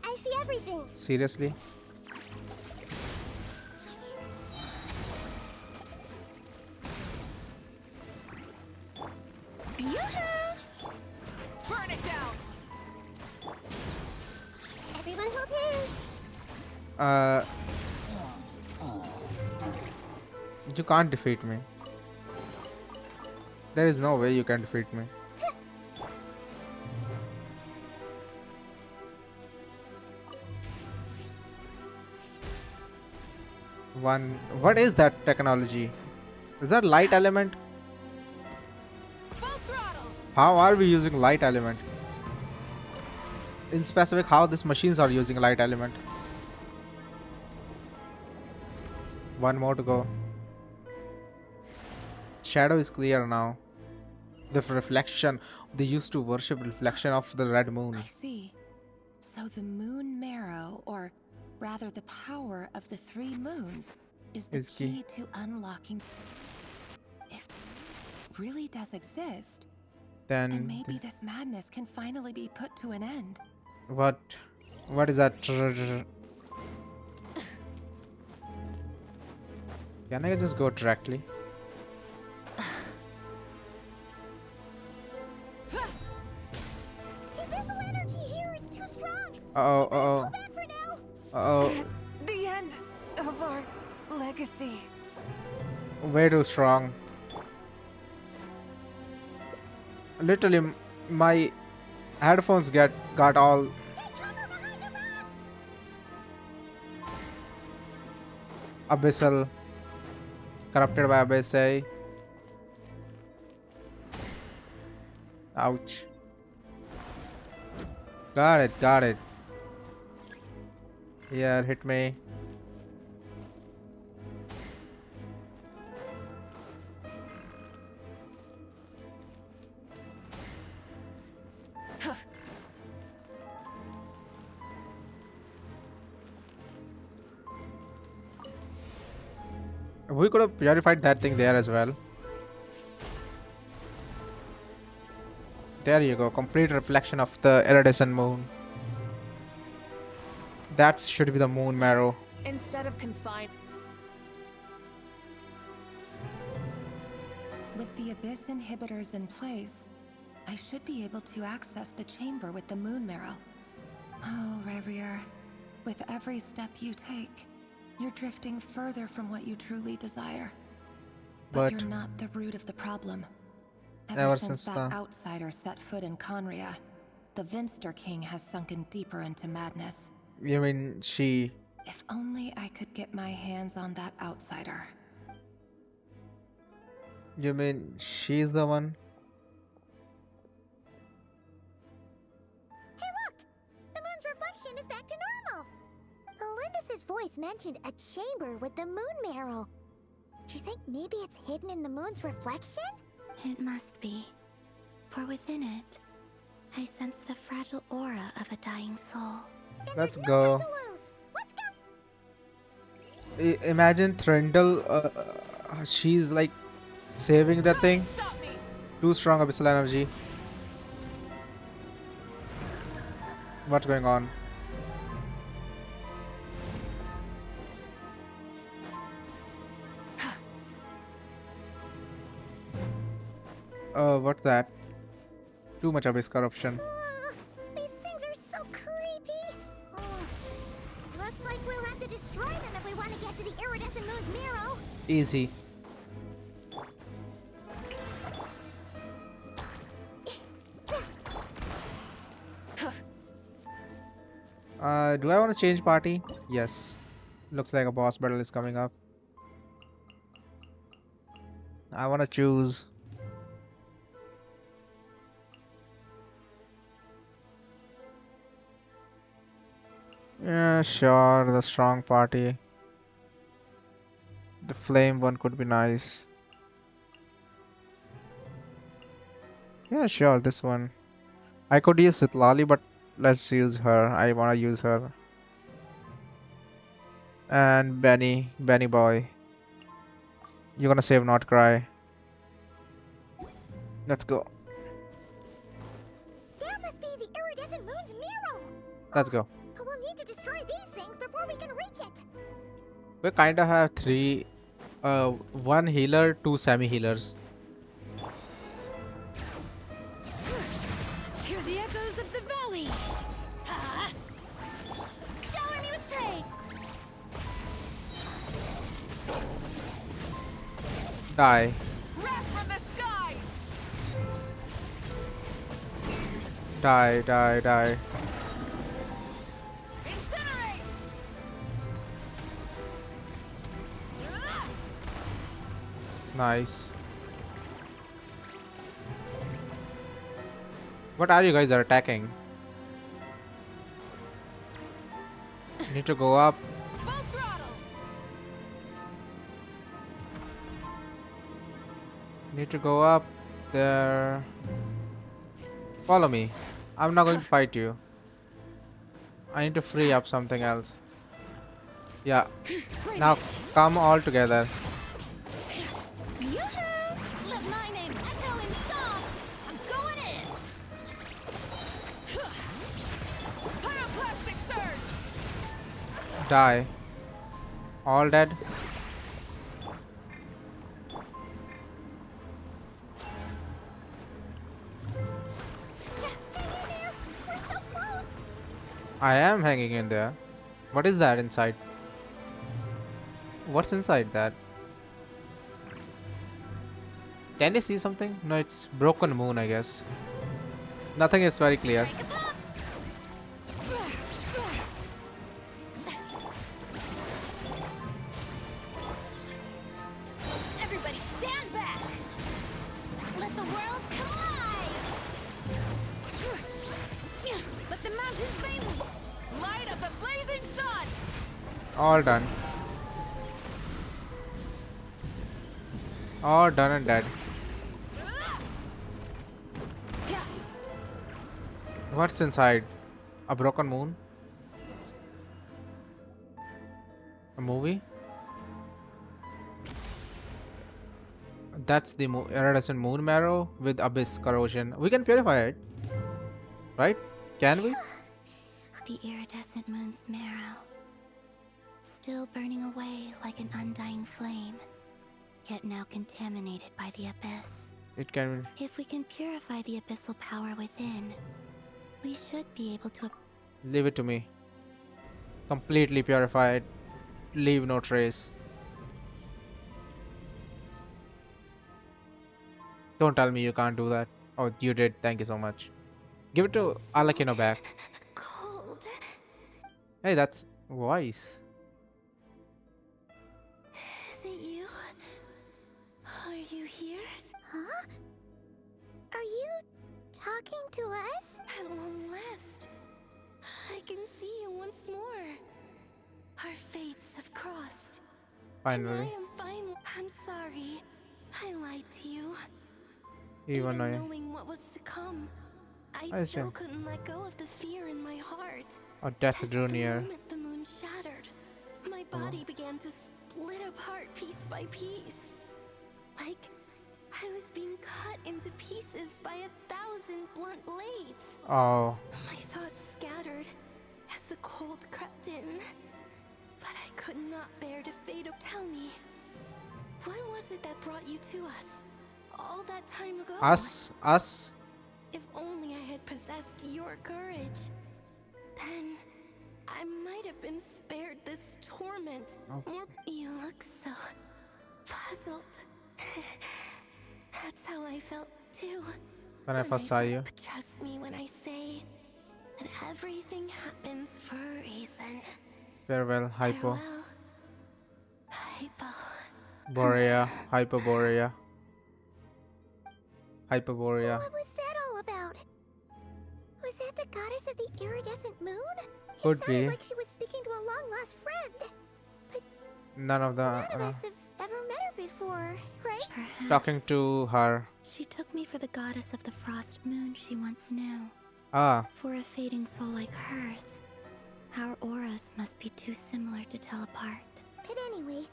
I see everything. Seriously? Burn it down! Everyone hold hands. You can't defeat me. There is no way you can defeat me. One. What is that technology? Is that light element? How are we using light element? In specific, how these machines are using light element? One more to go. Shadow is clear now. The reflection. They used to worship reflection of the red moon. I see. So the moon marrow, or rather the power of the three moons, is the key to unlocking. If it really does exist, then maybe this madness can finally be put to an end. What? What is that? Can I just go directly? Uh-oh. The end of our legacy. Way too strong. Literally, my headphones got all. Abyssal. Corrupted by Abyss. Ouch. Got it. Yeah, hit me. We could have purified that thing there as well. There you go, complete reflection of the iridescent moon. That should be the moon marrow. Instead of confined. With the Abyss inhibitors in place, I should be able to access the chamber with the moon marrow. Oh, Revier, with every step you take, you're drifting further from what you truly desire. But you're not the root of the problem. Ever since that outsider set foot in Conria, the Vinster King has sunken deeper into madness. You mean she? If only I could get my hands on that outsider. You mean she's the one? Hey look! The moon's reflection is back to normal! Elendis's voice mentioned a chamber with the moon marrow. Do you think maybe it's hidden in the moon's reflection? It must be. For within it, I sense the fragile aura of a dying soul. Let's go. Imagine Thrindle, she's like saving the thing. Too strong abyssal energy. What's going on? What's that? Too much abyss corruption. These things are so creepy. Looks like we'll have to destroy them if we want to get to the iridescent moon's marrow. Easy. Do I want to change party? Yes. Looks like a boss battle is coming up. I want to choose. Yeah, sure, the strong party. The flame one could be nice. Yeah, sure, this one. I could use with Lolly, but let's use her. I wanna use her. And Benny boy. You're gonna save not Krai. Let's go. That must be the iridescent moon's marrow. Let's go. We'll need to destroy these things before we can reach it. We kinda have three, one healer, two semi-healers. Hear the echoes of the valley. Shower me with prey. Die. Wrath from the skies. Die. Incinerate. Nice. What are you guys are attacking? Need to go up. Need to go up there. Follow me. I'm not going to fight you. I need to free up something else. Yeah. Now come all together. Let my name echo in song. I'm going in. Pyroclastic surge. Die. All dead. I am hanging in there. What is that inside? What's inside that? Can you see something? No, it's broken moon, I guess. Nothing is very clear. Everybody stand back. Let the world collide. Let the mountains veins light up the blazing sun. All done. All done and dead. What's inside? A broken moon? A movie? That's the iridescent moon marrow with abyss corrosion. We can purify it, right? Can we? The iridescent moon's marrow, still burning away like an undying flame, yet now contaminated by the abyss. It can. If we can purify the abyssal power within, we should be able to. Leave it to me. Completely purified. Leave no trace. Don't tell me you can't do that. Oh, you did. Thank you so much. Give it to Alakino back. Cold. Hey, that's wise. Is it you? Are you here? Huh? Are you talking to us? At long last, I can see you once more. Our fates have crossed. Finally. I'm sorry. I lied to you. Even knowing what was to come, I still couldn't let go of the fear in my heart. Oh, death drew near. The moment the moon shattered, my body began to split apart piece by piece. Like I was being cut into pieces by 1,000 blunt blades. Oh. My thoughts scattered as the cold crept in. But I could not bear to fade. Tell me, what was it that brought you to us all that time ago? Us? If only I had possessed your courage, then I might have been spared this torment. You look so puzzled. That's how I felt too. When I first saw you. But trust me when I say that everything happens for a reason. Farewell, Hypo. Hypo. Borea. Hyperborea. Hyperborea. What was that all about? Was that the goddess of the iridescent moon? Could It sounded be. like she was speaking to a long-lost friend. But None of none the. of us have ever met her before, right? Perhaps Talking to her. she took me for the goddess of the frost moon she once knew. Ah. For a fading soul like hers, our auras must be too similar to tell apart. But anyway,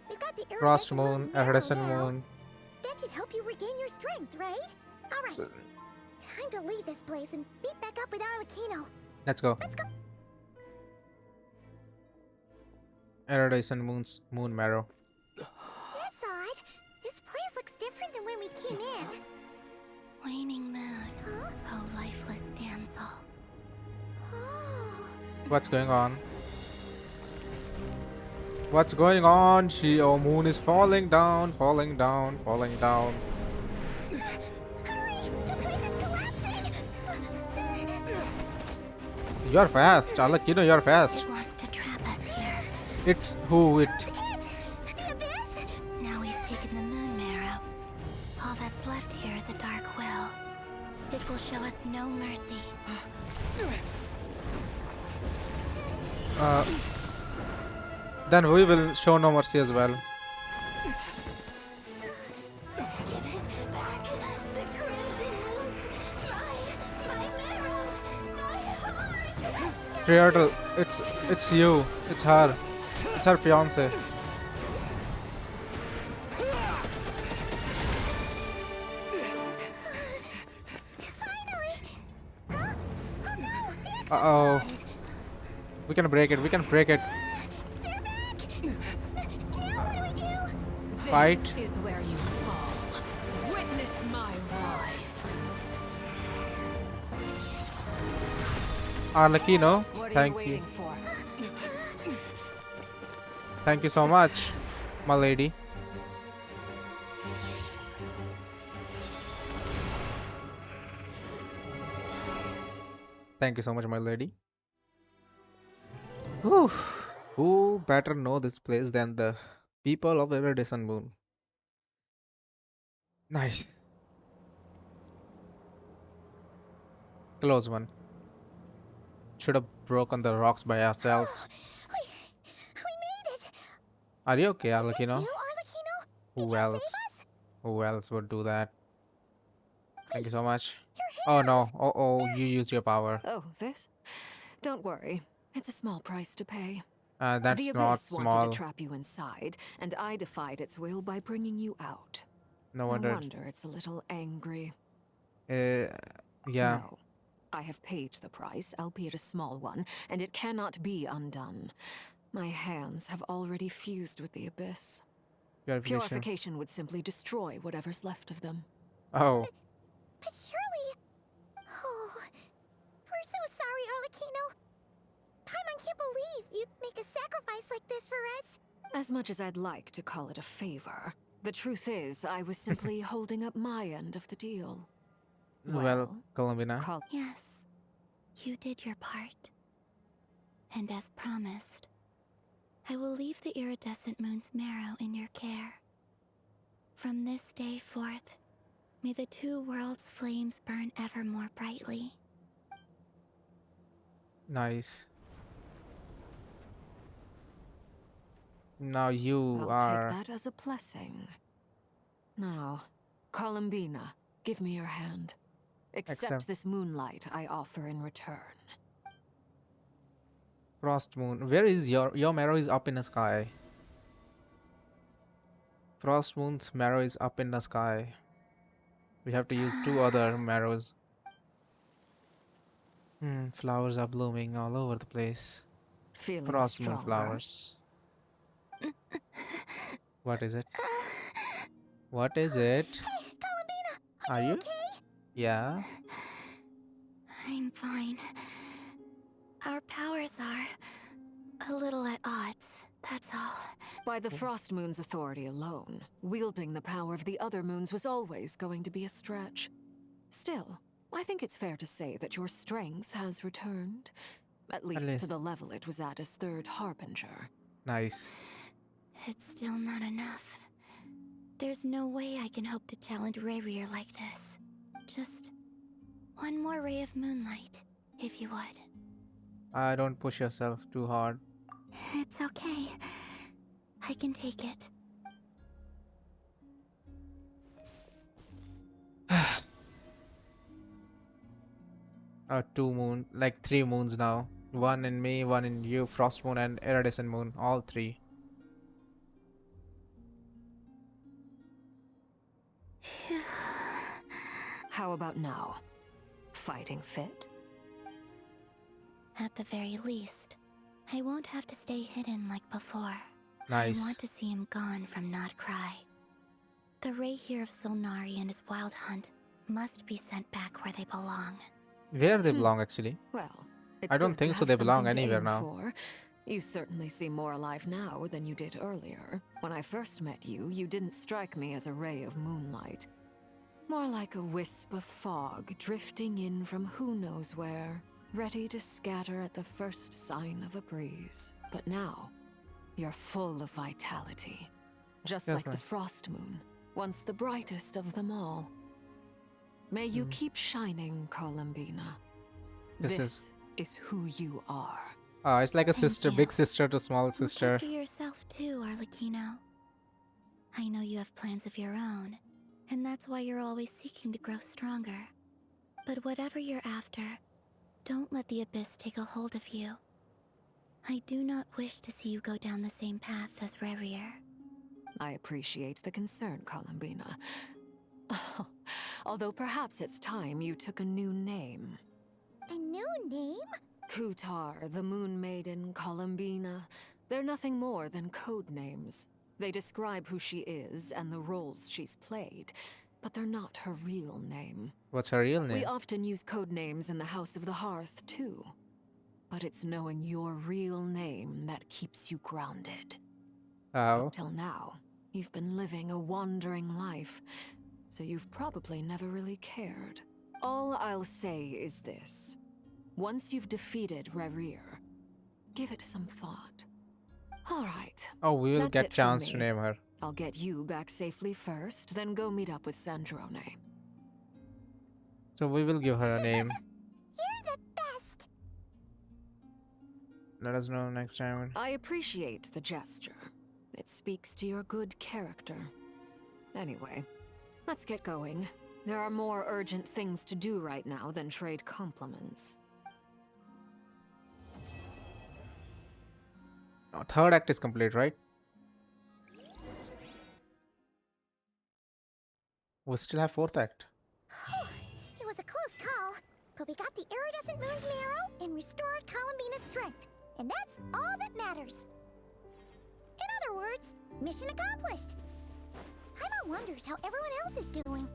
we've got the Frost iridescent moon, moon's marrow iridescent now. moon. That should help you regain your strength, right? All right. Time to leave this place and meet back up with Arlecchino. Let's go. Let's go. Iridescent moon marrow. That's odd. This place looks different than when we came in. Waning moon, Huh? oh lifeless damsel. Oh. What's going on? What's going on? Oh, moon is falling down, falling down, falling down. Hurry! The place is collapsing! You're fast. Alakino, you're fast. It wants to trap us here. It's who it. The abyss? Now we've taken the moon marrow. no mercy. Then we will show no mercy as well. Creator, it's you. It's her. It's her fiance. Uh-oh. We can break it. We can break it. Fight. This is where you fall. Witness my rise. Arlecchino, What are thank you you. waiting for? Thank you so much, my lady. Thank you so much, my lady. Whew. Who better know this place than the people of Iridescent Moon? Nice. Close one. Should have broken the rocks by ourselves. We made it! Are you okay, Was that Arlecchino? you, Arlecchino? Did Who you else? save us? Who else would do that? Thank you so much. Your Oh hands! no. Oh, you used your power. Oh, this? Don't worry. It's a small price to pay. The That's not Abyss wanted to small. trap you inside, and I defied its will by bringing you out. No No wonder. wonder it's a little angry. Yeah. No. I have paid the price, albeit a small one, and it cannot be undone. My hands have already fused with the Abyss. Purification. Purification would simply destroy whatever's left of them. Oh. But surely... Oh... We're so sorry, Arlecchino. Paimon can't believe you'd make a sacrifice like this for us. As much as I'd like to call it a favor, the truth is I was simply holding up my end of the deal. Well, Columbina. Yes, you did your part. And as promised, I will leave the iridescent moon's marrow in your care. From this day forth, may the two worlds' flames burn ever more brightly. Nice. Now you I'll are. take that as a blessing. Now, Columbina, give me your hand. Accept this moonlight I offer in return. Frost Moon. Where is your marrow is up in the sky. Frost Moon's marrow is up in the sky. We have to use two other marrows. Flowers are blooming all over the place. Feeling Frost Moon stronger? flowers. What is it? What is it? Hey, Columbina! Are you? Okay? Yeah. I'm fine. Our powers are a little at odds, that's all. By the Frost Moon's authority alone, wielding the power of the other moons was always going to be a stretch. Still, I think it's fair to say that your strength has returned. At least to the level it was at as Third Harbinger. Nice. It's still not enough. There's no way I can hope to challenge Rayrear like this. Just one more ray of moonlight, if you would. Don't push yourself too hard. It's okay. I can take it. Like 3 moons now. One in me, one in you, Frost Moon and Iridescent Moon, all 3. How about now? Fighting fit? At the very least, I won't have to stay hidden like before. Nice. I want to see him gone from Not Krai. The Rayhear of Solnari and his wild hunt must be sent back where they belong. Where they belong actually? Well, I don't think so they belong something to anywhere aim now. for. You certainly seem more alive now than you did earlier. When I first met you, you didn't strike me as a ray of moonlight. More like a wisp of fog drifting in from who knows where, ready to scatter at the first sign of a breeze. But now, you're full of vitality. Just Yes, like the ma'am. Frost Moon, once the brightest of them all. May you keep shining, Columbina. This is who you are. It's like a Thank sister, you. big sister to small Look sister. after yourself too, Arlecchino. I know you have plans of your own, and that's why you're always seeking to grow stronger. But whatever you're after, don't let the Abyss take a hold of you. I do not wish to see you go down the same path as Revrier. I appreciate the concern, Columbina. Although perhaps it's time you took a new name. A new name? Kutar, the Moon Maiden, Columbina. They're nothing more than code names. They describe who she is and the roles she's played, but they're not her real name. What's her real name? We often use code names in the House of the Hearth, too. But it's knowing your real name that keeps you grounded. Oh. Up till now, you've been living a wandering life, so you've probably never really cared. All I'll say is this. Once you've defeated Revrier, give it some thought. All right. Oh, we will That's get it from chance to me. name her. I'll get you back safely first, then go meet up with Sandrone. So we will give her a name. You're the best! Let us know next time. I appreciate the gesture. It speaks to your good character. Anyway, let's get going. There are more urgent things to do right now than trade compliments. Oh, third act is complete, right? We still have fourth act. It was a close call, but we got the iridescent moon's marrow and restored Columbina's strength. And that's all that matters. In other words, mission accomplished. Paimon wonders how everyone else is doing.